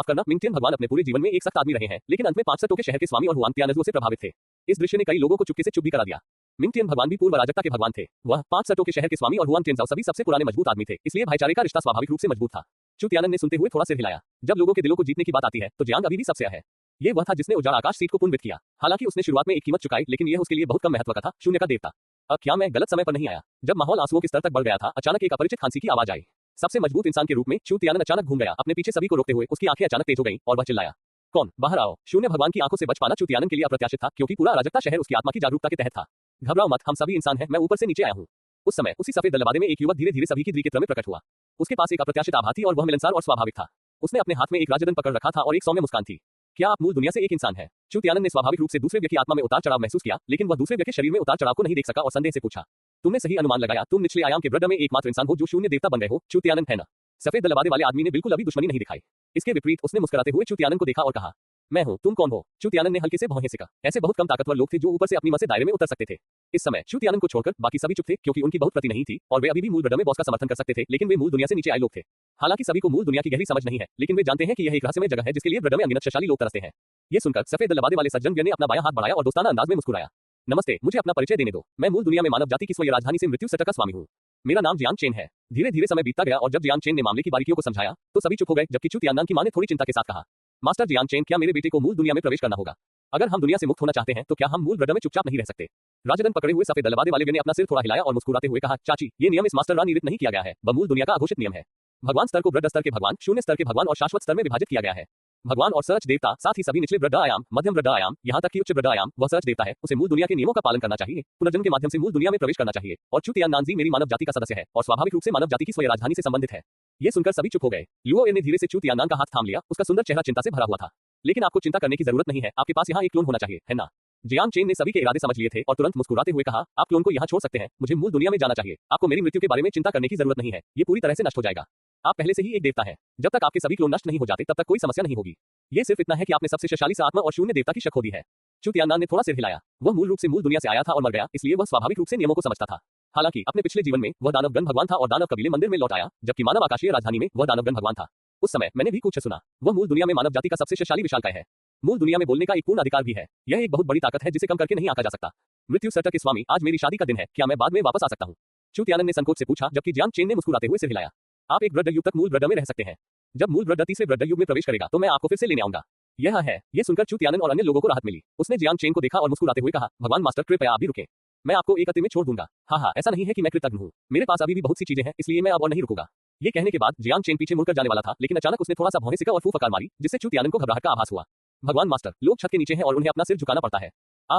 करना। मिंग तियन भगवान अपने पूरे जीवन में एक सख्त आदमी रहे हैं, लेकिन अंत में 5 सटों के शहर के स्वामी और हुआन तियानजू से प्रभावित थे। इस दृश्य ने कई लोगों को चुपके से चुप भी करा दिया। मिंग तियन भगवान भी पूर्व अराजकता के भगवान थे। वह 5 सटों के शहर के स्वामी और हुआन तियानजाओ सभी सबसे पुराने मजबूत आदमी थे, इसलिए भाईचारे का रिश्ता स्वाभाविक रूप से मजबूत था। चू तियानन ने सुनते हुए थोड़ा सिर हिलाया। जब लोगों के दिलों को जीतने की बात आती है तो जियांग अभी भी सबसे है। ये वह था जिसने उजाड़ आकाश सीट को पुनवित किया। हालांकि उसने शुरुआत में एक कीमत चुकाई, लेकिन यह उसके लिए बहुत कम महत्व का था। शून्य का देवता। अब क्या मैं गलत समय पर नहीं आया? जब माहौल आंसुओं के स्तर तक बढ़ गया था, अचानक एक अपरिचित खांसी की आवाज आई। सबसे मजबूत इंसान के रूप में चू तियानन अचानक घूम गया, अपने पीछे सभी को रोकते हुए उसकी आंखें अचानक तेज हो गईं और वह चिल्लाया, कौन? बाहर आओ। शून्य भगवान की आंखों से बच पाना चू तियानन के लिए अप्रत्याशित था, क्योंकि पूरा अराजकता शहर उसकी आत्मा की जागरूकता के तहत था। घबराओ मत, हम सभी इंसान हैं, मैं ऊपर से नीचे आया हूँ। उस समय उसी सफेद दलवादे में एक युवक धीरे धीरे सभी की दृष्टि में प्रकट हुआ। उसके पास एक अप्रत्याशित आभा थी और वह मिलनसार और स्वाभाविक था। उसने अपने हाथ में एक राजदंड पकड़ रखा था और एक सौम्य मुस्कान थी। क्या आप मूल दुनिया से एक इंसान हैं? चू तियानन ने स्वाभाविक रूप से दूसरे व्यक्ति आत्मा में उतार चढ़ाव महसूस किया, लेकिन वह दूसरे व्यक्ति शरीर में उतार चढ़ाव को नहीं देख सका और संदेह से पूछा, तुमने सही अनुमान लगाया, तुम निचले आयाम के ब्रह्म में एकमात्र इंसान हो जो शून्य देवता बन गए हो, चू तियानन, है ना? सफेद दलवादे वाले आदमी ने बिल्कुल अभी दुश्मनी नहीं दिखाई। इसके विपरीत उसने मुस्कुराते हुए चू तियानन को देखा और कहा, मैं हूँ, तुम कौन हो? चू तियानन ने हल्के से भौहें सिका। ऐसे बहुत कम ताकतवर लोग थे जो ऊपर से अपनी मसे दायरे में उतर सकते थे। इस समय चू तियानन को छोड़कर बाकी सभी चुप थे, क्योंकि उनकी बहुत प्रति नहीं थी और वे अभी भी मूल ब्रह्म में बॉस का समर्थन कर सकते थे, लेकिन वे मूल दुनिया से नीचे आए लोग थे। हालांकि सभी को मूल दुनिया की गहरी समझ नहीं है, लेकिन वे जानते हैं कि यह एक रहस्यमय जगह है जिसके लिए ब्रह्म में अनगिनत शक्तिशाली लोग तरसते हैं। ये सुनकर सफेद दलवादे वाले सज्जन ने अपना बायां हाथ बढ़ाया और दोस्ताना अंदाज में मुस्कुराया। नमस्ते, मुझे अपना परिचय देने दो। मैं मूल दुनिया में मानव जाति की स्वयं राजधानी से मृत्यु सटक का स्वामी हूँ। मेरा नाम जियांग चेन है। धीरे धीरे समय बीतता गया और जब जियांग चेन ने मामले की बारीकियों को समझाया तो सभी चुप हो गए, जबकि चू तियानन की मां ने थोड़ी चिंता के साथ कहा, मास्टर जियांग चेन, क्या मेरे बेटे को मूल दुनिया में प्रवेश करना होगा? अगर हम दुनिया से मुक्त होना चाहते हैं तो क्या हम मूल ब्रह्म में चुपचाप नहीं रह सकते? राजदंड पकड़े हुए सफेद दलवादे वाले ने अपना सिर थोड़ा हिलाया और मुस्कुराते हुए कहा, चाची, ये नियम इस मास्टर नियत नहीं किया गया है, वह मूल दुनिया का अघोषित नियम है। भगवान स्तर को ब्रह्म स्तर के भगवान, शून्य स्तर के भगवान और शाश्वत स्तर में विभाजित किया गया है। भगवान और सहज देवता, साथ ही सभी निचले ब्रह्म आयाम, मध्यम ब्रह्म आयाम, यहाँ तक कि उच्च ब्रह्म आयाम, वह सहज देवता है, उसे मूल दुनिया के नियमों का पालन करना चाहिए, पुनर्जन्म के माध्यम से मूल दुनिया में प्रवेश करना चाहिए। और चू तियानन जी मेरी मानव जाति का सदस्य है और स्वाभाविक रूप से मानव जाति की स्वयं राजधानी से संबंधित है। ये सुनकर सभी चुप हो गए। लुओ ने धीरे से चू तियानन का हाथ थाम लिया, उसका सुंदर चेहरा चिंता से भरा हुआ था। लेकिन आपको चिंता करने की जरूरत नहीं है, आपके पास यहाँ एक क्लोन होना चाहिए, है ना? जियांग चेन ने सभी के इरादे समझ लिए थे और तुरंत मुस्कुराते हुए कहा, आप क्लोन को यहाँ छोड़ सकते हैं, मुझे मूल दुनिया में जाना चाहिए। आपको मेरी मृत्यु के बारे में चिंता करने की जरूरत नहीं है, ये पूरी तरह से नष्ट हो जाएगा। आप पहले से ही एक देवता हैं। जब तक आपके सभी क्लोन नष्ट नहीं हो जाते तब तक कोई समस्या नहीं होगी। ये सिर्फ इतना है कि आपने सबसे शक्तिशाली आत्मा और शून्य देवता की शक खो दी है। चू तियानन ने थोड़ा सिर हिलाया। वह मूल रूप से मूल दुनिया से आया था और मर गया, इसलिए वह स्वाभाविक रूप से नियमों को समझता था। हालांकि अपने पिछले जीवन में वह दानवगण भगवान था और दानव कबीले मंदिर में लौट आया, जबकि मानव आकाशीय राजधानी में वह दानवगण भगवान था। उस समय मैंने भी कुछ सुना। वह मूल दुनिया में मानव जाति का सबसे शक्तिशाली विशालकाय है। मूल दुनिया में बोलने का एक पूर्ण अधिकार भी है। यह एक बहुत बड़ी ताकत है जिसे कम करके नहीं आंका जा सकता। मृत्यु सटक के स्वामी, आज मेरी शादी का दिन है, क्या मैं बाद में वापस आ सकता हूँ? चू तियानन ने संकोच से पूछा, जबकि जियांग चेन ने मुस्कुराते हुए सिर हिलाया। आप एक ब्रह्म युग तक मूल ब्रह्म में रह सकते हैं। जब मूल ब्रह्म तीसरे ब्रह्म युग में प्रवेश करेगा तो मैं आपको फिर से लेने आऊंगा। यह है। ये सुनकर चू तियानन और अन्य लोगों को राहत मिली। उसने जियांग चेन को देखा और मुस्कुराते हुए कहा, भगवान मास्टर, कृपया आप भी रुकें। मैं आपको एक अति में छोड़ दूंगा। हाँ, ऐसा नहीं है कि मैं कृतज्ञ हूँ, मेरे पास अभी भी बहुत सी चीजें हैं, इसलिए मैं अब और नहीं रुकूंगा। ये कहने के बाद जियांग चेन पीछे मुड़कर जाने वाला था, लेकिन अचानक उसने थोड़ा सा भौहें सिका और फूफकार मारी, जिससे चू तियानन को घबराहट का आभास हुआ। भगवान मास्टर, लोग छत के नीचे हैं और उन्हें अपना सिर झुकाना पड़ता है।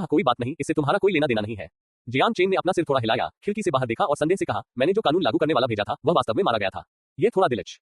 कोई बात नहीं, इससे तुम्हारा कोई लेना देना नहीं है। जियांग चेन ने अपना सिर थोड़ा हिलाया, खिड़की से बाहर देखा और संदेह से कहा, मैंने जो कानून लागू करने वाला भेजा था वह वास्तव में मारा गया था। ये थोड़ा दिलचस्प